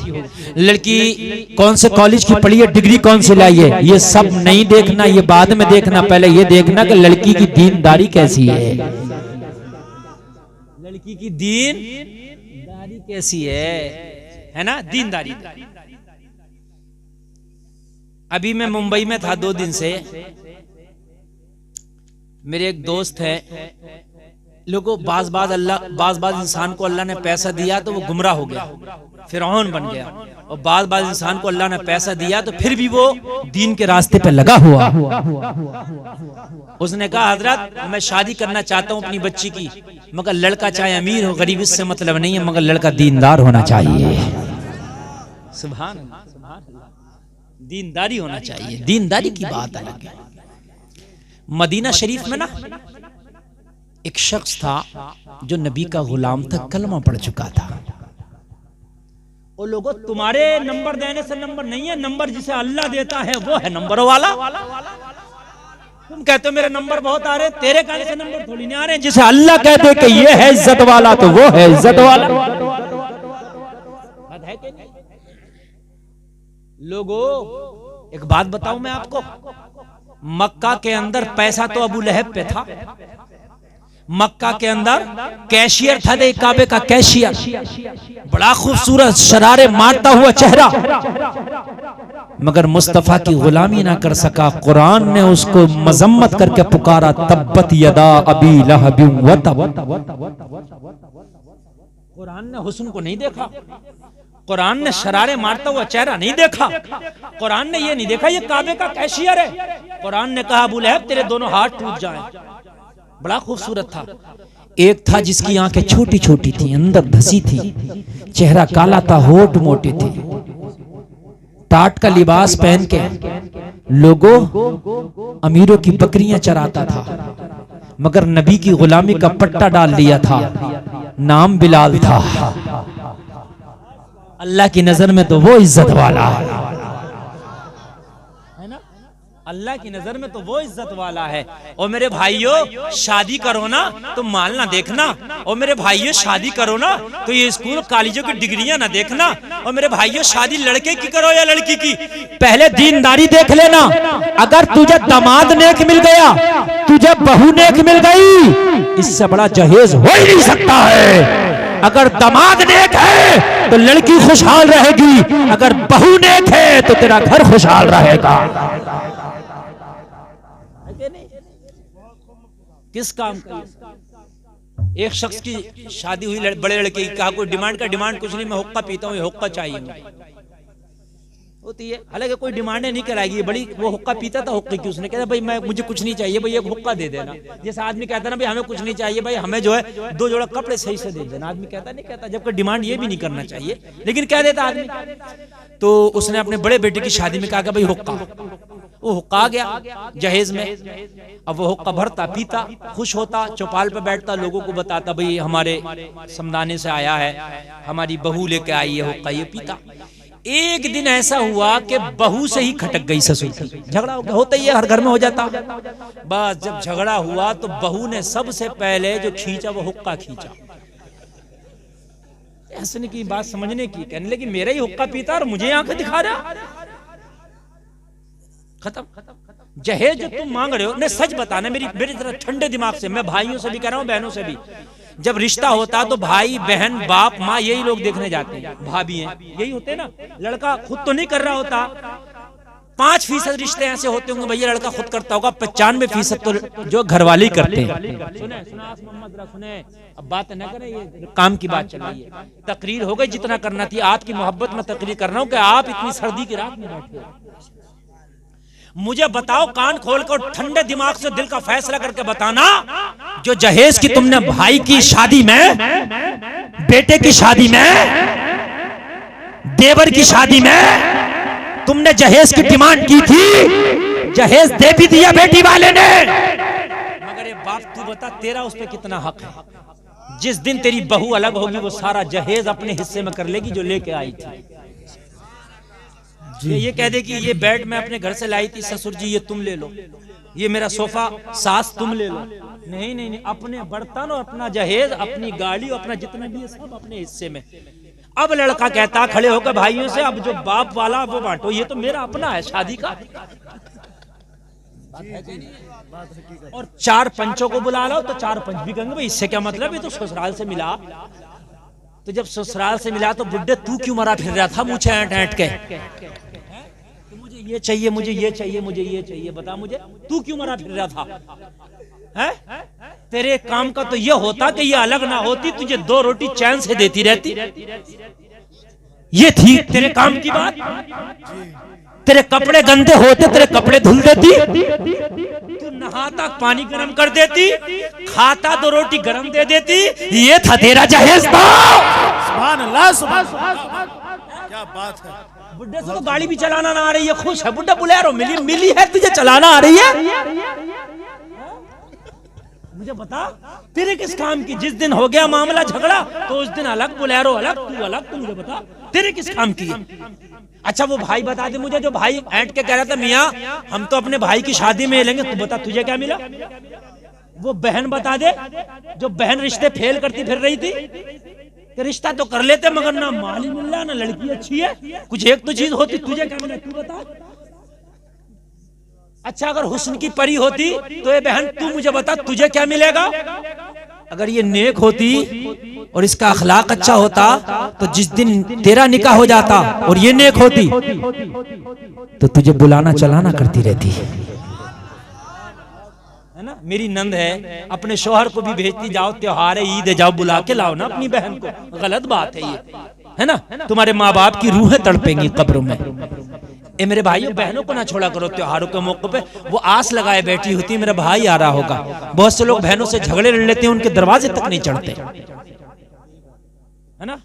लड़की कौन से कॉलेज की पढ़ी है, डिग्री कौन सी लाई है, ये सब नहीं देखना, ये बाद में देखना। पहले ये देखना कि लड़की की दीनदारी कैसी है, लड़की की दीनदारी कैसी है ना? दीनदारी। अभी मैं मुंबई में था 2 दिन से, मेरे एक दोस्त है। लोगों, बाज इंसान को अल्लाह ने पैसा दिया तो वो गुमराह हो गया, फिरौन बन गया, और बाज इंसान को अल्लाह ने पैसा दिया तो फिर भी वो दीन के रास्ते पे लगा हुआ। उसने कहा, हजरत मैं शादी करना चाहता हूँ अपनी बच्ची की, मगर लड़का चाहे अमीर हो गरीब इससे मतलब नहीं है, मगर लड़का दीनदार होना चाहिए। सुभान अल्लाह, दीनदारी होना चाहिए, दीनदारी की बात अलग है। मदीना शरीफ में ना एक शख्स था जो नबी का गुलाम था, कलमा पढ़ चुका था। वो लोगों, तुम्हारे नंबर देने से नंबर नहीं है, नंबर जिसे अल्लाह देता है वो है नंबर वाला। तुम कहते हो मेरे नंबर बहुत आ रहे, तेरे कहने से नंबर थोड़ी नहीं आ रहे। जिसे अल्लाह कहते कि ये है इज्जत वाला तो वो है इज्जत वाला। लोगों, एक बात बताऊं मैं आपको, मक्का के अंदर पैसा तो अबू लहब पे था, मक्का के अंदर कैशियर था, दे काबे का कैशियर, बड़ा खूबसूरत शरारे मारता हुआ चेहरा, मगर मुस्तफा की गुलामी ना कर सका। कुरान ने उसको मजम्मत करके पुकारा, तब्बत यदा अबी लहब व तब। कुरान ने हुस्न को नहीं देखा, कुरान ने शरारे मारता हुआ चेहरा नहीं देखा, कुरान ने ये नहीं देखा ये काबे का कैशियर है। कुरान ने कहा, अबू लहब तेरे दोनों हाथ टूट जाएं। बड़ा खूबसूरत था। एक था जिसकी आंखें छोटी छोटी थी, अंदर धसी थी, चेहरा काला था, होठ मोटे थे, टाट का लिबास पहन के लोगों अमीरों की बकरियां चराता था, मगर नबी की गुलामी का पट्टा डाल लिया था, नाम बिलाल था। अल्लाह की नजर में तो वो इज्जत वाला है ना, अल्लाह की नजर में तो वो इज्जत वाला है। और मेरे भाइयों, शादी करो ना तो माल ना देखना, और मेरे भाइयों शादी करो ना तो ये स्कूल कॉलेजों की डिग्रियां ना देखना, और मेरे भाइयों शादी लड़के की करो या लड़की की, पहले दीनदारी देख लेना। अगर तुझे दामाद नेक मिल गया, तुझे बहू नेक मिल गई, इससे बड़ा जहेज हो ही नहीं सकता है। अगर दामाद नेक है तो लड़की खुशहाल रहेगी, अगर बहू नेक है तो तेरा घर खुशहाल रहेगा। के नहीं? किस काम का? एक शख्स की शादी हुई, बड़े लड़के की, कहा कोई डिमांड का? डिमांड कुछ नहीं, मैं हुक्का पीता हूँ, ये हुक्का चाहिए मुझे। होती है, हालांकि कोई डिमांडें नहीं कराएगी, बड़ी वो हुक्का पीता था, हुक्के की उसने कहता भाई मैं मुझे कुछ नहीं चाहिए भाई, एक हुक्का दे देना। जैसे आदमी कहता ना भाई हमें कुछ नहीं चाहिए भाई, हमें जो है 2 जोड़ा कपड़े सही से दे देना। आदमी कहता नहीं कहता, जबकि डिमांड ये भी नहीं करना चाहिए, लेकिन कह देता आदमी। तो उसने अपने बड़े बेटे की शादी में कहा कि भाई हुक्का। वो हुक्का आ गया जहेज में। अब वो हुक्का भरता, पीता, खुश होता, चौपाल पे बैठता, लोगों को बताता भाई हमारे समदाने से आया है, हमारी बहू लेके आई है हुक्का, ये पीता। एक दिन ऐसा हुआ कि बहू से ही खटक गई ससुर की, झगड़ा हो गया, होता ही है, हर घर में हो जाता। बस जब झगड़ा हुआ तो बहू ने सबसे पहले जो खींचा वो हुक्का खींचा। हंसने की बात समझने की, कहने लगी मेरा ही हुक्का पीता और मुझे आंखें दिखा रहा। खत्म। जहेज जो तुम मांग रहे हो, ने सच बताना मेरी तरह ठंडे दिमाग से, मैं भाइयों से भी कह रहा हूं, बहनों से भी। जब रिश्ता होता तो भाई बहन बाप माँ यही लोग देखने जाते हैं, भाभी हैं यही होते हैं ना। लड़का खुद तो नहीं कर रहा होता, 5% रिश्ते ऐसे होते होंगे भैया लड़का खुद करता होगा, 95% तो जो घरवाले ही करते हैं। सुने सुने, अब बात न करें, ये काम की बात चल रही है। तकरीर हो गई जितना करना थी, आपकी मोहब्बत में तकरीर कर रहा हूँ कि आप इतनी सर्दी की रात में बैठे हो। मुझे बताओ कान खोलकर ठंडे दिमाग से दिल का फैसला करके बताना, जो जहेज की तुमने भाई की शादी में, बेटे की शादी में, देवर की शादी में तुमने जहेज की डिमांड की थी, जहेज दे भी दिया बेटी वाले ने, मगर ये बाप तू बता तेरा उस पर कितना हक है? जिस दिन तेरी बहू अलग होगी वो सारा जहेज अपने हिस्से में कर लेगी जो लेके आई थी। ये कह दे कि ये बेड मैं अपने घर से लाई थी, ससुर जी ये तुम ले लो, ये मेरा सोफा सास तुम ले लो। नहीं नहीं नहीं, अपने बर्तन और अपना जहेज, अपनी गाड़ी और अपना जितना भी है सब अपने हिस्से में। अब लड़का कहता खड़े होकर भाइयों से, अब जो बाप वाला वो बांटो, ये तो मेरा अपना है शादी का। और 4 पंचों को बुला लो तो 4 पंच भी कहेंगे भाई इससे क्या मतलब, ये तो ससुराल से मिला। तो जब ससुराल से मिला तो बुड्ढे तू क्यों मरा फिर रहा था मुझे ऐंठ ऐंठ के, मुझे ये चाहिए, मुझे ये चाहिए, मुझे ये चाहिए, बता मुझे तू क्यों मरा फिर रहा था? है तेरे काम का तो ये होता कि ये अलग ना होती, तुझे 2 रोटी चैन से देती रहती। ये थी तेरे काम की बात? तेरे कपड़े गंदे होते तेरे कपड़े धुल देती, तू नहाता पानी गर्म कर देती, खाता 2 रोटी गर्म दे देती। ये था तेरा जहेज। सुभान अल्लाह, सुभान अल्लाह, क्या बात है। बुड्ढे से तो गाड़ी भी चलाना ना आ रही है, खुश है बुड्ढा, बोलेरो मिली है, तुझे चलाना आ रही है। मुझे बता तेरे किस काम की? जिस दिन हो गया मामला झगड़ा तो उस दिन अलग बोलेरो अलग, तू अलग, तू मुझे बता तेरे किस काम की है? अच्छा वो भाई बता दे मुझे, जो भाई ऐंठ के कह रहा था मियाँ हम तो अपने भाई की शादी में लेंगे, तू बता तुझे क्या मिला? वो बहन बता दे, जो बहन रिश्ते फेल करती फिर रही थी, कि रिश्ता तो कर लेते मगर ना माली मिल रहा, ना लड़की अच्छी है, कुछ एक तो चीज होती, तुझे क्या मिला तू बता? अच्छा अगर हुस्न की परी होती तो ये बहन तू मुझे बता तुझे क्या मिलेगा? अगर ये नेक होती और इसका अखलाक अच्छा होता तो जिस दिन तेरा निकाह हो जाता और ये नेक होती तो तुझे बुलाना चलाना करती रहती है ना। मेरी नंद है, अपने शौहर को भी भेजती, जाओ त्योहार है, ईद है, जाओ बुला के लाओ ना अपनी बहन को। गलत बात है ये, है ना? तुम्हारे माँ बाप की रूहें तड़पेंगी कब्रों में। ए मेरे भाइयों बहनों को ना छोड़ा करो त्योहारों के मौके पे, वो आस लगाए बैठी होती है मेरा भाई आ रहा होगा। बहुत से लोग बहनों से झगड़े लड़ लेते हैं, उनके दरवाजे तक नहीं चढ़ते, है ना?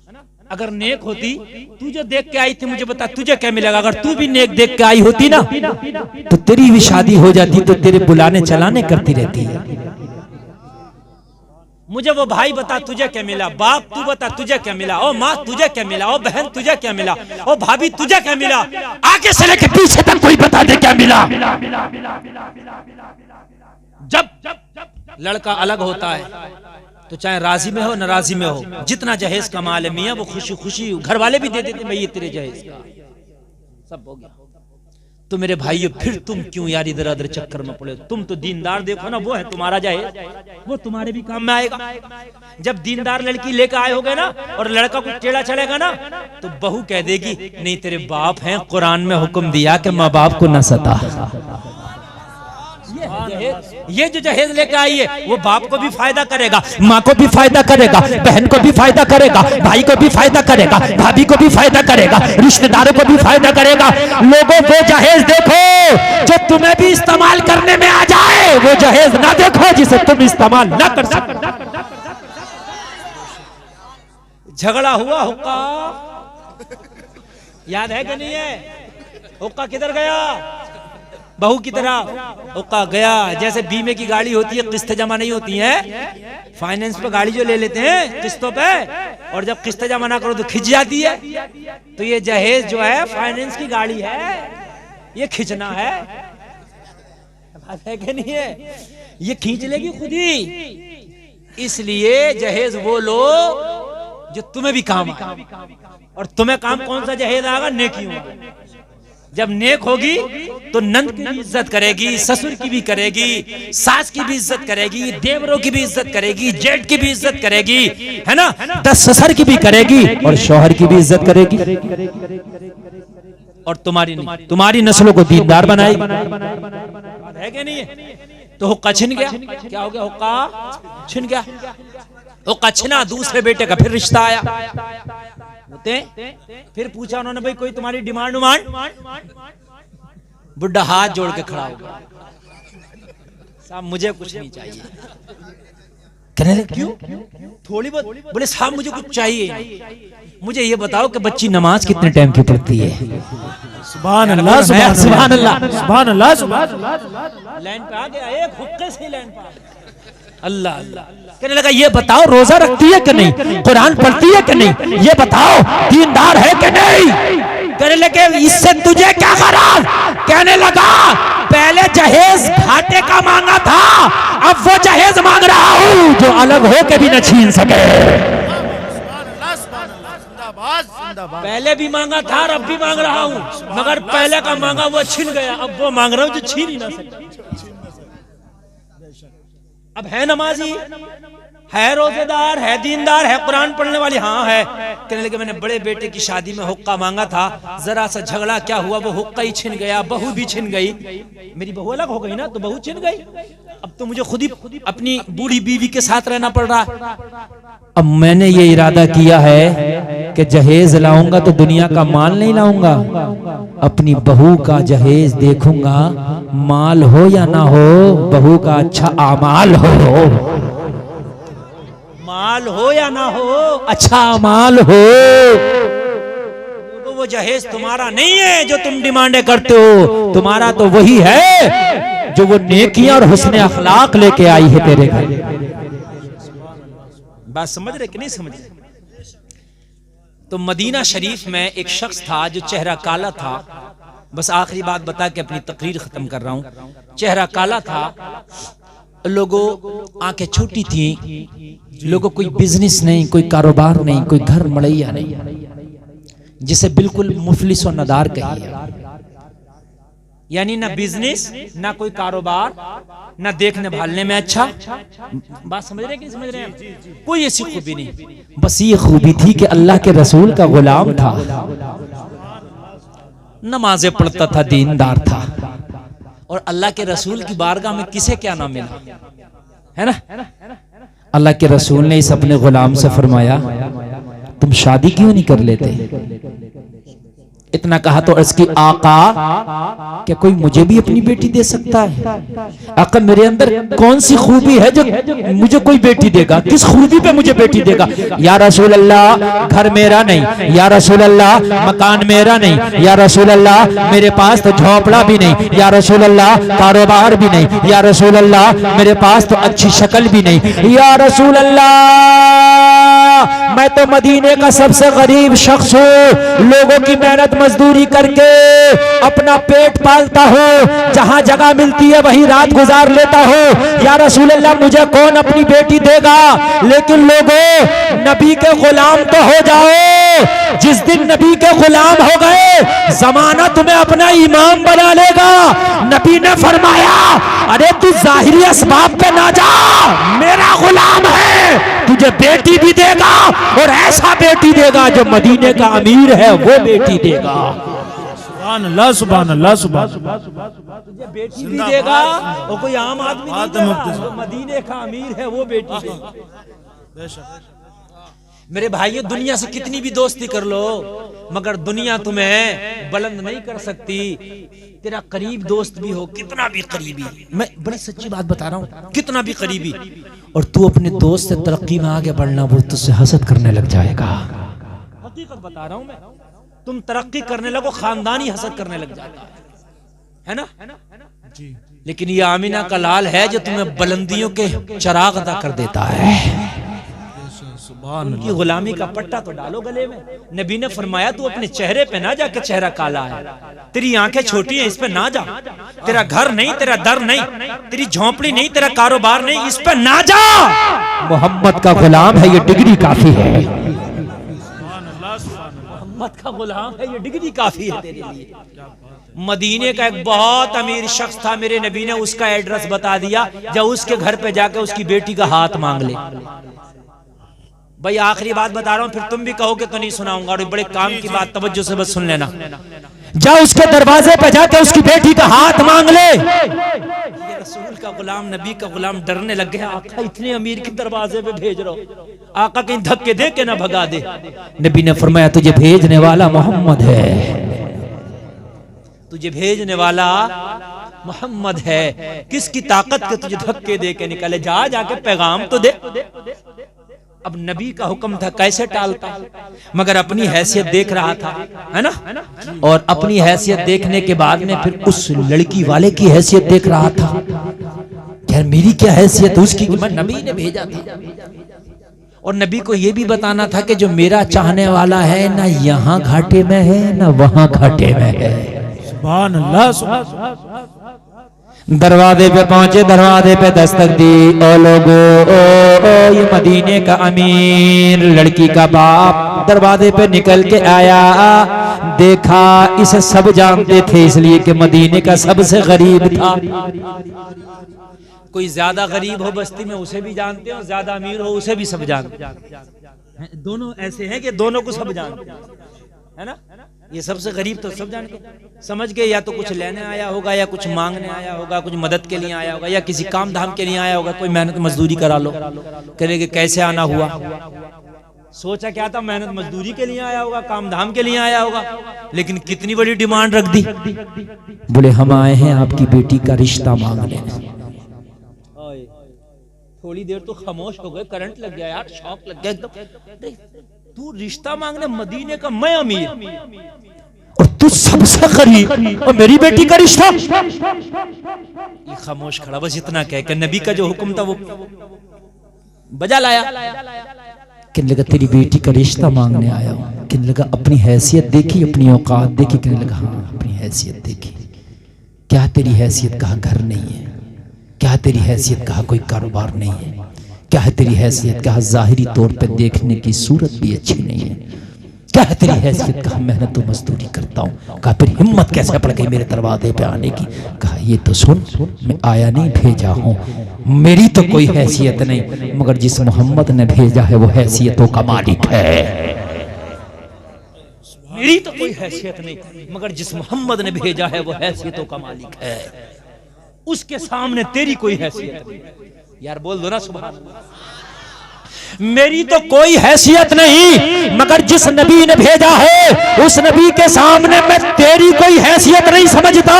अगर नेक होती, तू जो देख के आई थी मुझे बता तुझे क्या मिलेगा? अगर तू भी नेक देख के आई होती ना तो तेरी भी शादी हो जाती, तो तेरे बुलाने चलाने करती रहती है। मुझे वो भाई बता तुझे क्या मिला, बाप तू बता तुझे क्या मिला, ओ माँ तुझे क्या मिला, ओ बहन तुझे क्या मिला, ओ भाभी तुझे क्या मिला, आगे से लेके पीछे तक कोई बता दे क्या मिला। जब लड़का अलग होता है तो चाहे राजी में हो नाराजी में हो, जितना जहेज का माल है मियाँ वो खुशी खुशी घर वाले भी दे देते, भाई ये तेरे जहेज का सब हो गया। तो मेरे भाइयों फिर तुम क्यों यार इधर उधर चक्कर में पड़े? तुम तो दीनदार देखो ना, वो है तुम्हारा जहेज, वो तुम्हारे भी काम में आएगा। जब दीनदार लड़की लेकर आए होगे ना और लड़का कुछ टेढ़ा चलेगा ना तो बहू कह देगी नहीं तेरे बाप हैं, कुरान में हुक्म दिया कि माँ बाप को न सता। ये जो जहेज लेके आई है वो बाप को भी फायदा करेगा, माँ को भी फायदा करेगा, बहन को भी फायदा करेगा, भाई को भी फायदा करेगा, भाभी को भी फायदा करेगा, रिश्तेदारों को भी फायदा करेगा। लोगों वो जहेज देखो जो तुम्हें भी इस्तेमाल करने में आ जाए, वो जहेज ना देखो जिसे तुम इस्तेमाल ना कर सको। झगड़ा हुआ हुक्का याद है कि नहीं है? हुक्का किधर गया? बहू की तरह हुक्का गया। जैसे बीमे की गाड़ी होती है, किस्तें जमा नहीं होती हैं, फाइनेंस पे गाड़ी जो ले लेते हैं किस्तों पे, और जब किस्तें जमा ना करो तो खिंच जाती है। तो ये जहेज जो है फाइनेंस की गाड़ी है, ये खींचना है, बात है कि नहीं है? ये खींच लेगी खुद ही। इसलिए जहेज वो लो जो तुम्हें भी काम आए। और तुम्हें काम कौन सा जहेज आएगा? नेकियों। जब नेक होगी तो नंद की भी इज्जत करेगी, ससुर की भी करेगी, सास की भी इज्जत करेगी, देवरों की भी इज्जत करेगी, जेठ की भी इज्जत करेगी, है ना, 10 ससुर की भी करेगी और शौहर की भी इज्जत करेगी। और तुम्हारी नस्लों को दीनदार बनाएगी, है कि नहीं है? तो हुक्का छिन गया। क्या हो गया? हुक्का छिन गया। हुक्का छिना, दूसरे बेटे का फिर रिश्ता आया। फिर पूछा उन्होंने, भाई कोई तुम्हारी डिमांड उमांड? बुढ़ा हाथ जोड़ के खड़ा हो गया, साहब मुझे कुछ नहीं चाहिए। कहने लगे क्यों? थोड़ी बहुत। बोले साहब मुझे कुछ चाहिए, मुझे ये बताओ कि बच्ची नमाज कितने टाइम की पढ़ती है? सुभान अल्लाह, सुभान अल्लाह, सुभान अल्लाह, सुभान अल्लाह। लाइन पे आ गया, एक हुक्के से लाइन पे आ गया। अल्लाह अल्लाह। कहने लगा ये बताओ रोजा रखती है कि नहीं, कुरान पढ़ती है कि नहीं, ये बताओ दीनदार है कि नहीं? कहने लगे इससे तुझे क्या गरज? कहने लगा पहले जहेज घाटे का मांगा था, अब वो जहेज मांग रहा हूँ जो अलग हो के भी न छीन सके। पहले भी मांगा था और अब भी मांग रहा हूँ, मगर पहले का मांगा वो छिन गया, अब वो मांग रहा हूँ जो छीन ही ना सके। अब है नमाजी, है रोजेदार, है दीनदार, है कुरान पढ़ने वाली, हाँ है। कहने लगे मैंने बड़े बेटे की शादी में हुक्का मांगा था, जरा सा झगड़ा क्या हुआ, वो हुक्का ही छिन गया, बहू भी छिन गई। मेरी बहू अलग हो गई ना, तो बहू छिन गई। अब तो मुझे खुद ही अपनी बूढ़ी बीवी के साथ रहना पड़ रहा। अब मैंने ये इरादा किया है कि जहेज लाऊंगा तो दुनिया का माल नहीं लाऊंगा, अपनी बहू का जहेज देखूंगा, माल हो या ना हो, बहू का अच्छा अमाल हो, माल हो या ना हो, अच्छा अमाल हो। तो वो जहेज तुम्हारा नहीं है जो तुम डिमांडें करते हो, तुम्हारा तो वही है जो वो नेकियां और हुस्न अखलाक लेके आई है तेरे घर। बात समझ रहे कि नहीं समझ रहे? तो मदीना शरीफ में एक शख्स था जो चेहरा काला था। बस आखिरी बात बता के अपनी तकरीर खत्म कर रहा हूं। चेहरा काला था, लोगों आंखें छोटी थी, लोगों कोई बिजनेस नहीं, कोई कारोबार नहीं, कोई घर मड़ैया नहीं, जिसे बिल्कुल मुफलिस और नदार कहिए। यानी ना बिजनेस, ना कोई कारोबार, ना देखने भालने में अच्छा। बात समझ रहे कि समझ रहे हैं? कोई ऐसी खूबी नहीं, बस ये खूबी थी कि अल्लाह के रसूल का गुलाम था, नमाजें पढ़ता था, दीनदार था। और अल्लाह के रसूल की बारगाह में किसे क्या ना मिला, है ना? अल्लाह के रसूल ने इस अपने गुलाम से फरमाया तुम शादी क्यों नहीं कर लेते? इतना कहा तो अर्ज की आका क्या कोई मुझे भी अपनी बेटी दे सकता है? आका मेरे अंदर कौन सी खूबी है जो मुझे कोई बेटी देगा? किस खूबी पे मुझे बेटी देगा? या रसूल अल्लाह घर मेरा नहीं, या रसूल अल्लाह मकान मेरा नहीं, या रसूल अल्लाह मेरे पास तो झोपड़ा भी नहीं, या रसूल अल्लाह कारोबार भी नहीं, या रसूल अल्लाह मेरे पास तो अच्छी शक्ल भी नहीं, या रसूल अल्लाह मैं तो मदीने का सबसे गरीब शख्स हूँ, लोगों की मेहनत मजदूरी करके अपना पेट पालता हूँ, जहाँ जगह मिलती है वहीं रात गुजार लेता हूँ, या रसूल अल्लाह मुझे कौन अपनी बेटी देगा? लेकिन लोगों नबी के गुलाम तो हो जाओ, जिस दिन नबी के गुलाम हो गए जमाना तुम्हें अपना इमाम बना लेगा। नबी ने फरमाया अरे तू जाहिरी असबाब पे ना जा, मेरा गुलाम है, तुझे बेटी भी देगा और ऐसा बेटी देगा जो मदीने का अमीर है वो बेटी देगा। सुभान अल्लाह सुभान अल्लाह। तुझे बेटी भी देगा वो कोई आम आदमी नहीं देगा, वो मदीने का अमीर है वो बेटी देगा। मेरे भाइयों, दुनिया से कितनी भी दोस्ती कर लो मगर दुनिया तुम्हें बुलंद नहीं कर सकती। तेरा करीब दोस्त भी हो, कितना भी करीबी, मैं बड़ी सच्ची बात बता रहा हूँ, कितना भी करीबी, और तू अपने दोस्त से तरक्की में आगे बढ़ना, वो तुझसे हसद करने लग जाएगा। हकीकत बता रहा हूँ मैं, तुम तरक्की करने लगो खानदानी हसद करने लग जाता है ना जी। लेकिन ये आमीना का लाल है जो तुम्हें बुलंदियों के चिराग अदा कर देता है। उनकी गुलामी का पट्टा तो डालो गले में। नबी ने फरमाया तू अपने चेहरे पे ना जाके चेहरा काला है, तेरी आंखें छोटी हैं, इस पे ना जा, तेरा घर नहीं, तेरा दर नहीं, तेरी झोंपड़ी नहीं, तेरा कारोबार नहीं, इस पे ना जा। मोहम्मद का गुलाम है, ये डिग्री काफी है। मोहम्मद का गुलाम है, ये डिग्री काफी है तेरे लिए। मदीने का एक बहुत अमीर शख्स था, मेरे नबी ने उसका एड्रेस बता दिया, जब उसके घर पे जाके उसकी बेटी का हाथ मांग ले। भाई आखिरी बात बता रहा हूँ, फिर तुम भी कहोगे तो नहीं सुनाऊंगा, और बड़े काम की बात, तवज्जो से बस सुन लेना। जा उसके दरवाजे पे जाके उसकी बेटी का हाथ मांग ले। ये रसूल का गुलाम, नबी का गुलाम डरने लग गया, आका इतने अमीर के दरवाजे पे भेज रहा हूं, आका कहीं धक्के दे के ना भगा दे। नबी ने फरमाया तुझे भेजने वाला मोहम्मद है, तुझे भेजने वाला मोहम्मद है। किसकी ताकत के तुझे धक्के दे के निकाले, जा जाके पैगाम तो दे। अब नबी का हुक्म था, कैसे टालता, मगर अपनी हैसियत देख रहा था, है ना, और अपनी हैसियत देखने के बाद में फिर उस लड़की वाले की हैसियत देख रहा था। यार मेरी क्या हैसियत है उसकी, नबी ने भेजा था। और नबी को यह भी बताना था कि जो मेरा चाहने वाला है ना यहाँ घाटे में है ना वहां घाटे में है। सुभान अल्लाह। दरवाजे पे पहुंचे, दरवाजे पे दस्तक दी, ओ लोगो ओ ये मदीने का अमीर, लड़की का बाप दरवाजे पे निकल के आया। देखा इसे सब जानते थे, इसलिए कि मदीने का सबसे गरीब था। कोई ज्यादा गरीब हो बस्ती में उसे भी जानते हो, ज्यादा अमीर हो उसे भी सब जानते हैं। दोनों ऐसे हैं कि दोनों को सब जानते है ना। ये सबसे गरीब तो सब जान के समझ गए, या तो कुछ लेने आया होगा, या कुछ मांगने आया होगा, कुछ मदद के लिए आया होगा, या किसी काम धाम के लिए आया होगा। कोई मेहनत मजदूरी करा लो, कहेंगे कैसे आना हुआ, सोचा क्या था, मेहनत मजदूरी के लिए आया होगा, काम धाम के लिए आया होगा, लेकिन कितनी बड़ी डिमांड रख दी। बोले हम आए हैं आपकी बेटी का रिश्ता मांगने। थोड़ी देर तो खामोश हो गए, करंट लग गया यार, शॉक लग गया एकदम। तू रिश्ता मांगने मदीने का, मैं अमीर, और तू सबसे गरीब, और मेरी बेटी का रिश्ता। ये खामोश खड़ा, बस इतना कह के नबी का जो हुक्म था वो बजा लाया। कहने लगा तेरी बेटी का रिश्ता मांगने आया हूं। कहने लगा अपनी हैसियत देखी, अपनी औकात देखी। कहने लगा हाँ अपनी हैसियत देखी। क्या तेरी हैसियत, कहा घर नहीं है। क्या तेरी हैसियत, कहा कोई कारोबार नहीं है। क्या है तेरी हैसियत, कहा जाहिरी तौर पे देखने की सूरत भी अच्छी नहीं है। क्या है तेरी हैसियत, कहा मेहनत तो मजदूरी करता हूँ। कहा फिर हिम्मत कैसे पड़ गई मेरे दरवाजे पे आने की। कहा ये तो सुन, मैं आया नहीं भेजा हूँ, मेरी तो कोई हैसियत नहीं, मगर जिस मोहम्मद ने भेजा है वो हैसियतों का मालिक है। मेरी तो कोई हैसियत नहीं, मगर जिस मोहम्मद ने भेजा है वो हैसियतों का मालिक है। उसके सामने तेरी कोई हैसियत नहीं। यार बोल दो ना सुभान अल्लाह। मेरी तो कोई हैसियत नहीं, मगर जिस नबी ने भेजा है उस नबी के सामने मैं तेरी कोई हैसियत नहीं समझता।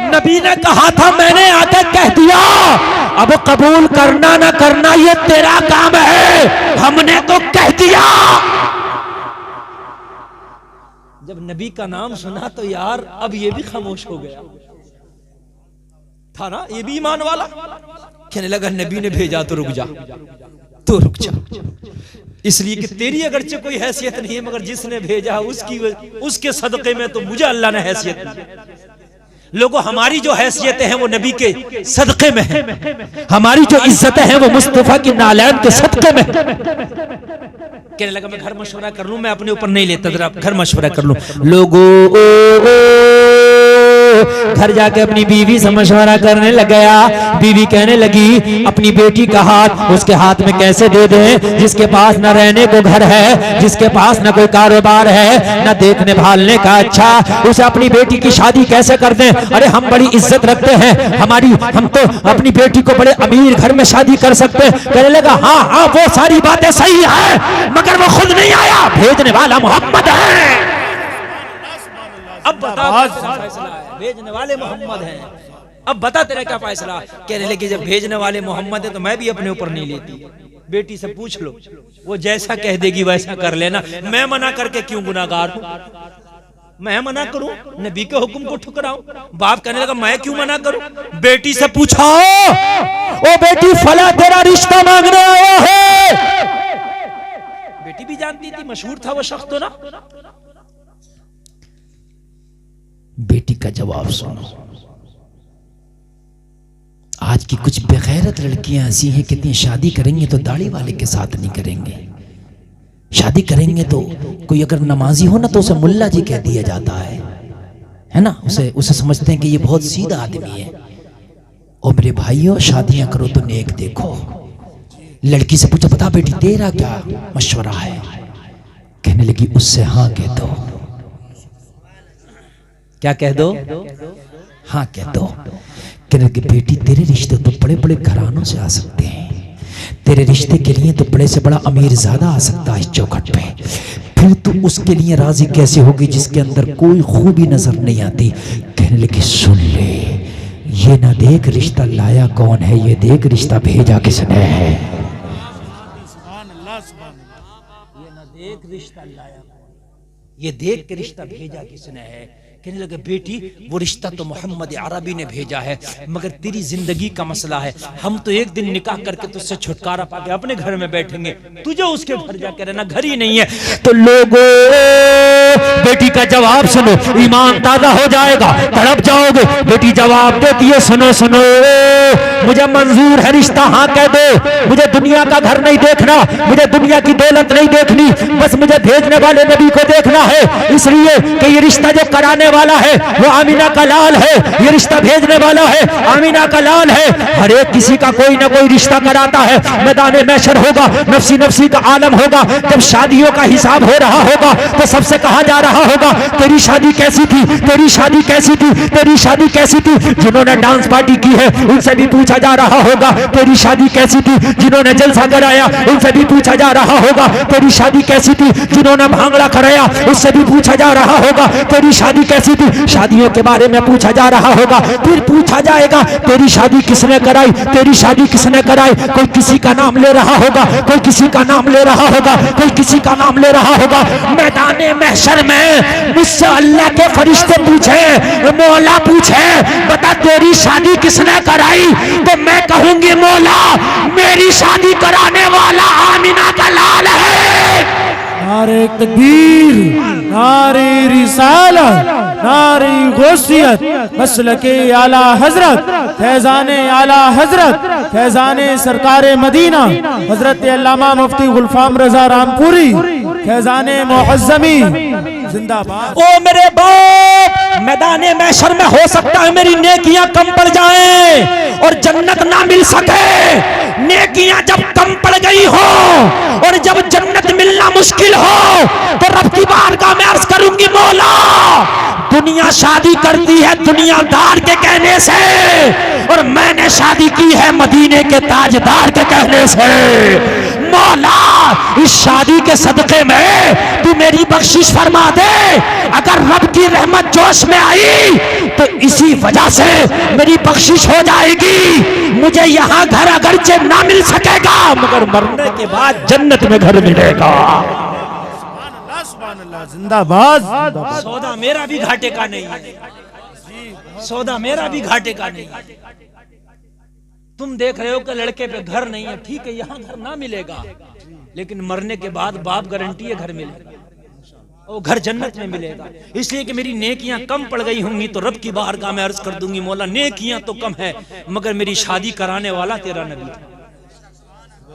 नबी ने कहा था, मैंने आके कह दिया, अब कबूल करना ना करना ये तेरा काम है, हमने तो कह दिया। जब नबी का नाम सुना तो यार अब ये भी खामोश हो गया था ना, ये भी ईमान वाला। कहने लगा नबी ने भेजा तो रुक जा, तो रुक जा, इसलिए कि तेरी अगरचे कोई हैसियत नहीं है, मगर जिसने भेजा उसके सदक़े में तो मुझे अल्लाह ने हैसियत दी। लोगों हमारी जो हैसियतें हैं वो नबी के सदक़े में है, हमारी जो इज्जतें हैं वो मुस्तफा की नालैन के सदक़े में। कहने लगा मैं घर मशवरा कर लूं, मैं अपने ऊपर नहीं लेता, जरा घर मशवरा कर लूं। लोगों घर जाके अपनी बीवी से मशवरा करने लग गया। बीवी कहने लगी अपनी बेटी का हाथ उसके हाथ में कैसे दे दें जिसके पास न रहने को घर है, जिसके पास न कोई कारोबार है, न देखने भालने का अच्छा, उसे अपनी बेटी की शादी कैसे कर दें? अरे हम बड़ी इज्जत रखते हैं, हम तो अपनी बेटी को बड़े अमीर घर में शादी कर सकते हैं। कहने लगा हाँ हाँ वो सारी बातें सही है, मगर वो खुद नहीं आया, भेजने वाला मोहम्मद है। अब बता भेजने वाले मोहम्मद हैं, अब बता तेरा क्या फैसला? कहने लगे जब भेजने वाले मोहम्मद है तो मैं भी अपने ऊपर नहीं लेती, बेटी से पूछ लो, वो जैसा कह देगी वैसा कर लेना, मैं मना करके क्यों गुनाहगार हूं? मैं मना करूं? नबी के हुक्म को ठुकराऊं? बाप कहने लगा मैं क्यों मना करूं? बेटी से पूछा ओ बेटी फला तेरा रिश्ता मांगने आया है। बेटी भी जानती थी, मशहूर था वो शख्स तो ना। बेटी का जवाब सुनो। आज की कुछ बेगैरत लड़कियां ऐसी हैं कितनी शादी करेंगे तो दाढ़ी वाले के साथ नहीं करेंगे, शादी करेंगे तो कोई अगर नमाजी हो ना तो उसे मुल्ला जी कह दिया जाता है ना, उसे समझते हैं कि ये बहुत सीधा आदमी है। और मेरे भाइयों शादियां करो तो नेक देखो। लड़की से पूछो बता बेटी तेरा क्या मशवरा है? कहने लगी उससे हाँ कह दो। क्या कह दो? हाँ कह दो। कहने लगी बेटी तेरे रिश्ते तो बड़े बड़े घरानों से आ सकते हैं, तेरे रिश्ते के लिए तो बड़े से बड़ा अमीर ज्यादा आ सकता है इस चौखट पे, फिर तू उसके लिए राजी कैसे होगी जिसके अंदर कोई खूबी नजर नहीं आती? कहने लगी सुन ले, ये ना देख रिश्ता लाया कौन है, ये देख रिश्ता भेजा किसने है। ये ना देख रिश्ता लाया कौन, ये देख के रिश्ता भेजा किसने है। कहने लगे बेटी वो रिश्ता तो मोहम्मद अरबी ने भेजा है, मगर तेरी जिंदगी का मसला है, हम तो एक दिन निकाह करके तुझसे छुटकारा पाके अपने घर में बैठेंगे, तुझे उसके घर जाके रहना, घर ही नहीं है। तो लोगों बेटी का जवाब सुनो, ईमान ताजा हो जाएगा, तड़प जाओगे। बेटी जवाब देती है सुनो सुनो मुझे मंजूर है रिश्ता, हाँ कह दो। मुझे दुनिया का घर नहीं देखना, मुझे दुनिया की दौलत नहीं देखनी, बस मुझे भेजने वाले नबी को देखना है, इसलिए कि ये रिश्ता जो कराने वाला है वो आमीना का लाल है, ये रिश्ता भेजने वाला है आमीना का लाल है। हर एक किसी का कोई ना कोई रिश्ता कराता है, मैदान महशर होगा, नफसी नफसी का आलम होगा, जब शादियों का हिसाब हो रहा होगा तो सबसे कहा जा रहा होगा तेरी शादी कैसी थी, तेरी शादी कैसी थी, तेरी शादी कैसी थी। जिन्होंने डांस पार्टी की है उनसे भी पूछा जा रहा होगा तेरी शादी कैसी थी, जिन्होंने जलसा कराया उनसे भी पूछा जा रहा होगा तेरी शादी कैसी थी, जिन्होंने भांगड़ा कराया उससे भी पूछा जा रहा होगा तेरी शादी कैसी थी। शादियों के बारे में पूछा जा रहा होगा, फिर पूछा जाएगा तेरी शादी किसने कराई, तेरी शादी किसने कराई। कोई किसी का नाम ले रहा होगा, कोई किसी का नाम ले रहा होगा, कोई किसी का नाम ले रहा होगा। मैदान महशर में मुझसे अल्लाह के फरिश्ते पूछे, मौला पूछे बता तेरी शादी किसने कराई, तो मैं कहूंगी मौला मेरी शादी कराने वाला आमीना का लाल है। नारे तकबीर, नारे रिसालत, नारे गौसियत, मसलके आला हजरत, फैजाने आला हजरत, फैजाने सरकारे मदीना हजरत अल्लामा मुफ्ती गुलफाम रजा रामपुरी, फैजाने मुअज़्ज़मी जिंदाबाद। ओ मेरे बाप, मैदाने महशर में हो सकता है मेरी नेकियां कम पड़ जाएं और जन्नत ना मिल सके। नेकियां जब कम पड़ गई हो और जब जन्नत मिलना मुश्किल हो तो रब की बारगाह में अर्ज करूंगी मौला दुनिया शादी करती है दुनियादार के कहने से और मैंने शादी की है मदीने के ताजदार के कहने से। मौला इस शादी के सदके में तू मेरी बख्शिश फरमा दे। अगर रब की रहमत जोश में आई तो इसी वजह से मेरी बख्शिश हो जाएगी। मुझे यहाँ घर अगरचे ना मिल सकेगा मगर मरने के बाद जन्नत में घर मिलेगा। जिंदाबाद। सौदा मेरा भी घाटे का नहीं है, सौदा मेरा भी घाटे का नहीं है। तुम देख रहे हो कि लड़के पे घर नहीं है, ठीक है यहाँ घर ना मिलेगा लेकिन मरने के बाद बाप गारंटी है घर मिलेगा और घर जन्नत में मिलेगा। इसलिए कि मेरी नेकियां कम पड़ गई होंगी तो रब की बारगाह में अर्ज कर दूंगी मौला नेकियां तो कम है मगर मेरी शादी कराने वाला तेरा नबी था।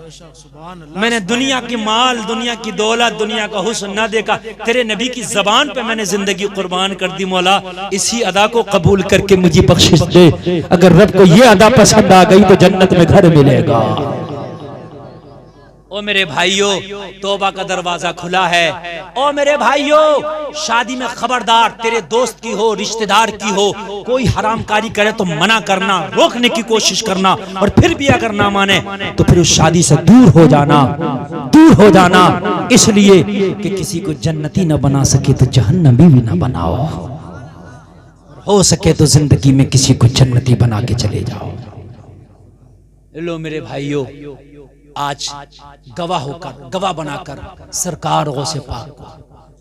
मैंने दुनिया की माल, दुनिया की दौलत, दुनिया का हुस्न ना देखा, तेरे नबी की जबान पे मैंने जिंदगी कुर्बान कर दी। मौला इसी अदा को कबूल करके मुझे बख्शिश दे। अगर रब को ये अदा पसंद आ गई तो जन्नत में घर मिलेगा। ओ मेरे भाइयों, तौबा का दरवाजा खुला है। ओ मेरे भाइयों, शादी में खबरदार, तेरे दोस्त की हो, रिश्तेदार की हो, कोई हरामकारी करे तो मना करना, रोकने की कोशिश करना, और फिर भी अगर ना माने तो फिर उस शादी से दूर हो जाना, दूर हो जाना। इसलिए कि किसी को जन्नती ना बना सके तो जहन्नमी भी ना बनाओ, हो सके तो जिंदगी में किसी को जन्नती बना के चले जाओ। लो मेरे भाइयों, आज गवाह होकर, गवाह बनाकर सरकार गौसे पाक को,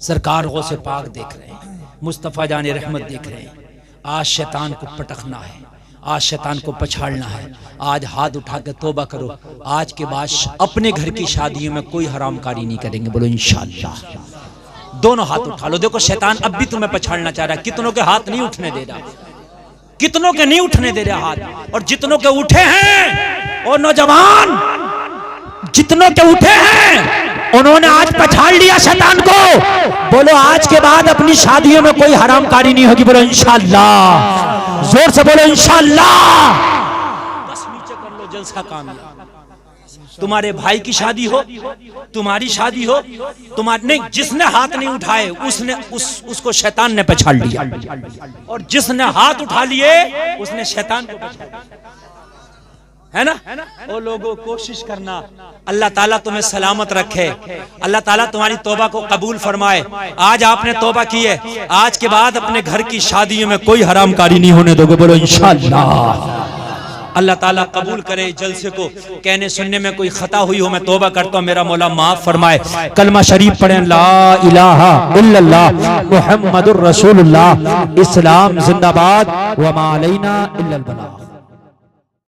सरकार गौसे पाक देख रहे हैं, मुस्तफ़ा जाने रहमत देख रहे हैं। आज शैतान को पटकना है, आज शैतान को पछाड़ना है। आज हाथ उठा के तौबा करो, आज के बाद अपने घर की शादियों में कोई हरामकारी नहीं करेंगे। बोलो इंशाअल्लाह। दोनों हाथ उठा लो। देखो शैतान अब भी तुम्हें पछाड़ना चाह रहा है। कितनों के हाथ नहीं उठने दे रहा, कितनों के नहीं उठने दे रहा हाथ, और जितनों के उठे हैं, और नौजवान जितनों के उठे हैं उन्होंने आज पछाड़ लिया शैतान को। बोलो आज के बाद अपनी शादियों में कोई हरामकारी नहीं होगी। बोलो इंशाअल्लाह, जोर से बोलो इंशाअल्लाह। बस नीचे कर लो, जलसा कामयाब। तुम्हारे भाई की शादी हो, तुम्हारी शादी हो, तुम्हारे नहीं, जिसने हाथ नहीं उठाए उसने उसको शैतान ने पछाड़ लिया, और जिसने हाथ उठा लिए उसने शैतान को पछाड़ लिया, है ना। ओ लोगों, कोशिश करना, अल्लाह ताला तुम्हें सलामत रखे, अल्लाह ताला तुम्हारी तौबा को कबूल फरमाए। आज आपने तौबा की है, आज के बाद अपने घर की शादियों में कोई हरामकारी नहीं होने दोगे। बोलो इंशाअल्लाह। अल्लाह ताला कबूल करे जलसे को। कहने सुनने में कोई खता हुई हो मैं तौबा करता हूँ, मेरा मौला माफ फरमाए। कलमा शरीफ पढ़ें, ला इलाहा इल्लल्लाह मुहम्मदुर रसूलुल्लाह। इस्लाम जिंदाबाद, व मा अलैना इल्लल बलाग।